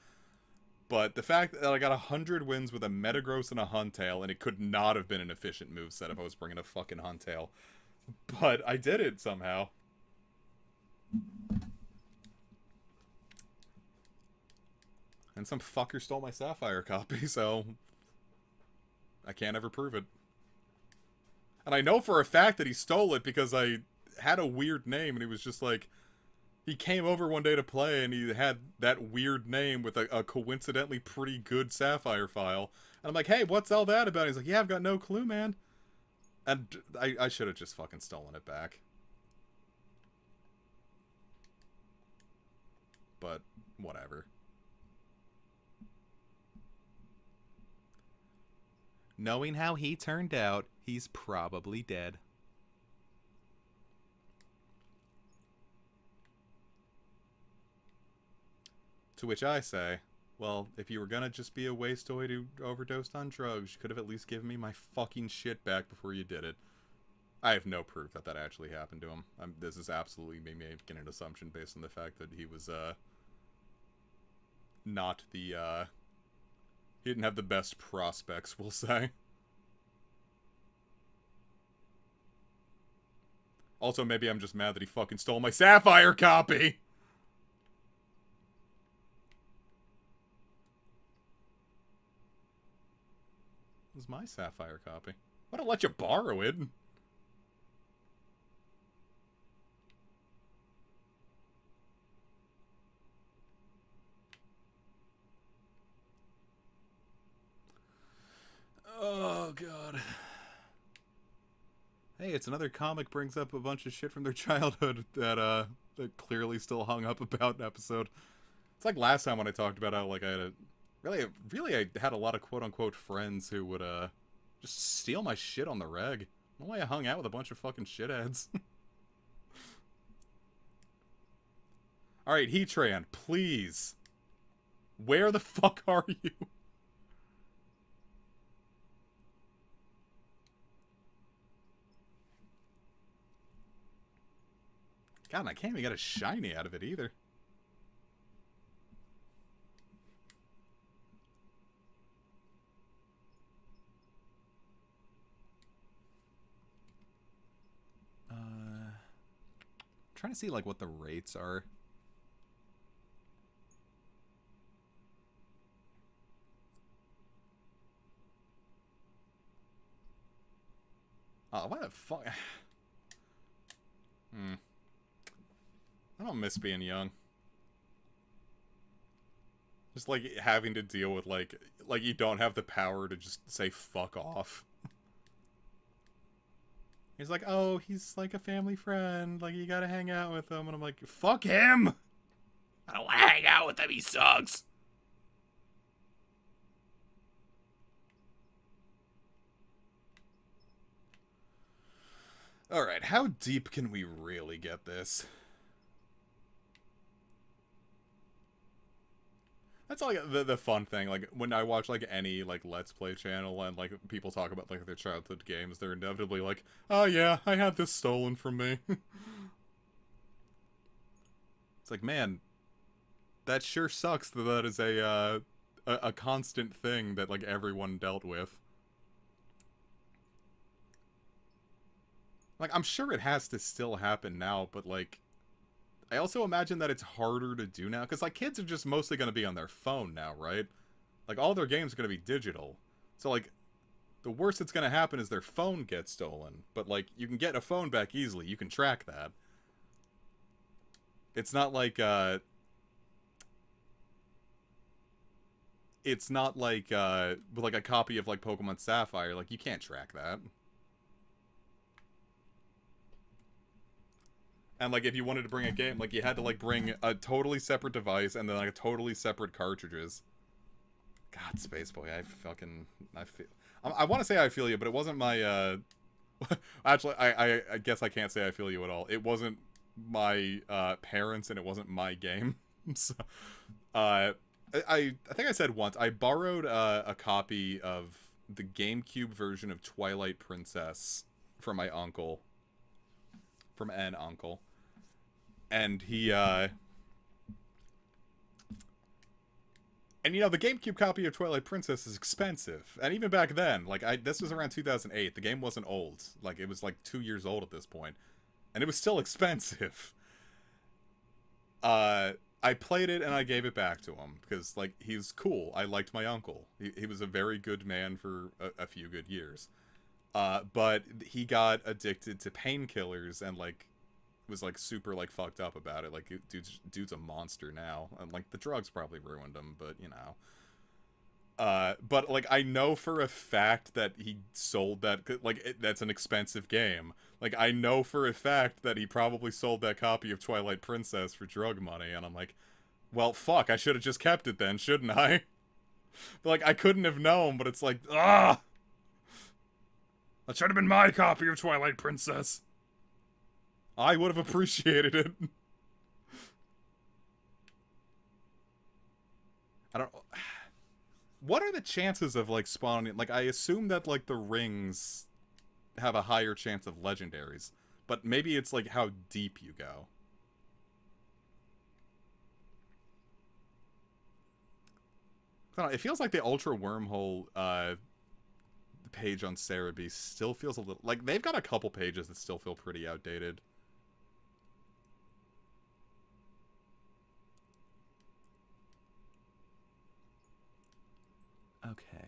But the fact that I got 100 wins with a Metagross and a Huntail, and it could not have been an efficient moveset if I was bringing a fucking Huntail. But I did it somehow. And some fucker stole my Sapphire copy, so... I can't ever prove it. And I know for a fact that he stole it because I had a weird name and he was just like... He came over one day to play and he had that weird name with a coincidentally pretty good Sapphire file. And I'm like, hey, what's all that about? He's like, yeah, I've got no clue, man. And I should have just fucking stolen it back. But, whatever. Knowing how he turned out, he's probably dead. To which I say, well, if you were gonna just be a wasteoid who overdosed on drugs, you could have at least given me my fucking shit back before you did it. I have no proof that that actually happened to him. This is absolutely me making an assumption based on the fact that he was, not the, he didn't have the best prospects, we'll say. Also, maybe I'm just mad that he fucking stole my Sapphire copy! It was my Sapphire copy. Why don't let you borrow it? Oh, God. Hey, it's another comic brings up a bunch of shit from their childhood that clearly still hung up about an episode. It's like last time when I talked about how, like, I had a... Really, I had a lot of quote-unquote friends who would, just steal my shit on the reg. No way I hung out with a bunch of fucking shitheads. Alright, Heatran, please. Where the fuck are you? God, and I can't even get a shiny out of it either. Trying to see, like, what the rates are. Oh, what the fuck? I don't miss being young. Just, like, having to deal with, like, you don't have the power to just say fuck off. He's like, oh, he's, like, a family friend. Like, you gotta hang out with him. And I'm like, fuck him! I don't want to hang out with him. He sucks. Alright, how deep can we really get this? That's like the fun thing. Like when I watch like any like Let's Play channel and like people talk about like their childhood games, they're inevitably like, "Oh yeah, I had this stolen from me." It's like, man, that sure sucks that that is a constant thing that like everyone dealt with. Like I'm sure it has to still happen now, but like I also imagine that it's harder to do now because like kids are just mostly going to be on their phone now, right? Like all their games are going to be digital. So like the worst that's going to happen is their phone gets stolen. But like you can get a phone back easily. You can track that. It's not like with like a copy of like Pokemon Sapphire, like you can't track that. And like if you wanted to bring a game, like you had to like bring a totally separate device and then like a totally separate cartridges. God, Space Boy, I feel. I want to say I feel you, but it wasn't my. Actually, I guess I can't say I feel you at all. It wasn't my parents, and it wasn't my game. So, I think I said once I borrowed a copy of the GameCube version of Twilight Princess from my uncle, from an uncle, and he and you know the GameCube copy of Twilight Princess is expensive, and even back then, like this was around 2008. The game wasn't old, like it was like 2 years old at this point, and it was still expensive. I played it and I gave it back to him because like he's cool. I liked my uncle. He was a very good man for a few good years. But he got addicted to painkillers and like was like super like fucked up about it. Like dude's a monster now, and like the drugs probably ruined him, but you know. But like I know for a fact that he sold that that's an expensive game. Like I know for a fact that he probably sold that copy of Twilight Princess for drug money, and I'm like, well, fuck, I should have just kept it then, shouldn't I? But like I couldn't have known, but it's like, ah, that should have been my copy of Twilight Princess. I would have appreciated it. I don't. What are the chances of like spawning? Like I assume that like the rings have a higher chance of legendaries, but maybe it's like how deep you go. I don't know, it feels like the Ultra Wormhole page on Cerebi still feels a little like they've got a couple pages that still feel pretty outdated. Okay.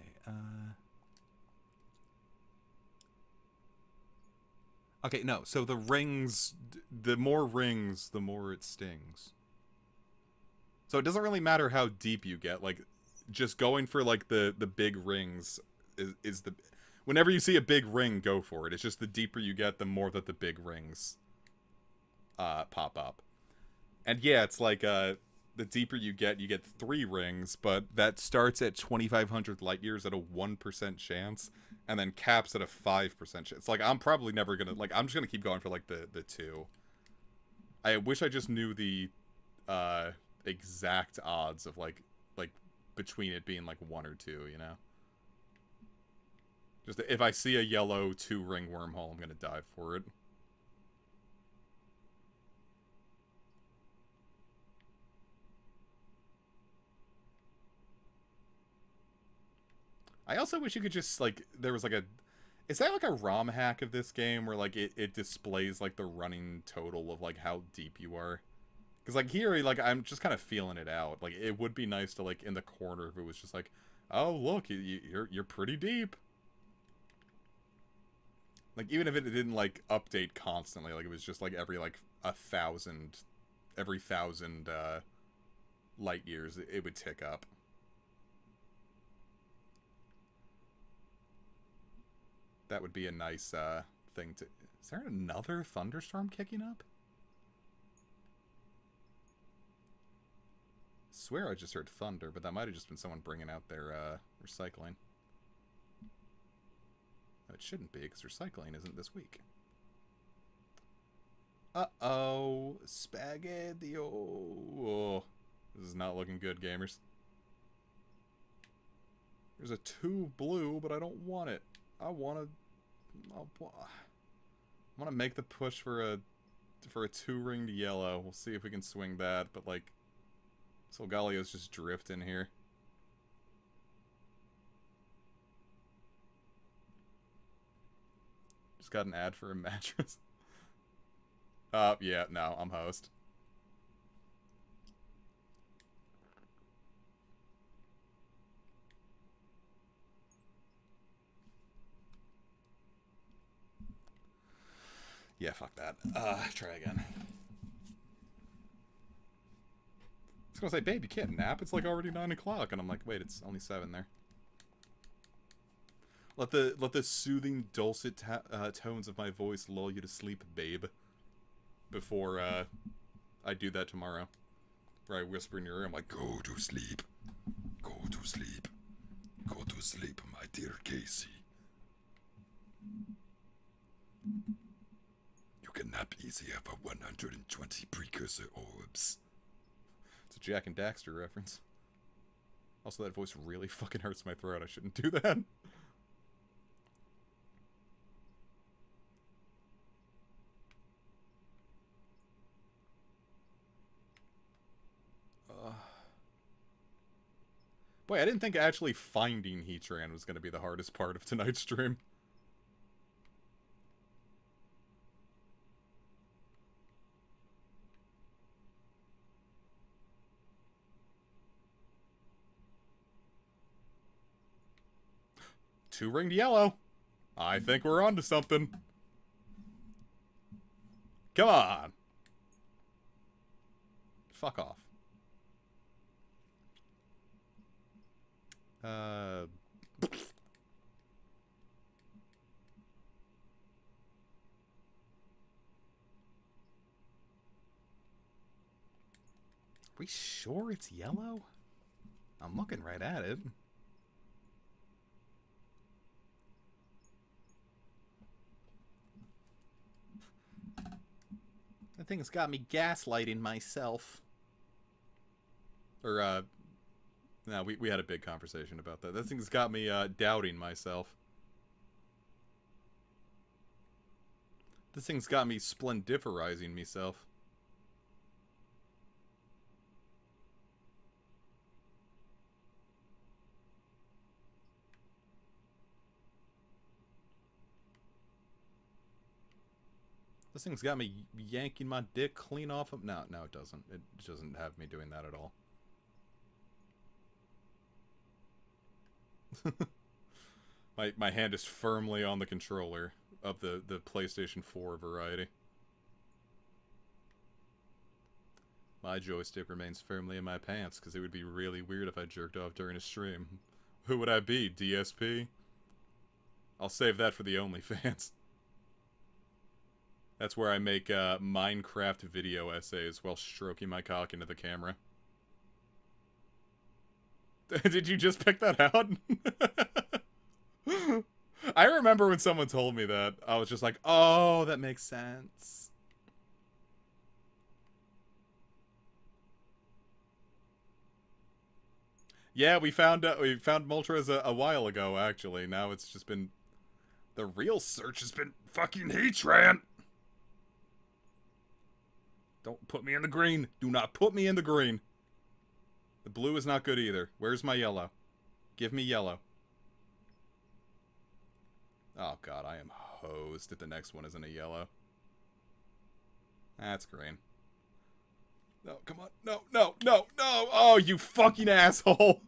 Okay, no. So the rings, the more rings, the more it stings. So it doesn't really matter how deep you get. Like, just going for like the big rings is the. Whenever you see a big ring, go for it. It's just the deeper you get, the more that the big rings pop up. And yeah, it's like the deeper you get 3 rings, but that starts at 2,500 light years at a 1% chance, and then caps at a 5% chance. It's like I'm probably never gonna like. I'm just gonna keep going for like the 2. I wish I just knew the exact odds of like between it being like 1 or 2. You know, just if I see a yellow 2-ring wormhole, I'm gonna dive for it. I also wish you could just like there was like a is that like a ROM hack of this game where like it displays like the running total of like how deep you are? Because like here like I'm just kind of feeling it out. Like it would be nice to like in the corner if it was just like, oh look, you're pretty deep. Like, even if it didn't, like, update constantly, like, it was just, like, every 1,000 light years, it would tick up. That would be a nice, thing to... Is there another thunderstorm kicking up? I swear I just heard thunder, but that might have just been someone bringing out their, recycling. No, it shouldn't be, because recycling isn't this week. Uh-oh. Spaghetti. Oh. This is not looking good, gamers. There's a 2 blue, but I don't want it. I want to make the push for a 2-ringed yellow. We'll see if we can swing that, but like Solgalio's just drifting here. Just got an ad for a mattress. Yeah, no, I'm host. Yeah, fuck that. Try again. I was gonna say, babe, you can't nap. It's like already 9 o'clock. And I'm like, wait, it's only 7 there. Let the soothing, dulcet tones of my voice lull you to sleep, babe. Before, I do that tomorrow. Where I whisper in your ear, I'm like, go to sleep. Go to sleep. Go to sleep, my dear Casey. You can nap easier for 120 precursor orbs. It's a Jack and Daxter reference. Also, that voice really fucking hurts my throat. I shouldn't do that. Boy, I didn't think actually finding Heatran was going to be the hardest part of tonight's stream. Two-ringed yellow. I think we're onto something. Come on. Fuck off. We sure it's yellow? I'm looking right at it. That thing's got me gaslighting myself. Or, no, we had a big conversation about that. That thing's got me, doubting myself. This thing's got me splendiferizing myself. This thing's got me yanking my dick clean off of... No, it doesn't. It doesn't have me doing that at all. My hand is firmly on the controller of the PlayStation 4 variety. My joystick remains firmly in my pants, because it would be really weird if I jerked off during a stream. Who would I be? DSP? I'll save that for the OnlyFans. That's where I make Minecraft video essays while stroking my cock into the camera. Did you just pick that out? I remember when someone told me that. I was just like, oh, that makes sense. Yeah, we found Moltres a while ago, actually. Now it's just been... The real search has been fucking Heatran! Don't put me in the green. Do not put me in the green. The blue is not good either. Where's my yellow? Give me yellow. Oh god, I am hosed if the next one isn't a yellow. That's green. No, come on. No. Oh, you fucking asshole.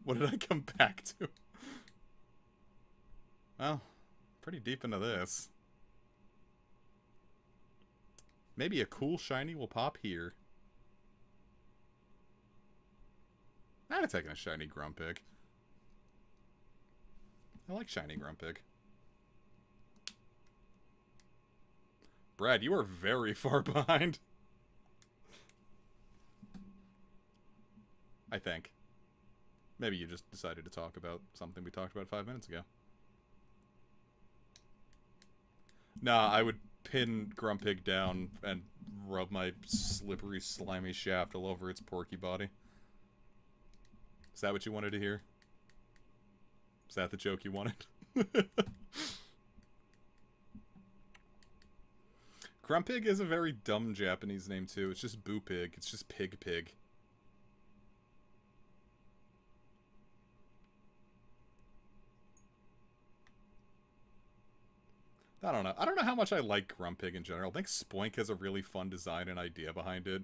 What did I come back to? Well, pretty deep into this. Maybe a cool shiny will pop here. I'm taking a shiny Grumpig. I like shiny Grumpig. Brad, you are very far behind. I think. Maybe you just decided to talk about something we talked about 5 minutes ago. Nah, I would pin Grumpig down and rub my slippery, slimy shaft all over its porky body. Is that what you wanted to hear? Is that the joke you wanted? Grumpig is a very dumb Japanese name, too. It's just Boo Pig. It's just Pig Pig. I don't know. I don't know how much I like Grumpig in general. I think Spoink has a really fun design and idea behind it.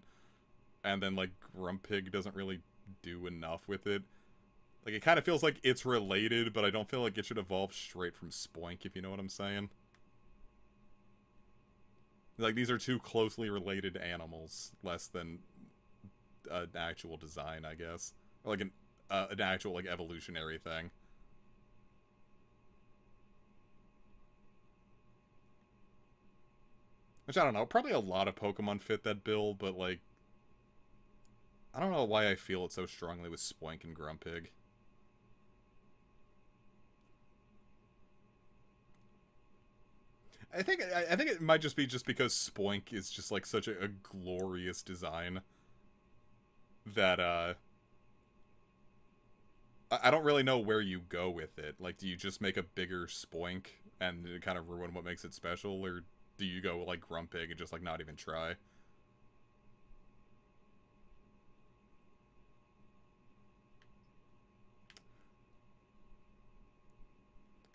And then, like, Grumpig doesn't really do enough with it. Like, it kind of feels like it's related, but I don't feel like it should evolve straight from Spoink, if you know what I'm saying. Like, these are two closely related animals, less than an actual design, I guess. Or, like, an actual, like, evolutionary thing. Which, I don't know, probably a lot of Pokemon fit that bill, but, like, I don't know why I feel it so strongly with Spoink and Grumpig. I think it might just be just because Spoink is just, like, such a glorious design that, I don't really know where you go with it. Like, do you just make a bigger Spoink and kind of ruin what makes it special, or do you go like Grumpig and just like not even try?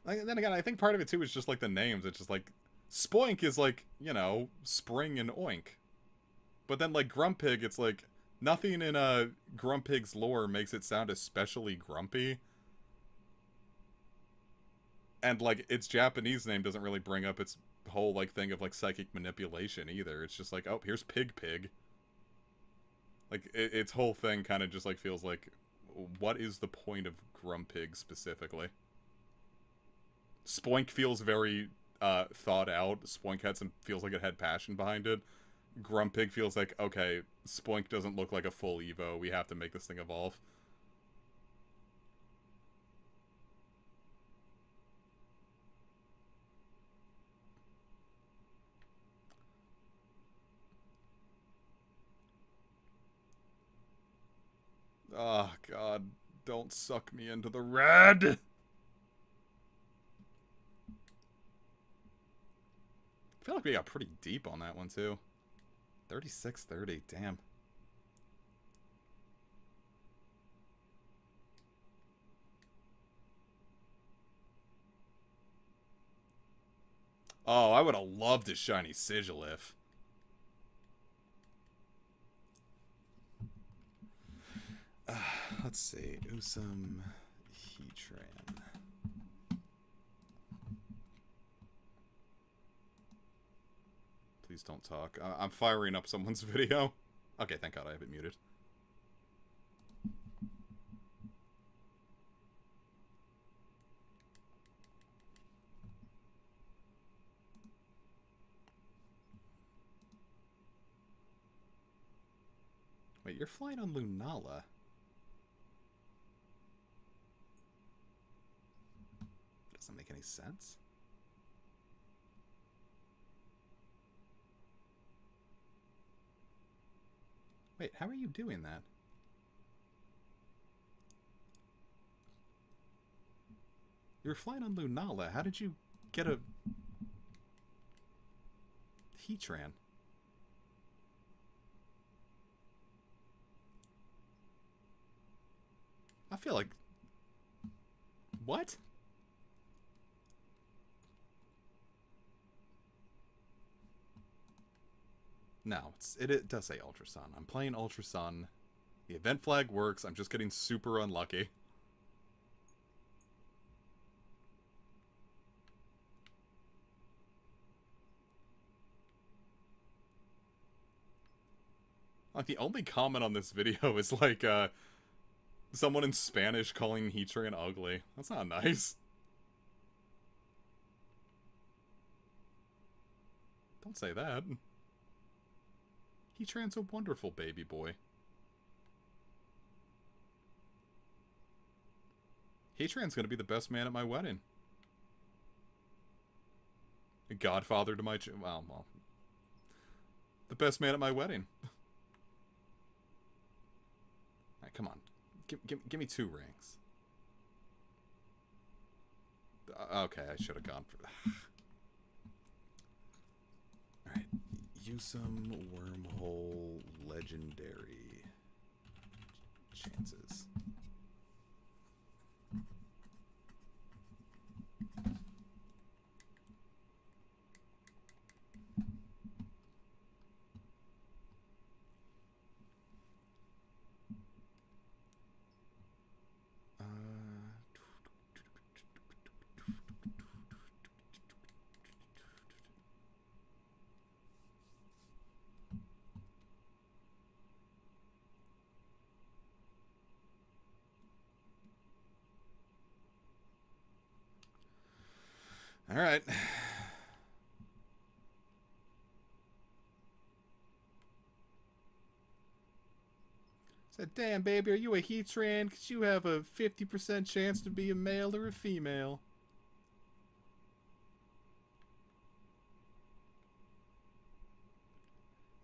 Like, then again, I think part of it too is just like the names. It's just like Spoink is like, you know, spring and oink. But then like Grumpig, it's like nothing in Grumpig's lore makes it sound especially grumpy. And like its Japanese name doesn't really bring up its whole like thing of like psychic manipulation either. It's just like, oh, here's Pig Pig. Like its whole thing kind of just like feels like, what is the point of Grumpig specifically? Spoink feels very thought out. Spoink feels like it had passion behind it. Grumpig feels like, okay, Spoink doesn't look like a full Evo. We have to make this thing evolve. Oh, God. Don't suck me into the red! I feel like we got pretty deep on that one, too. 36-30, damn. Oh, I would have loved a shiny Sigilif. Let's see. Usum Heatran. Please don't talk. I'm firing up someone's video. Okay, thank God I have it muted. Wait, you're flying on Lunala. Doesn't make any sense. Wait, how are you doing that? You're flying on Lunala. How did you get a Heatran? I feel like... What? No, it does say Ultra Sun. I'm playing Ultra Sun. The event flag works. I'm just getting super unlucky. Like, the only comment on this video is, like, someone in Spanish calling Heatran ugly. That's not nice. Don't say that. Heatran's a wonderful baby boy. Heatran's gonna be the best man at my wedding. A godfather to my well, the best man at my wedding. Alright, come on. Give me 2 rings. Okay, I should have gone for that. Alright. Use some wormhole legendary chances. Alright. Said, damn, baby, are you a Heatran? Because you have a 50% chance to be a male or a female.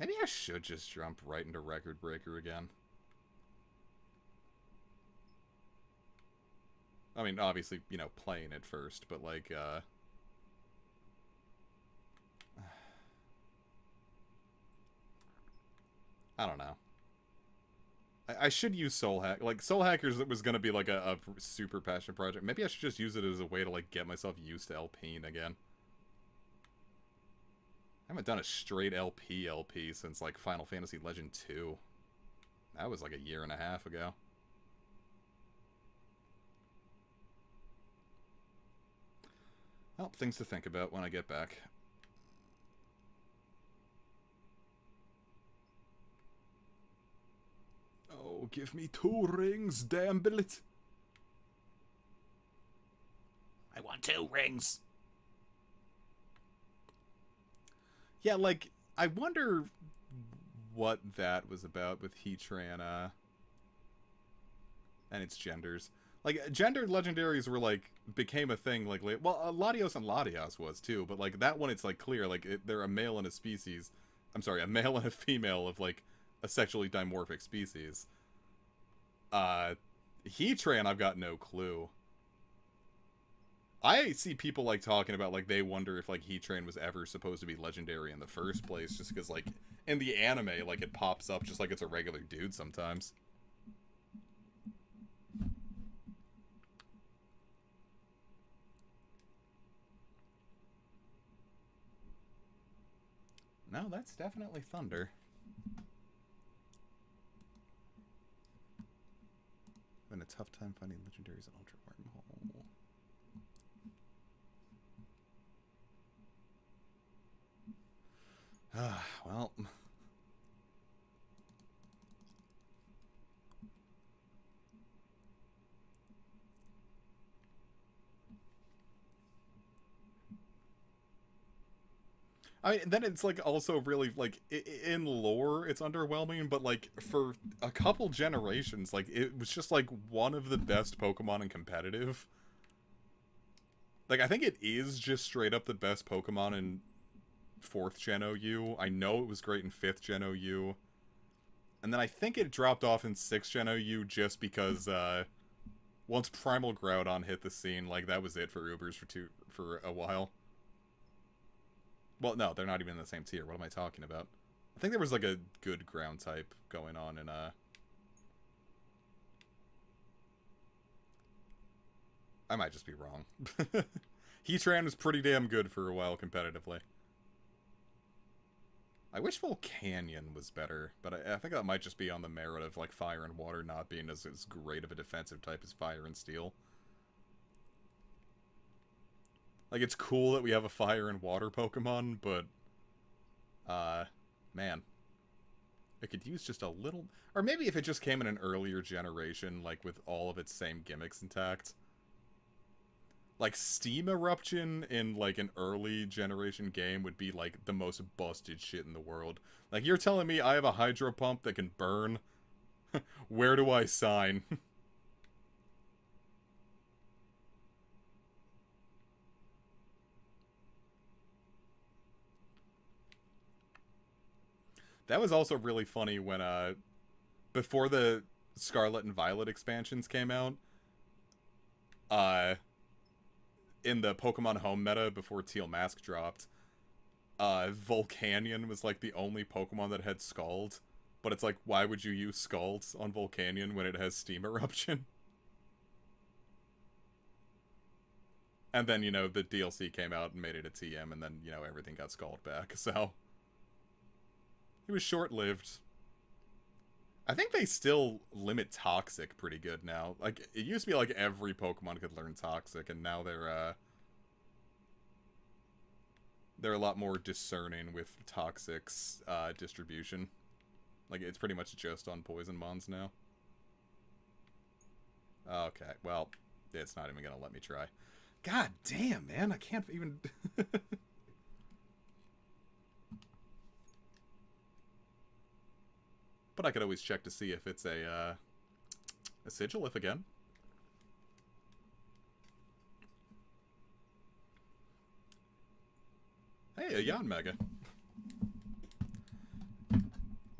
Maybe I should just jump right into Record Breaker again. I mean, obviously, you know, playing it first, but, like, I don't know. I should use Soul Hack. Like, Soul Hackers was going to be, like, a super passion project. Maybe I should just use it as a way to, like, get myself used to LPing again. I haven't done a straight LP since, like, Final Fantasy Legend 2. That was, like, a year and a half ago. Well, things to think about when I get back. Oh, give me 2 rings, damn billet. I want 2 rings. Yeah, like, I wonder what that was about with Heatran, and its genders. Like, gendered legendaries were, like, became a thing, like, well, Latios and Latias was, too, but, like, that one, it's, like, clear, like, they're a male and a species. I'm sorry, a male and a female of, like, a sexually dimorphic species. Heatran, I've got no clue. I see people, like, talking about, like, they wonder if, like, Heatran was ever supposed to be legendary in the first place, just because, like, in the anime, like, it pops up just like it's a regular dude sometimes. No, that's definitely thunder. Having a tough time finding legendaries in Ultra Wormhole. Well. I mean, then it's, like, also really, like, in lore, it's underwhelming, but, like, for a couple generations, like, it was just, like, one of the best Pokemon in competitive. Like, I think it is just straight up the best Pokemon in 4th Gen OU. I know it was great in 5th Gen OU. And then I think it dropped off in 6th Gen OU just because, once Primal Groudon hit the scene, like, that was it for Ubers for a while. Well, no, they're not even in the same tier. What am I talking about? I think there was, like, a good ground type going on in, I might just be wrong. Heatran was pretty damn good for a while competitively. I wish Volcanion was better, but I think that might just be on the merit of, like, Fire and Water not being as great of a defensive type as Fire and Steel. Like, it's cool that we have a Fire and Water Pokemon, but, man. It could use just a little... Or maybe if it just came in an earlier generation, like, with all of its same gimmicks intact. Like, Steam Eruption in, like, an early generation game would be, like, the most busted shit in the world. Like, you're telling me I have a hydro pump that can burn? Where do I sign? That was also really funny when, before the Scarlet and Violet expansions came out, in the Pokemon Home meta before Teal Mask dropped, Volcanion was, like, the only Pokemon that had Scald. But it's like, why would you use Scald on Volcanion when it has Steam Eruption? And then, you know, the DLC came out and made it a TM, and then, you know, everything got Scald back, so... It was short-lived. I think they still limit Toxic pretty good now. Like, it used to be like every Pokemon could learn Toxic, and now they're a lot more discerning with Toxic's, distribution. Like, it's pretty much just on Poison Mons now. Okay, well, it's not even gonna let me try. God damn, man, I can't even... But I could always check to see if it's a sigil, if again. Hey, a Yon Mega.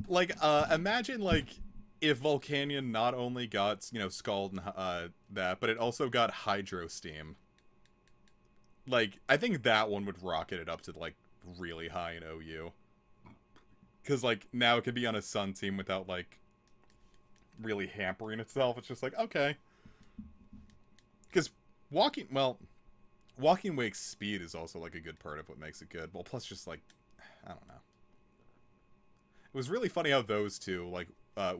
Like, imagine, like, if Volcanion not only got, you know, Scald and, that, but it also got Hydro Steam. Like, I think that one would rocket it up to, like, really high in OU. Because, like, now it could be on a Sun team without, like, really hampering itself. It's just like, okay. Because Walking Wake's speed is also, like, a good part of what makes it good. Well, plus just, like, I don't know. It was really funny how those two, like,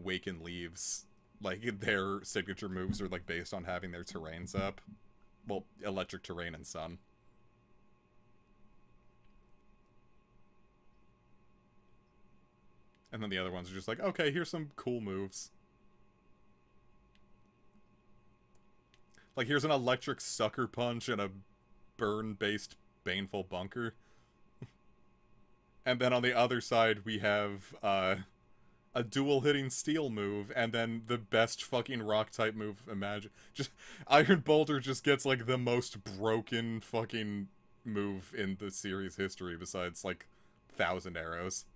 Wake and Leaves, like, their signature moves are, like, based on having their terrains up. Well, Electric Terrain and Sun. And then the other ones are just like, okay, here's some cool moves. Like, here's an Electric Sucker Punch and a burn-based Baneful Bunker. And then on the other side, we have, a dual-hitting Steel move, and then the best fucking Rock-type move imagine. Just, Iron Boulder just gets, like, the most broken fucking move in the series history, besides, like, Thousand Arrows.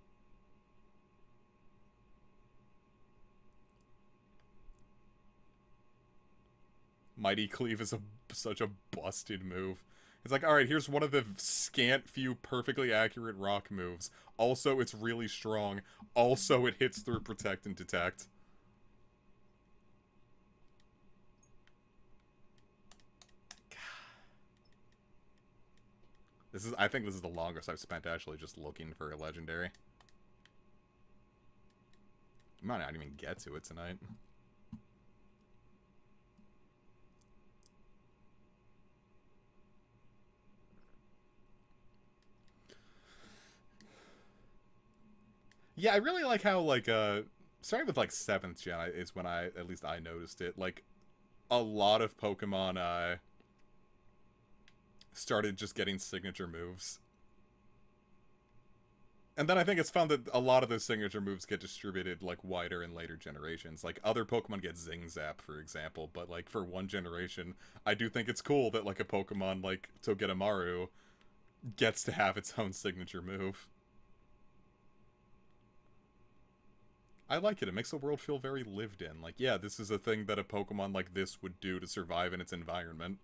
Mighty Cleave is such a busted move. It's like, alright, here's one of the scant few perfectly accurate rock moves. Also, it's really strong. Also, it hits through Protect and Detect. I think this is the longest I've spent actually just looking for a legendary. I might not even get to it tonight. Yeah, I really like how, like, starting with, like, 7th gen is when at least I noticed it. Like, a lot of Pokemon, started just getting signature moves. And then I think it's fun that a lot of those signature moves get distributed, like, wider in later generations. Like, other Pokemon get Zing Zap, for example, but, like, for one generation, I do think it's cool that, like, a Pokemon like Togedemaru gets to have its own signature move. I like it. It makes the world feel very lived in. Like, yeah, this is a thing that a Pokemon like this would do to survive in its environment.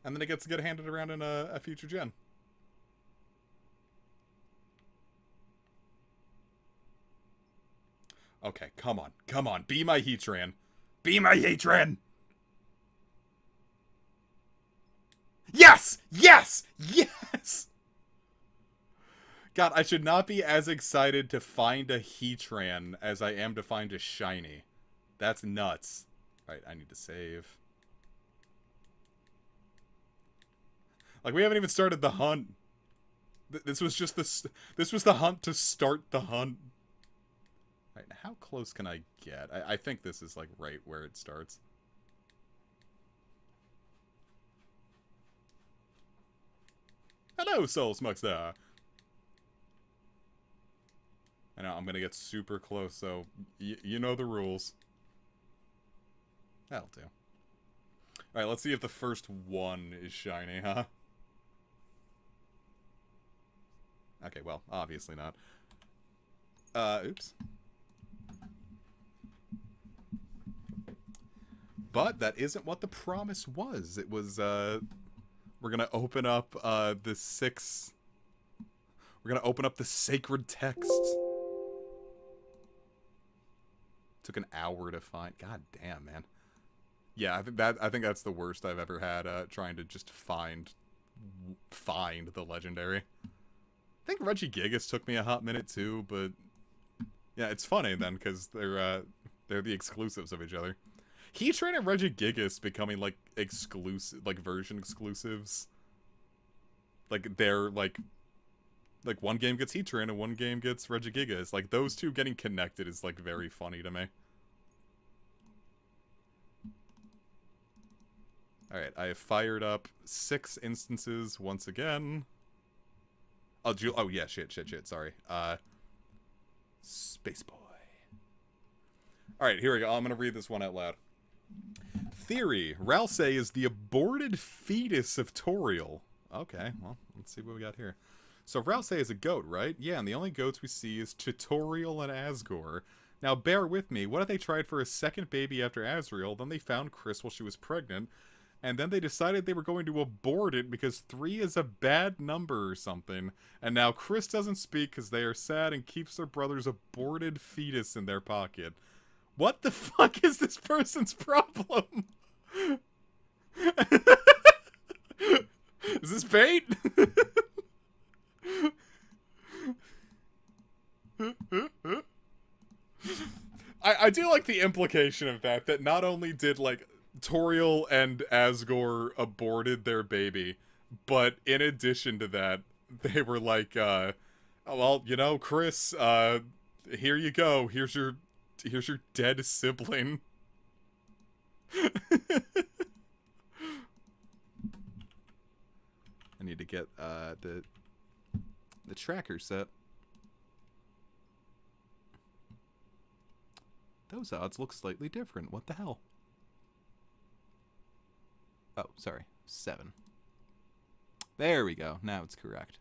And then it gets to get handed around in a future gen. Okay, come on. Come on. Be my Heatran. Be my Heatran! Yes! Yes! Yes! God, I should not be as excited to find a Heatran as I am to find a shiny. That's nuts. Alright, I need to save. Like, we haven't even started the hunt. This was just this. This was the hunt to start the hunt. All right, how close can I get? I think this is like right where it starts. Hello, Soul Smuckster. I know I'm gonna get super close, so you know the rules. That'll do. All right, let's see if the first one is shiny, huh? Okay, well, obviously not. Oops. But that isn't what the promise was. It was, we're gonna open up, the 6... We're gonna open up the sacred texts. Took an hour to find. God damn, man. Yeah, I think that's the worst I've ever had, trying to just find the legendary. I think Regigigas took me a hot minute too, but yeah, it's funny then because they're the exclusives of each other. Heatran and Regigigas becoming like exclusive, like version exclusives. Like they're like one game gets Heatran and one game gets Regigigas. Like those two getting connected is like very funny to me. Alright, I have fired up 6 instances once again. Oh yeah, shit, sorry. Space Boy. Alright, here we go. I'm gonna read this one out loud. Theory. Ralsei is the aborted fetus of Toriel. Okay, well, let's see what we got here. So Ralsei is a goat, right? Yeah, and the only goats we see is Tutorial and Asgore. Now, bear with me. What if they tried for a second baby after Azrael, then they found Chris while she was pregnant, and then they decided they were going to abort it because 3 is a bad number or something, and now Chris doesn't speak because they are sad and keeps their brother's aborted fetus in their pocket. What the fuck is this person's problem? Is this bait? I do like the implication of that not only did, like, Toriel and Asgore aborted their baby, but in addition to that, they were like, oh, well, you know, Chris, here you go. Here's your dead sibling. I need to get, the tracker set. Those odds look slightly different. What the hell? Oh, sorry. 7. There we go. Now it's correct.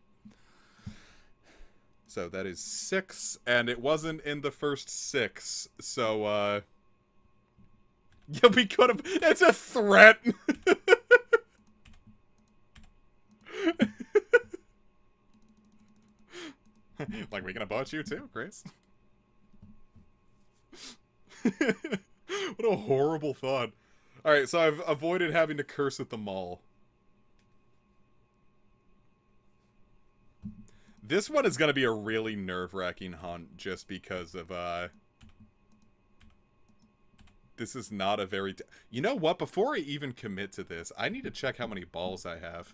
So that is 6, and it wasn't in the first 6, so, yeah, we could have... It's a threat! Like, we can abort you too, Grace? What a horrible thought. Alright, so I've avoided having to curse at the mall. This one is going to be a really nerve-wracking hunt just because of, this is not a very... You know what? Before I even commit to this, I need to check how many balls I have.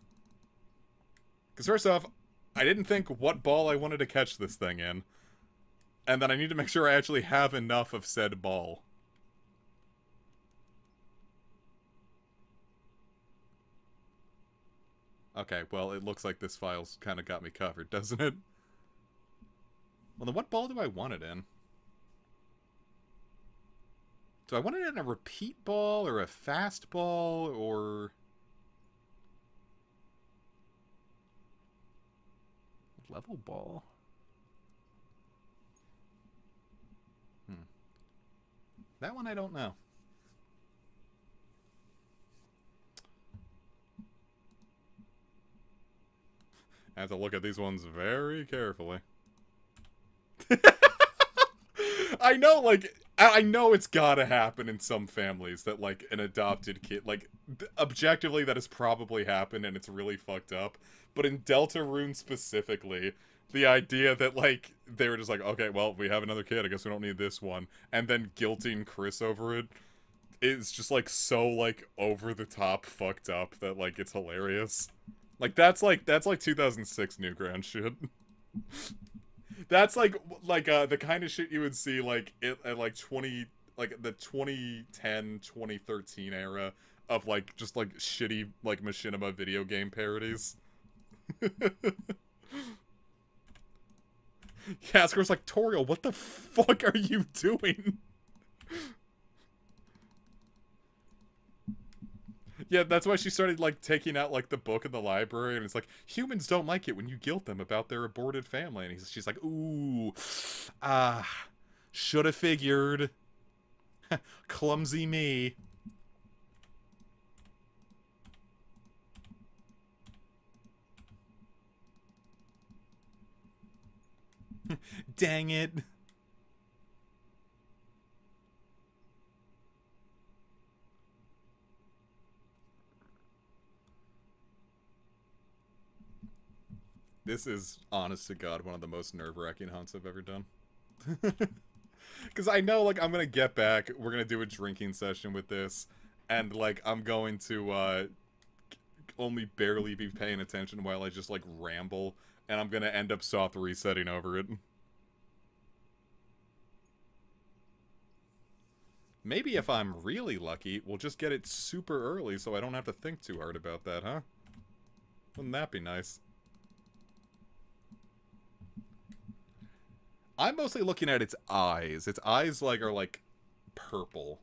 Because first off, I didn't think what ball I wanted to catch this thing in. And then I need to make sure I actually have enough of said ball. Okay, well, it looks like this file's kind of got me covered, doesn't it? Well, then what ball do I want it in? Do I want it in a repeat ball, or a fast ball, or... level ball? That one I don't know. I have to look at these ones very carefully. I know, like, I know it's gotta happen in some families that, like, an adopted kid, like, objectively that has probably happened and it's really fucked up. But in Deltarune specifically, the idea that, like, they were just like, okay, well, we have another kid, I guess we don't need this one. And then guilting Chris over it is just, like, so, like, over the top fucked up that, like, it's hilarious. Like that's like 2006 Newground shit. That's like the kind of shit you would see like it at like 20 like the 2010 2013 era of like just like shitty like machinima video game parodies. Casker's like, Toriel, what the fuck are you doing? Yeah, that's why she started like taking out like the book in the library, and it's like humans don't like it when you guilt them about their aborted family, and she's like, ooh, should have figured. Clumsy me. Dang it. This is, honest to God, one of the most nerve-wracking hunts I've ever done. Because I know, like, I'm going to get back, we're going to do a drinking session with this, and, like, I'm going to, only barely be paying attention while I just, like, ramble, and I'm going to end up soft resetting over it. Maybe if I'm really lucky, we'll just get it super early so I don't have to think too hard about that, huh? Wouldn't that be nice? I'm mostly looking at its eyes. Its eyes, like, are, like, purple.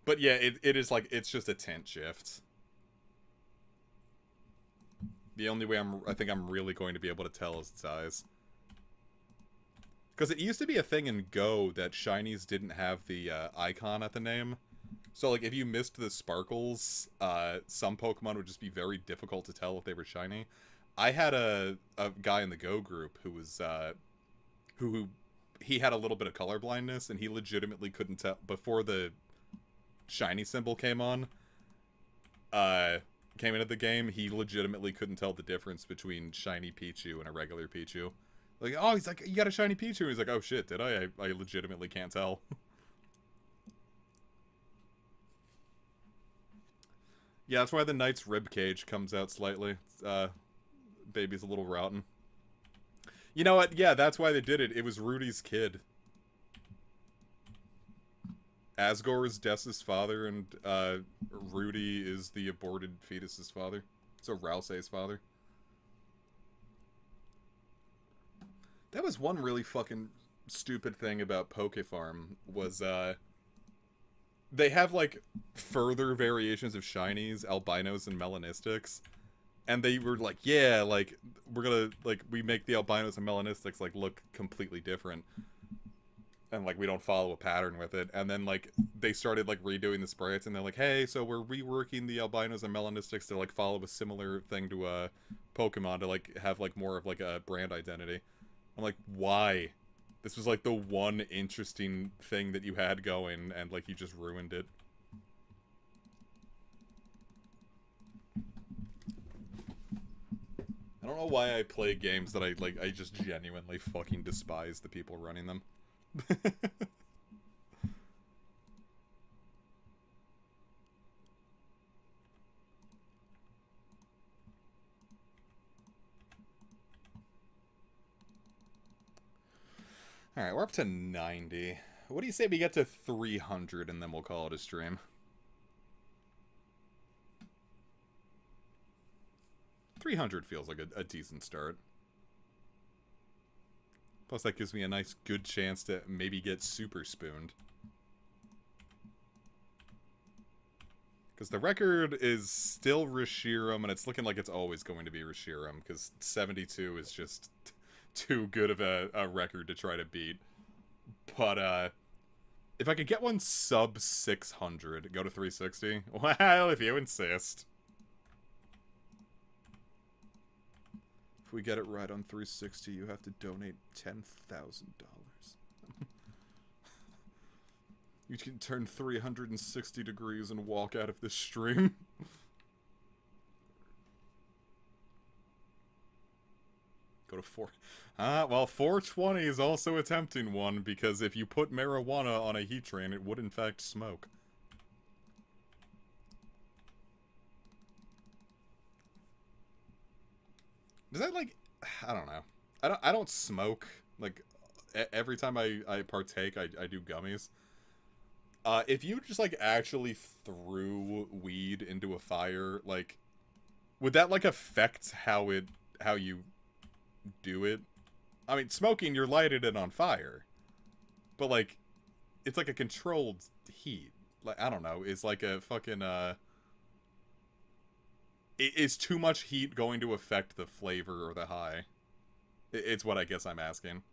But yeah, it is, like, it's just a tint shift. The only way I think I'm really going to be able to tell is its eyes. Because it used to be a thing in Go that shinies didn't have the icon at the name. So, like, if you missed the sparkles, some Pokemon would just be very difficult to tell if they were shiny. I had a guy in the Go group who was, he had a little bit of color blindness, and he legitimately couldn't tell, before the shiny symbol came on, came into the game, he legitimately couldn't tell the difference between shiny Pichu and a regular Pichu. Like, oh, he's like, you got a shiny Pichu. He's like, oh shit, did I? I legitimately can't tell. Yeah, that's why the knight's ribcage comes out slightly. Baby's a little rotten. You know what? Yeah, that's why they did it. It was Rudy's kid. Asgore is Dess's father, and Rudy is the aborted fetus's father. So Rousey's father. That was one really fucking stupid thing about Pokefarm, was they have like further variations of shinies, albinos, and melanistics. And they were like, yeah, like, we're gonna, like, we make the albinos and melanistics, like, look completely different. And, like, we don't follow a pattern with it. And then, like, they started, like, redoing the sprites, and they're like, hey, so we're reworking the albinos and melanistics to, like, follow a similar thing to, Pokemon, to, like, have, like, more of, like, a brand identity. I'm like, why? This was, like, the one interesting thing that you had going, and, like, you just ruined it. I don't know why I play games that I just genuinely fucking despise the people running them. Alright, we're up to 90. What do you say we get to 300 and then we'll call it a stream? 300 feels like a decent start. Plus that gives me a nice good chance to maybe get super spooned. Because the record is still Reshiram, and it's looking like it's always going to be Reshiram, because 72 is just too good of a record to try to beat. But, if I could get one sub 600, go to 360? Well, if you insist. If we get it right on 360, you have to donate $10,000. You can turn 360 degrees and walk out of this stream. Go to 4. Well, 420 is also a tempting one, because if you put marijuana on a heat train, it would in fact smoke. Is that like, I don't know. I don't smoke. Like, every time I partake, I do gummies. If you just, like, actually threw weed into a fire, like, would that, like, affect how you do it? I mean, smoking, you're lighting it on fire. But, like, it's like a controlled heat. Like, I don't know. It's like a fucking, Is too much heat going to affect the flavor or the high? It's what I guess I'm asking.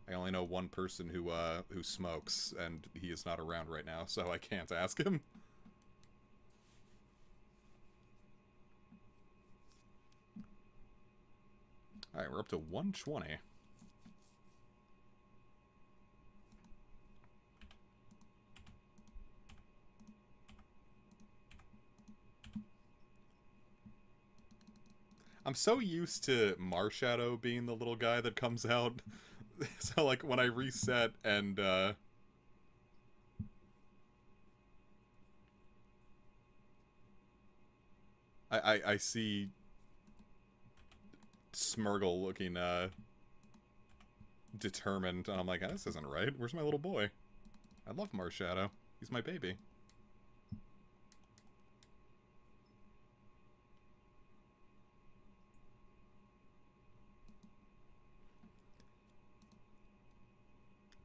I only know one person who smokes, and he is not around right now, so I can't ask him. Alright, we're up to 120. I'm so used to Marshadow being the little guy that comes out. So, like, when I reset and, I see Smurgle looking, determined, and I'm like, oh, this isn't right. Where's my little boy? I love Marshadow. He's my baby.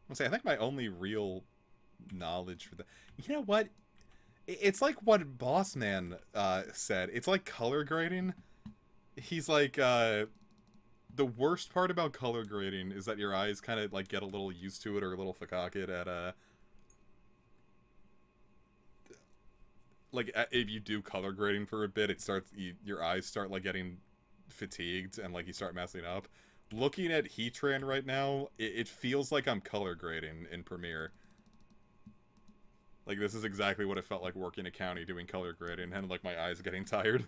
I'll say, I think my only real knowledge for that... You know what? It's like what Bossman said. It's like color grading. He's like, the worst part about color grading is that your eyes kind of, like, get a little used to it or a little fakakit at, like, if you do color grading for a bit, it starts... your eyes start, like, getting fatigued and, like, you start messing up. Looking at Heatran right now, it feels like I'm color grading in Premiere. Like, this is exactly what it felt like working a county doing color grading, and, like, my eyes getting tired.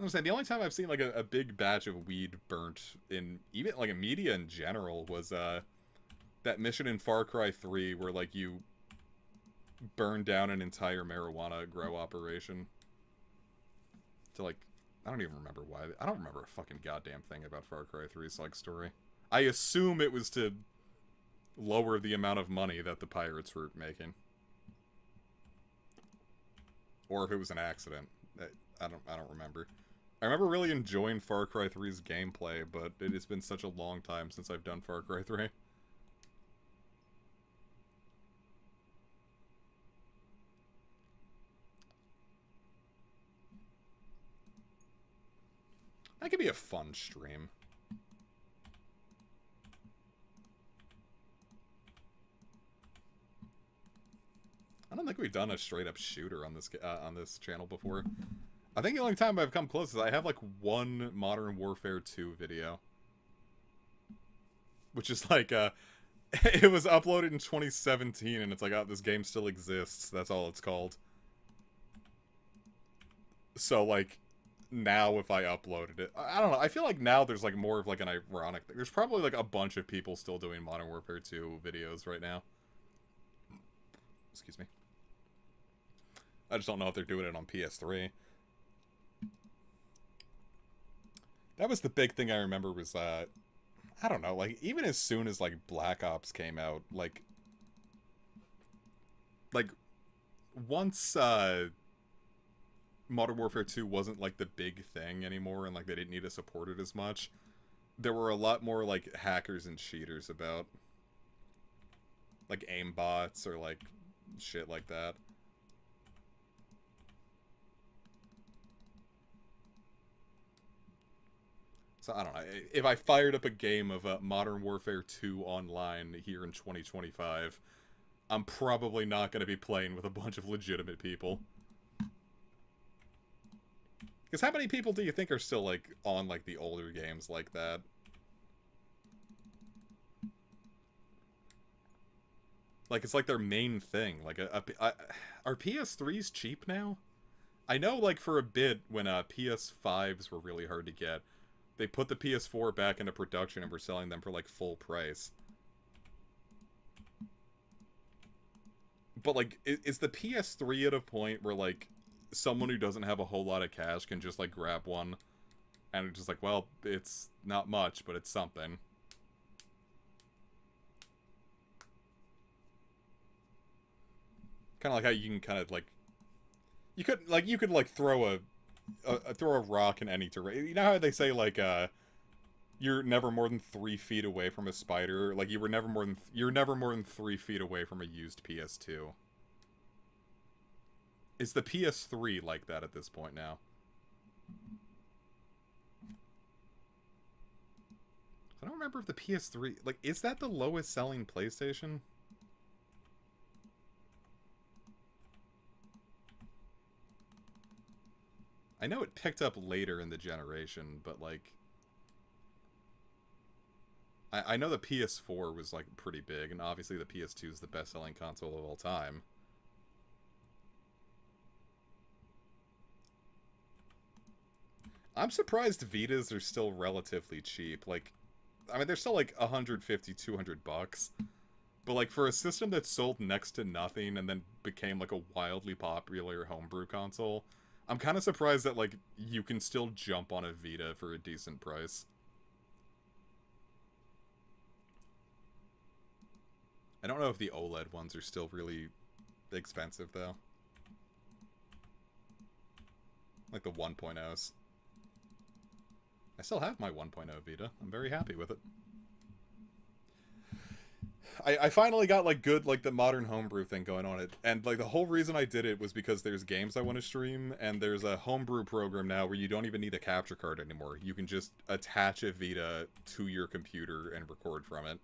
I'm saying, the only time I've seen, like, a big batch of weed burnt in, even, like, media in general was, that mission in Far Cry 3 where, like, you burn down an entire marijuana grow operation. To, like, I don't even remember why. I don't remember a fucking goddamn thing about Far Cry 3's, like, story. I assume it was to lower the amount of money that the pirates were making. Or if it was an accident. I don't remember. I remember really enjoying Far Cry 3's gameplay, but it has been such a long time since I've done Far Cry 3. That could be a fun stream. I don't think we've done a straight-up shooter on this channel before. I think the only time I've come close is I have, like, one Modern Warfare 2 video. Which is, like, it was uploaded in 2017, and it's like, oh, this game still exists. That's all it's called. So, like, now if I uploaded it... I don't know, I feel like now there's, like, more of, like, an ironic thing. There's probably, like, a bunch of people still doing Modern Warfare 2 videos right now. Excuse me. I just don't know if they're doing it on PS3. That was the big thing I remember was, I don't know, like, even as soon as, like, Black Ops came out, like, once, Modern Warfare 2 wasn't, like, the big thing anymore, and, like, they didn't need to support it as much, there were a lot more, like, hackers and cheaters about. Like, aimbots or, like, shit like that. So, I don't know. If I fired up a game of Modern Warfare 2 online here in 2025, I'm probably not going to be playing with a bunch of legitimate people. Because how many people do you think are still, like, on, like, the older games like that? Like, it's like their main thing. Like, are PS3s cheap now? I know, like, for a bit, when PS5s were really hard to get, they put the PS4 back into production and were selling them for, like, full price. But, like, is the PS3 at a point where, like, someone who doesn't have a whole lot of cash can just, like, grab one? And it's just like, well, it's not much, but it's something. Kind of like how you can kind of, like... You could throw throw a rock in any terrain. You know how they say, like, you're never more than 3 feet away from a spider? Like, you're never more than 3 feet away from a used PS2. Is the PS3 like that at this point now? I don't remember if the PS3... Like, is that the lowest selling PlayStation? I know it picked up later in the generation, but, like... I know the PS4 was, like, pretty big, and obviously the PS2 is the best-selling console of all time. I'm surprised Vitas are still relatively cheap. Like, I mean, they're still, like, 150, 200 bucks. But, like, for a system that sold next to nothing and then became, like, a wildly popular homebrew console, I'm kind of surprised that, like, you can still jump on a Vita for a decent price. I don't know if the OLED ones are still really expensive, though. Like the 1.0s. I still have my 1.0 Vita. I'm very happy with it. I finally got, like, good, like, the modern homebrew thing going on it. And, like, the whole reason I did it was because there's games I want to stream, and there's a homebrew program now where you don't even need a capture card anymore. You can just attach a Vita to your computer and record from it.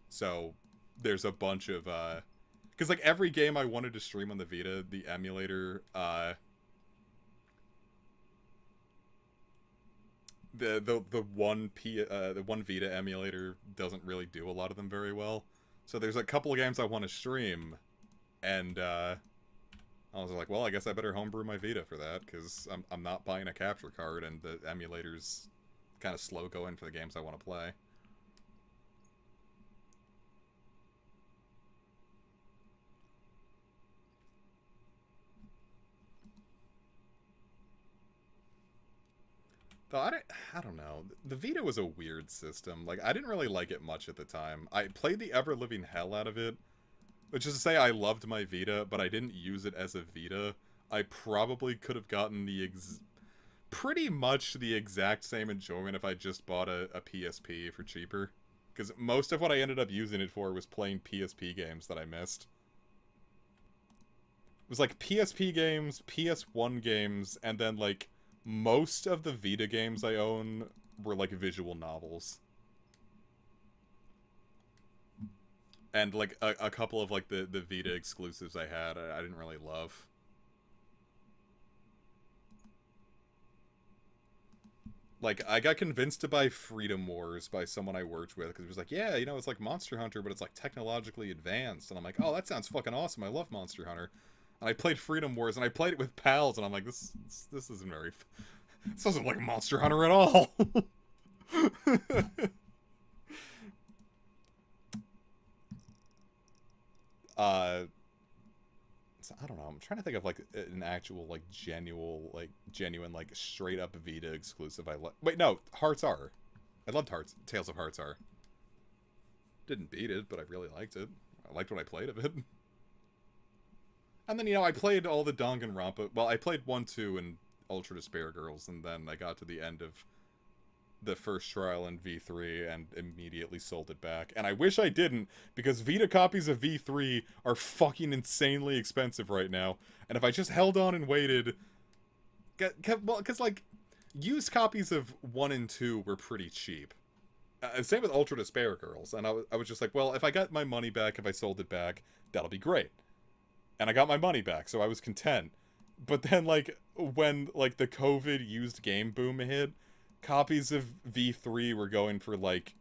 So, there's a bunch of, because, like, every game I wanted to stream on the Vita, the emulator, the one Vita emulator doesn't really do a lot of them very well. So there's a couple of games I want to stream, and I was like, well, I guess I better homebrew my Vita for that, because I'm not buying a capture card, and the emulator's kind of slow going for the games I want to play. Though I don't know. The Vita was a weird system. Like, I didn't really like it much at the time. I played the ever-living hell out of it, which is to say I loved my Vita, but I didn't use it as a Vita. I probably could have gotten pretty much the exact same enjoyment if I just bought a PSP for cheaper. Because most of what I ended up using it for was playing PSP games that I missed. It was like PSP games, PS1 games, and then, like, most of the Vita games I own were, like, visual novels. And, like, a couple of, like, the Vita exclusives I had, I didn't really love. Like, I got convinced to buy Freedom Wars by someone I worked with, because it was like, yeah, you know, it's like Monster Hunter, but it's, like, technologically advanced. And I'm like, oh, that sounds fucking awesome, I love Monster Hunter. And I played Freedom Wars, and I played it with pals, and I'm like, this isn't very... This doesn't look like Monster Hunter at all! So I don't know, I'm trying to think of, like, an actual, like, genuine, like, straight-up Vita exclusive I like. Wait, no, Hearts R. I loved Tales of Hearts R. Didn't beat it, but I really liked it. I liked what I played of it. And then, you know, I played all the Danganronpa. Well, I played 1, 2, and Ultra Despair Girls, and then I got to the end of the first trial in V3 and immediately sold it back. And I wish I didn't, because Vita copies of V3 are fucking insanely expensive right now. And if I just held on and waited... Well, because, like, used copies of 1 and 2 were pretty cheap. Same with Ultra Despair Girls. And I was just like, well, if I got my money back, if I sold it back, that'll be great. And I got my money back, so I was content. But then, like, when, like, the COVID used game boom hit, copies of V3 were going for, like...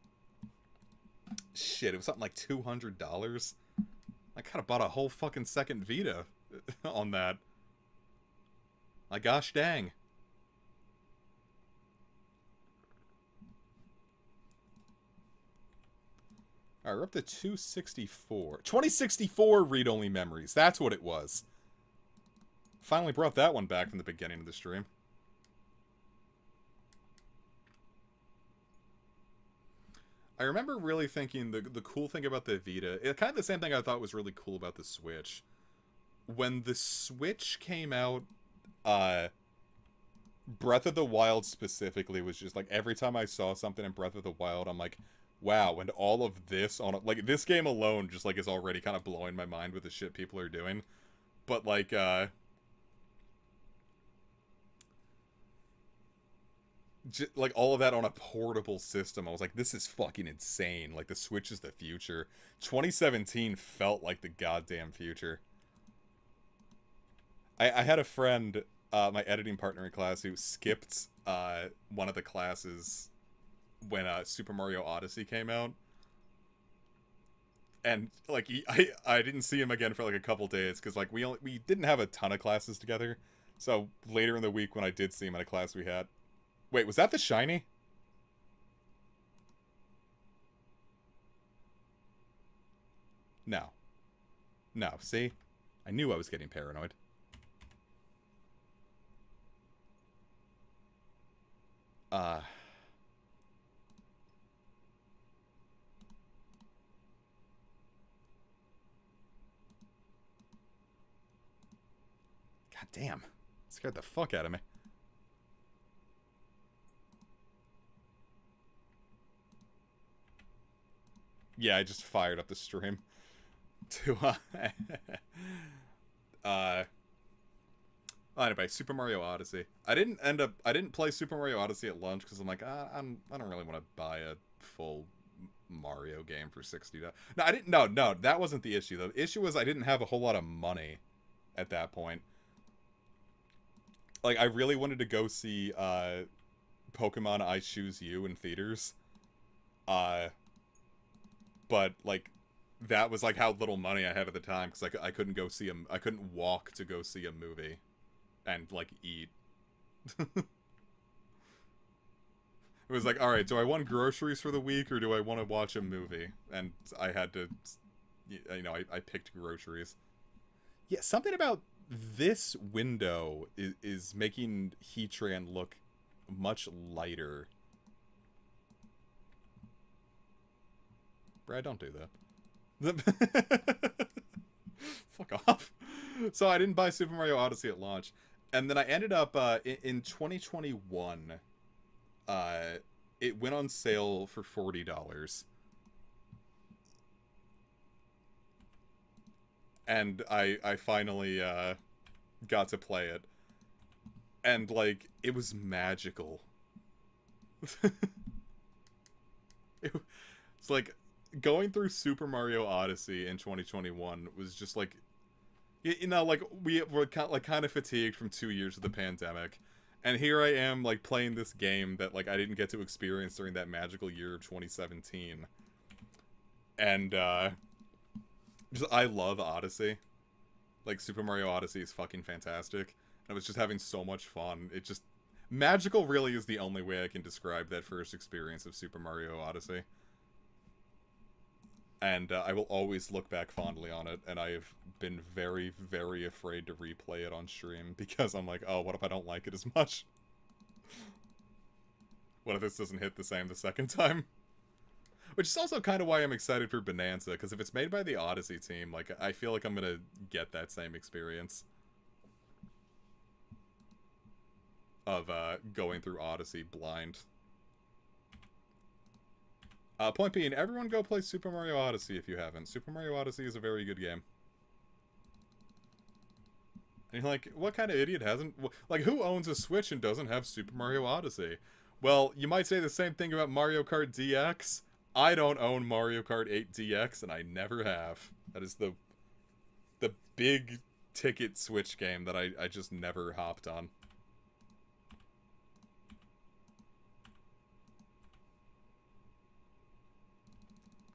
Shit, it was something like $200. I kinda bought a whole fucking second Vita on that. Like, gosh dang. Alright, we're up to 264. 2064 read-only memories. That's what it was. Finally brought that one back from the beginning of the stream. I remember really thinking the cool thing about the Vita, kind of the same thing I thought was really cool about the Switch. When the Switch came out, Breath of the Wild specifically was just like, every time I saw something in Breath of the Wild, I'm like, wow, and all of this on, like, this game alone just, like, is already kind of blowing my mind with the shit people are doing. But, like, like, all of that on a portable system, I was like, this is fucking insane. Like, the Switch is the future. 2017 felt like the goddamn future. I had a friend, my editing partner in class, who skipped one of the classes when Super Mario Odyssey came out. And, like, I didn't see him again for, like, a couple days, because, like, we didn't have a ton of classes together. So, later in the week, when I did see him in a class we had... Wait, was that the shiny? No. No, see? I knew I was getting paranoid. God damn. Scared the fuck out of me. Yeah, I just fired up the stream to anyway, Super Mario Odyssey. I didn't play Super Mario Odyssey at launch because I'm like, I don't really want to buy a full Mario game for $60. No, I didn't. No, that wasn't the issue. The issue was I didn't have a whole lot of money at that point. Like, I really wanted to go see Pokemon I Choose You in theaters. But, like, that was, like, how little money I had at the time, because I couldn't go see I couldn't walk to go see a movie and, like, eat. It was like, alright, do I want groceries for the week, or do I want to watch a movie? And I had to, you know, I picked groceries. Yeah, something about this window is making Heatran look much lighter. Brad, don't do that. Fuck off. So I didn't buy Super Mario Odyssey at launch. And then I ended up, in 2021, it went on sale for $40. And I finally, got to play it. And, like, it was magical. It's like, going through Super Mario Odyssey in 2021 was just like, you know, like, we were kind of fatigued from 2 years of the pandemic, and here I am, like, playing this game that, like, I didn't get to experience during that magical year of 2017. And just, I love Odyssey. Like, Super Mario Odyssey is fucking fantastic. I was just having so much fun. It just, magical really is the only way I can describe that first experience of Super Mario Odyssey. And I will always look back fondly on it, and I have been very, very afraid to replay it on stream, because I'm like, oh, what if I don't like it as much? What if this doesn't hit the same the second time? Which is also kind of why I'm excited for Bonanza, because if it's made by the Odyssey team, like, I feel like I'm gonna get that same experience of going through Odyssey blind. Point being, everyone go play Super Mario Odyssey if you haven't. Super Mario Odyssey is a very good game. And you're like, what kind of idiot hasn't... Like, who owns a Switch and doesn't have Super Mario Odyssey? Well, you might say the same thing about Mario Kart DX. I don't own Mario Kart 8 DX, and I never have. That is the big ticket Switch game that I just never hopped on.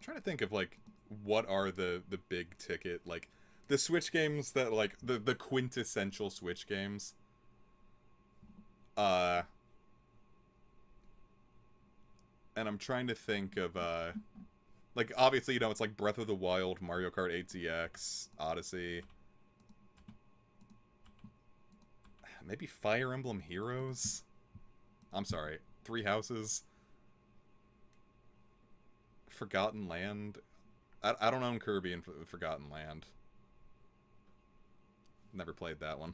Trying to think of, like, what are the big ticket, like, the Switch games that, like, the quintessential Switch games. And I'm trying to think of Like, obviously, you know, it's like Breath of the Wild, Mario Kart 8DX, Odyssey. Maybe Fire Emblem Heroes? I'm sorry, Three Houses? Forgotten Land? I don't own Kirby and Forgotten Land. Never played that one.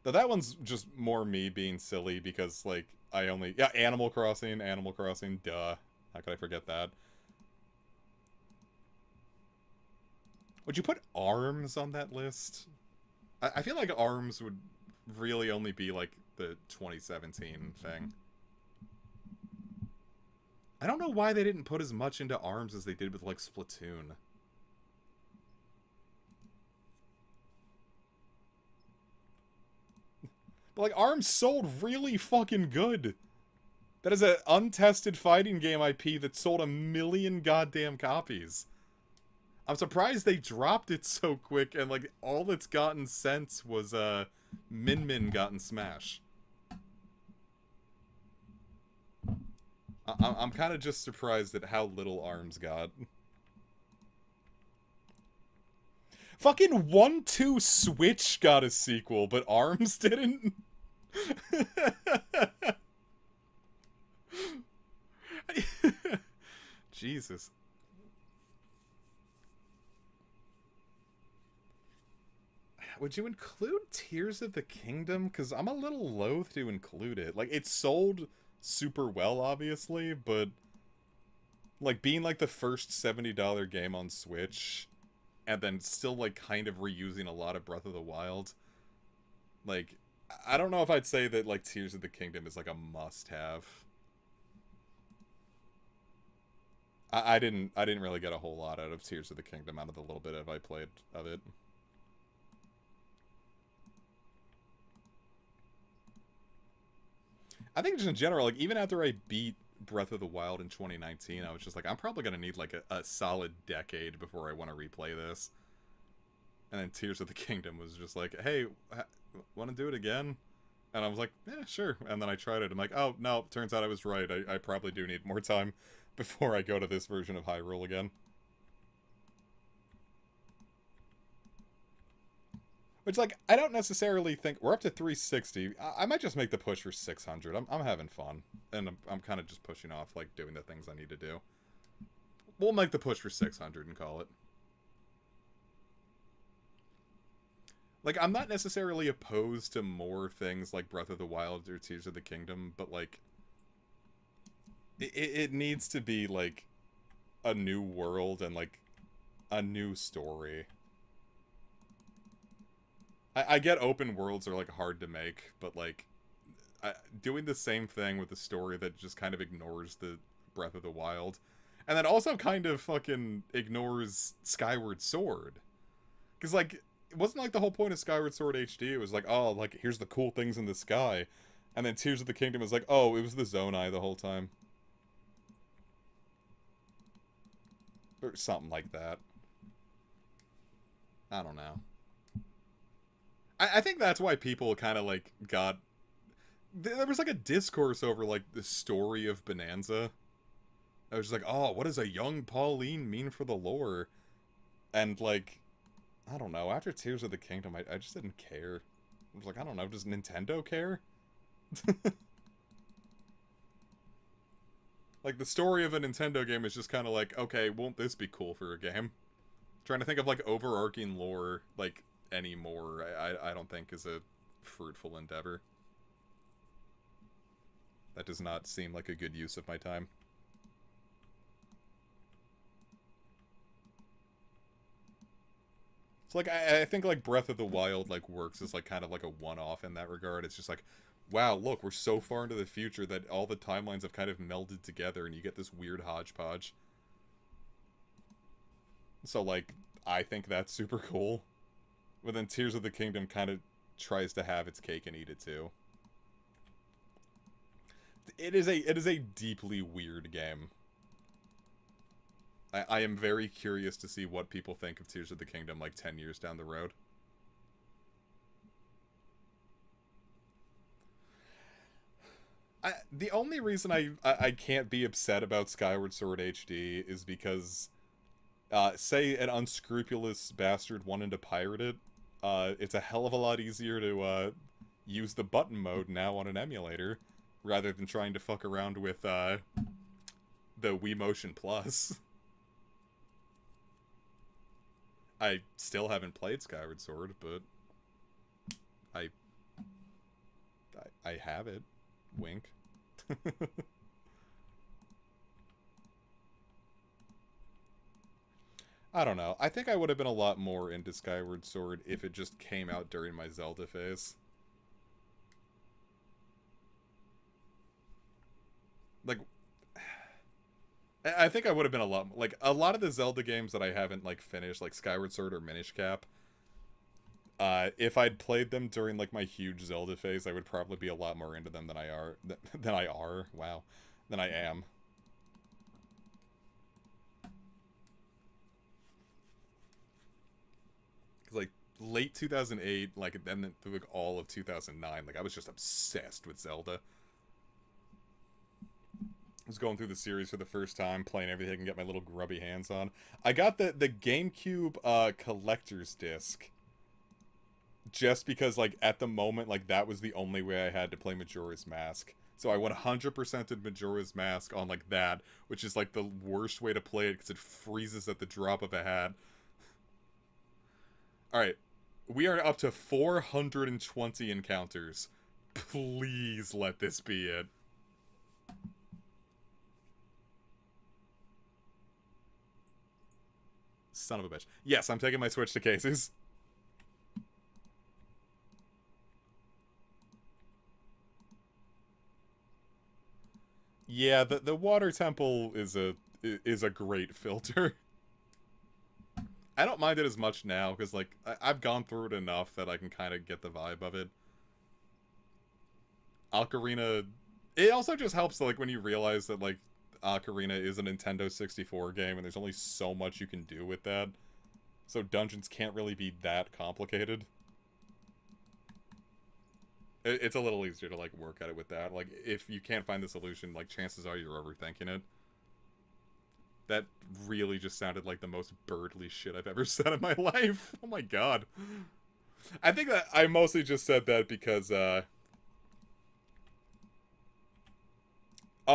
Though that one's just more me being silly because, like, I only... Yeah, Animal Crossing, duh. How could I forget that? Would you put ARMS on that list? I feel like ARMS would really only be, like, the 2017 thing. I don't know why they didn't put as much into ARMS as they did with, like, Splatoon. But, like, ARMS sold really fucking good. That is an untested fighting game IP that sold 1 million goddamn copies. I'm surprised they dropped it so quick, and, like, all it's gotten since was, Min Min gotten Smash. I'm kind of just surprised at how little ARMS got. Fucking 1-2 Switch got a sequel, but ARMS didn't? Jesus. Would you include Tears of the Kingdom? Because I'm a little loath to include it. Like, it sold super well, obviously, but... Like, being, like, the first $70 game on Switch, and then still, like, kind of reusing a lot of Breath of the Wild. Like, I don't know if I'd say that, like, Tears of the Kingdom is, like, a must-have. I didn't really get a whole lot out of Tears of the Kingdom out of the little bit I played of it. I think just in general, like, even after I beat Breath of the Wild in 2019, I was just like, I'm probably going to need, like, a solid decade before I want to replay this. And then Tears of the Kingdom was just like, hey, want to do it again? And I was like, yeah, sure. And then I tried it. I'm like, oh, no, turns out I was right. I probably do need more time before I go to this version of Hyrule again. Which, like, I don't necessarily think... We're up to 360. I might just make the push for 600. I'm having fun. And I'm kind of just pushing off, like, doing the things I need to do. We'll make the push for 600 and call it. Like, I'm not necessarily opposed to more things like Breath of the Wild or Tears of the Kingdom, but, like... It needs to be, like, a new world and, like, a new story. I get open worlds are, like, hard to make, but, like, doing the same thing with a story that just kind of ignores the Breath of the Wild, and then also kind of fucking ignores Skyward Sword. Because, like, it wasn't, like, the whole point of Skyward Sword HD. It was like, oh, like, here's the cool things in the sky. And then Tears of the Kingdom was like, oh, it was the Zonai the whole time. Or something like that. I don't know. I think that's why people kind of, like, got... There was, like, a discourse over, like, the story of Bonanza. I was just like, oh, what does a young Pauline mean for the lore? And, like, I don't know. After Tears of the Kingdom, I just didn't care. I was like, I don't know. Does Nintendo care? Like, the story of a Nintendo game is just kind of like, okay, won't this be cool for a game? Trying to think of, like, overarching lore, like... anymore, I don't think is a fruitful endeavor. That does not seem like a good use of my time. So, like, I think, like, Breath of the Wild, like, works as, like, kind of like a one-off in that regard. It's just like, wow, look, we're so far into the future that all the timelines have kind of melded together and you get this weird hodgepodge. So, like, I think that's super cool. But then Tears of the Kingdom kind of tries to have its cake and eat it too. It is a deeply weird game. I am very curious to see what people think of Tears of the Kingdom like 10 years down the road. The only reason I can't be upset about Skyward Sword HD is because, say an unscrupulous bastard wanted to pirate it, it's a hell of a lot easier to use the button mode now on an emulator, rather than trying to fuck around with the Wii Motion Plus. I still haven't played Skyward Sword, but I have it. Wink. I don't know. I think I would have been a lot more into Skyward Sword if it just came out during my Zelda phase. Like, I think I would have been a lot... Like, a lot of the Zelda games that I haven't, like, finished, like Skyward Sword or Minish Cap, if I'd played them during, like, my huge Zelda phase, I would probably be a lot more into them than I are... Wow. Than I am. Like, late 2008, like, and then through like, all of 2009, like, I was just obsessed with Zelda. I was going through the series for the first time, playing everything I can get my little grubby hands on. I got the GameCube collector's disc just because, like, at the moment, like, that was the only way I had to play Majora's Mask. So I 100%ed Majora's Mask on, like, that, which is, like, the worst way to play it because it freezes at the drop of a hat. Alright, we are up to 420 encounters. Please let this be it. Son of a bitch. Yes, I'm taking my Switch to cases. Yeah, the water temple is a great filter. I don't mind it as much now, because, like, I've gone through it enough that I can kind of get the vibe of it. Ocarina... It also just helps, like, when you realize that, like, Ocarina is a Nintendo 64 game, and there's only so much you can do with that. So dungeons can't really be that complicated. It's a little easier to, like, work at it with that. Like, if you can't find the solution, like, chances are you're overthinking it. That really just sounded like the most birdly shit I've ever said in my life. Oh my god. I think that I mostly just said that because, oh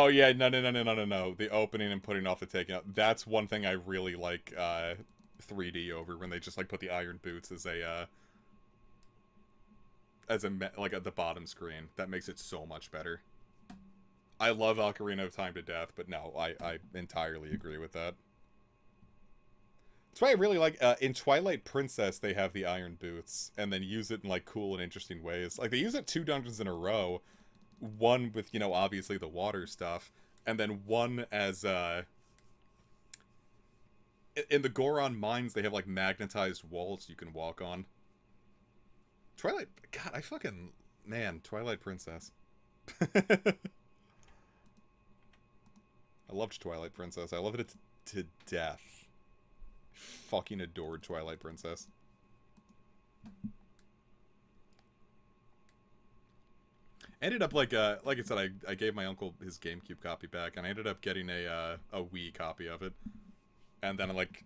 yeah, no. The opening and putting off the taking out. That's one thing I really like, 3D over, when they just, like, put the iron boots as a, like, at the bottom screen. That makes it so much better. I love Ocarina of Time to death, but no, I entirely agree with that. That's why I really like, in Twilight Princess, they have the iron boots, and then use it in, like, cool and interesting ways. Like, they use it 2 dungeons in a row. One with, you know, obviously the water stuff, and then one as, in the Goron Mines, they have, like, magnetized walls you can walk on. Twilight... God, I fucking... Man, Twilight Princess. I loved Twilight Princess. I loved it to death. Fucking adored Twilight Princess. Ended up, like I said, I gave my uncle his GameCube copy back, and I ended up getting a Wii copy of it. And then, like...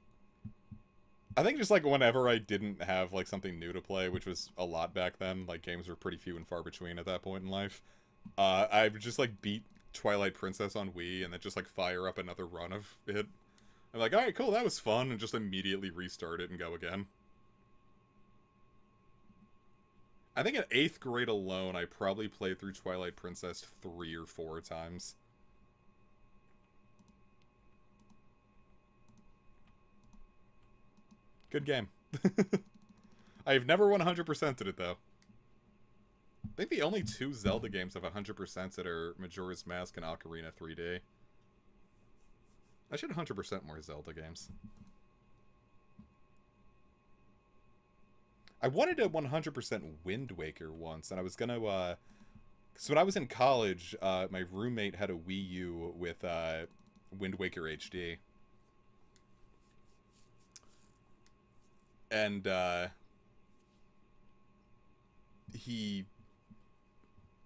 I think just, like, whenever I didn't have, like, something new to play, which was a lot back then, like, games were pretty few and far between at that point in life, I would just, like, beat Twilight Princess on Wii, and then just, like, fire up another run of it. I'm like, alright, cool, that was fun, and just immediately restart it and go again. I think in 8th grade alone, I probably played through Twilight Princess 3 or 4 times. Good game. I've never 100%ed it, though. I think the only 2 Zelda games I've 100%ed are Majora's Mask and Ocarina 3D. I should 100% more Zelda games. I wanted to 100% Wind Waker once, and I was gonna, so when I was in college, my roommate had a Wii U with, Wind Waker HD. And, he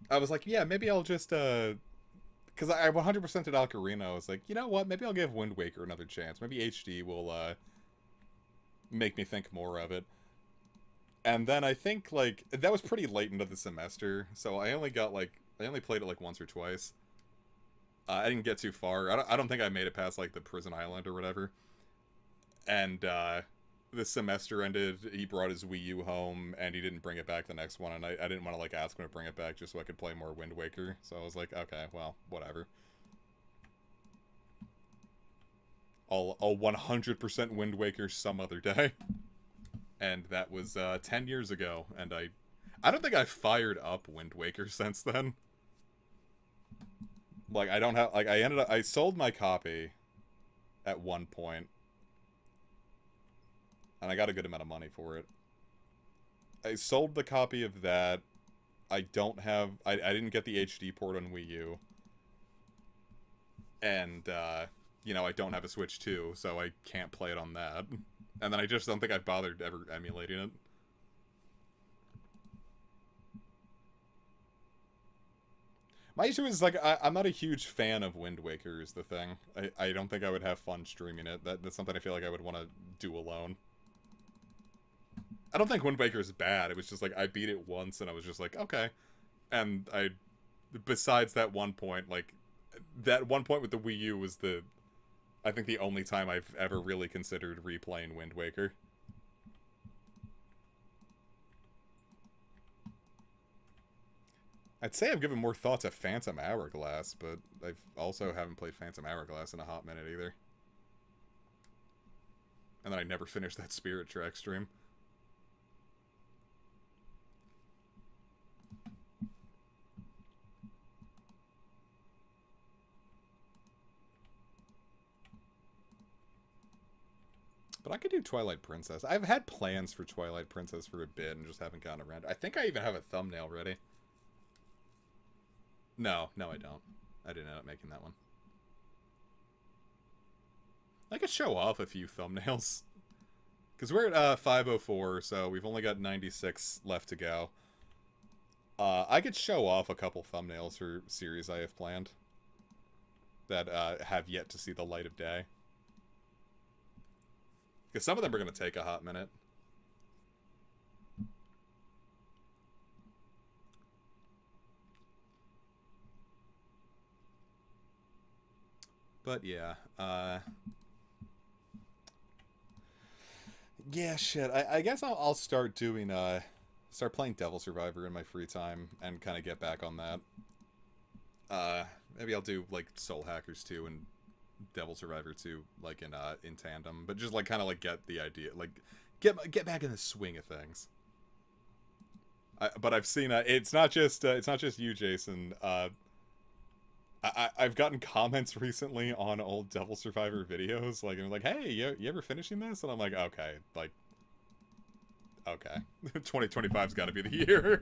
I was like, yeah, maybe I'll just because I 100% did Ocarina. I was like, you know what? Maybe I'll give Wind Waker another chance. Maybe HD will make me think more of it. And then I think like that was pretty late into the semester, so I only got like I only played it like once or twice. I didn't get too far. I don't think I made it past like the prison island or whatever. And the semester ended. He brought his Wii U home, and he didn't bring it back the next one. And I didn't want to like ask him to bring it back just so I could play more Wind Waker. So I was like, okay, well, whatever. I'll 100% Wind Waker some other day. And that was 10 years ago, and I don't think I've fired up Wind Waker since then. Like I don't have like I sold my copy at one point, and I got a good amount of money for it. I sold the copy of that. I don't have I didn't get the HD port on Wii U. And you know, I don't have a Switch 2, so I can't play it on that. And then I just don't think I've bothered ever emulating it. My issue is, like, I'm not a huge fan of Wind Waker is the thing. I don't think I would have fun streaming it. That's something I feel like I would want to do alone. I don't think Wind Waker is bad. It was just, like, I beat it once, and I was just like, okay. And besides that one point, like, that one point with the Wii U was I think the only time I've ever really considered replaying Wind Waker. I'd say I've given more thought to Phantom Hourglass, but I also haven't played Phantom Hourglass in a hot minute either. And then I never finished that Spirit Track stream. But I could do Twilight Princess. I've had plans for Twilight Princess for a bit and just haven't gotten around. I think I even have a thumbnail ready. No, I don't. I didn't end up making that one. I could show off a few thumbnails. Because we're at 504, so we've only got 96 left to go. I could show off a couple thumbnails for series I have planned. That have yet to see the light of day. Because some of them are going to take a hot minute. But yeah, yeah, shit. I guess I'll start doing start playing Devil Survivor in my free time and kind of get back on that. Maybe I'll do like Soul Hackers 2 and Devil Survivor 2 like in tandem, but just like kind of like get the idea, like get back in the swing of things. But I've seen it's not just you, Jason. I've gotten comments recently on old Devil Survivor videos, like, and like, hey, you ever finishing this? And I'm like, okay, 2025's got to be the year.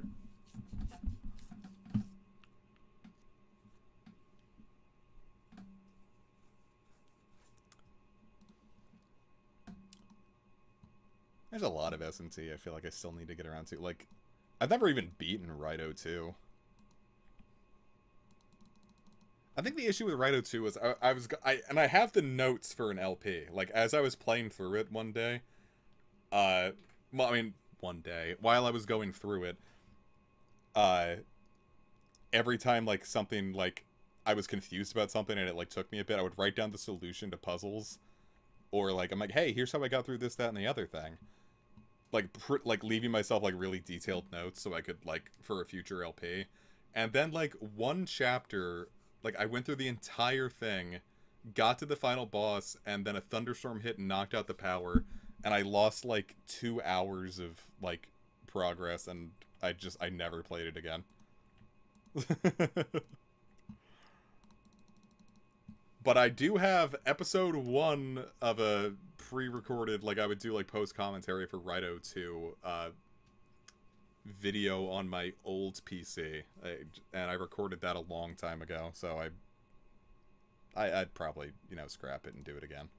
There's a lot of SMT I feel like I still need to get around to. Like, I've never even beaten Raito 2. I think the issue with Raito 2 was I have the notes for an LP. Like, as I was playing through it one day, well, I mean, one day, while I was going through it, every time, like, something, like, I was confused about something and it, like, took me a bit, I would write down the solution to puzzles. Or, like, I'm like, hey, here's how I got through this, that, and the other thing. Like, leaving myself, like, really detailed notes so I could, like, for a future LP. And then, like, one chapter, like, I went through the entire thing, got to the final boss, and then a thunderstorm hit and knocked out the power, and I lost, like, 2 hours of, like, progress, and I never played it again. But I do have episode 1 of a pre-recorded, like, I would do, like, post-commentary for Raito 2, video on my old PC. And I recorded that a long time ago, so I'd probably, you know, scrap it and do it again.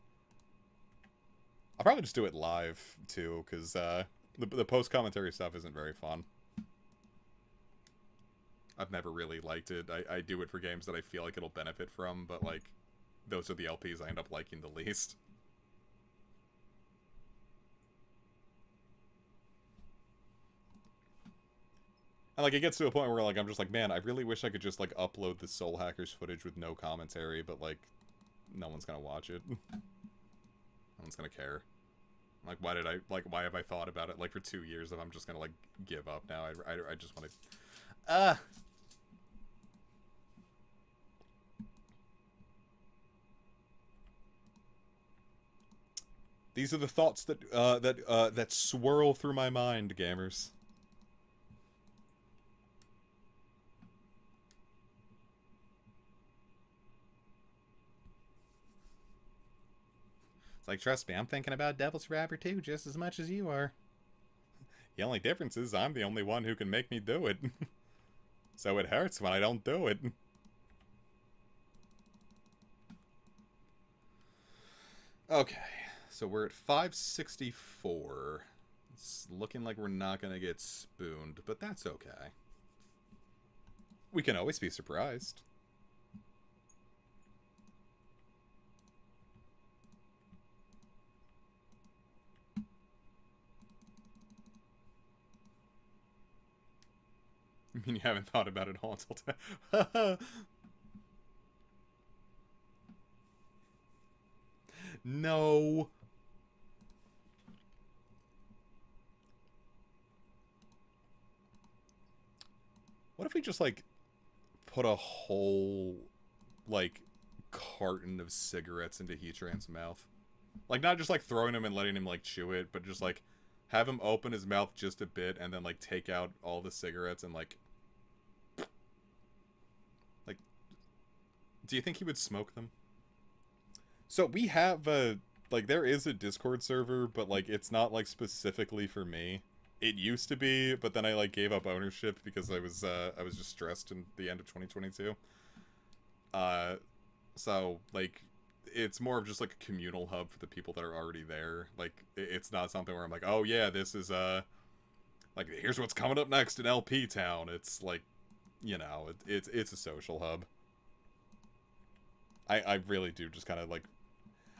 I'll probably just do it live, too, because, the post-commentary stuff isn't very fun. I've never really liked it. I do it for games that I feel like it'll benefit from, but like, those are the LPs I end up liking the least. And like, it gets to a point where like I'm just like, man, I really wish I could just like upload the Soul Hackers footage with no commentary, but like, no one's gonna watch it. No one's gonna care. Like, why have I thought about it like for 2 years if I'm just gonna like give up now? I just want to. These are the thoughts that swirl through my mind, gamers. It's like, trust me, I'm thinking about Devil's Rapper 2 just as much as you are. The only difference is I'm the only one who can make me do it. So it hurts when I don't do it. Okay, so we're at 564. It's looking like we're not going to get spooned, but that's okay. We can always be surprised. I mean, you haven't thought about it all until today. No. What if we just, like, put a whole, like, carton of cigarettes into Heatran's mouth? Like, not just, like, throwing him and letting him, like, chew it, but just, like, have him open his mouth just a bit and then, like, take out all the cigarettes and, like... Like, do you think he would smoke them? So, we have a... Like, there is a Discord server, but, like, it's not, like, specifically for me. It used to be, but then I, like, gave up ownership because I was just stressed in the end of 2022. So, like, it's more of just, like, a communal hub for the people that are already there. Like, it's not something where I'm like, oh, yeah, this is, like, here's what's coming up next in LP Town. It's, like, you know, it's a social hub. I really do just kind of, like...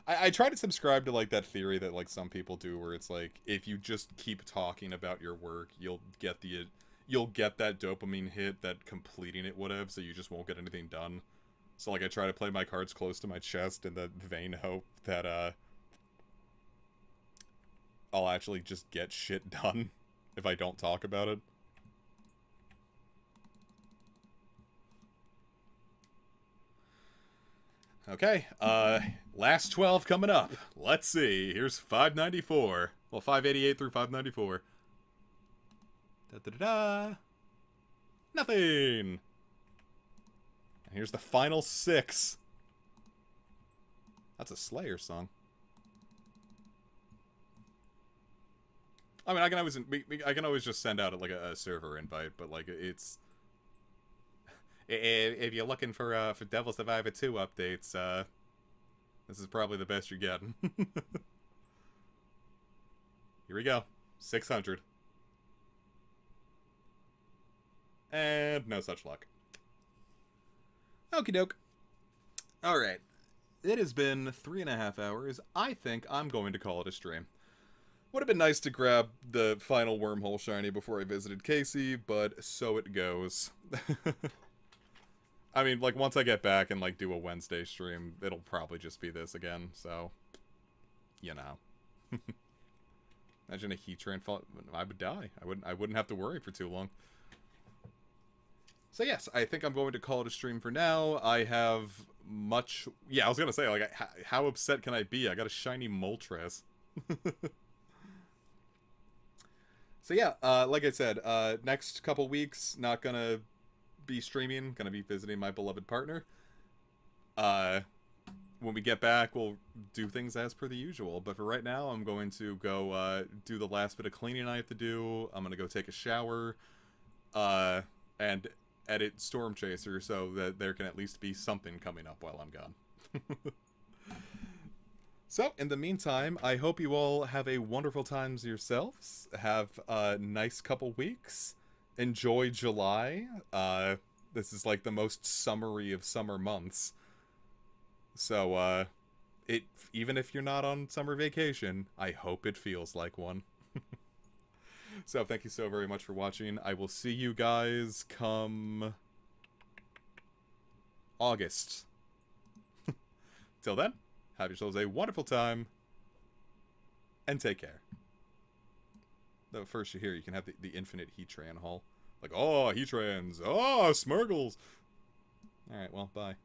I try to subscribe to, like, that theory that, like, some people do where it's, like, if you just keep talking about your work, you'll get that dopamine hit that completing it would have, so you just won't get anything done. So, like, I try to play my cards close to my chest in the vain hope that, I'll actually just get shit done if I don't talk about it. Okay, last 12 coming up. Let's see. Here's 594. Well, 588 through 594. Da-da-da-da. Nothing. And here's the final 6. That's a Slayer song. I mean, I can always just send out, like, a server invite, but, like, it's... If you're looking for Devil Survivor 2 updates, this is probably the best you're getting. Here we go. 600. And no such luck. Okie doke. Alright. It has been 3.5 hours. I think I'm going to call it a stream. Would have been nice to grab the final wormhole shiny before I visited Casey, but so it goes. I mean, like, once I get back and, like, do a Wednesday stream, it'll probably just be this again, so... You know. Imagine a Heatran fall... I would die. I wouldn't have to worry for too long. So yes, I think I'm going to call it a stream for now. I have much... Yeah, I was gonna say, like, how upset can I be? I got a shiny Moltres. So yeah, like I said, next couple weeks, not gonna be streaming, gonna be visiting my beloved partner. When we get back, we'll do things as per the usual, but for right now, I'm going to go do the last bit of cleaning I have to do. I'm gonna go take a shower, and edit Storm Chaser so that there can at least be something coming up while I'm gone. So, in the meantime, I hope you all have a wonderful time yourselves, have a nice couple weeks, enjoy July. This is like the most summery of summer months. So, it even if you're not on summer vacation, I hope it feels like one. So, thank you so very much for watching. I will see you guys come August. Till then, have yourselves a wonderful time, and take care. Though first you can have the infinite Heatran haul. Like, oh, Heatrans, oh, Smurgles. Alright, well, bye.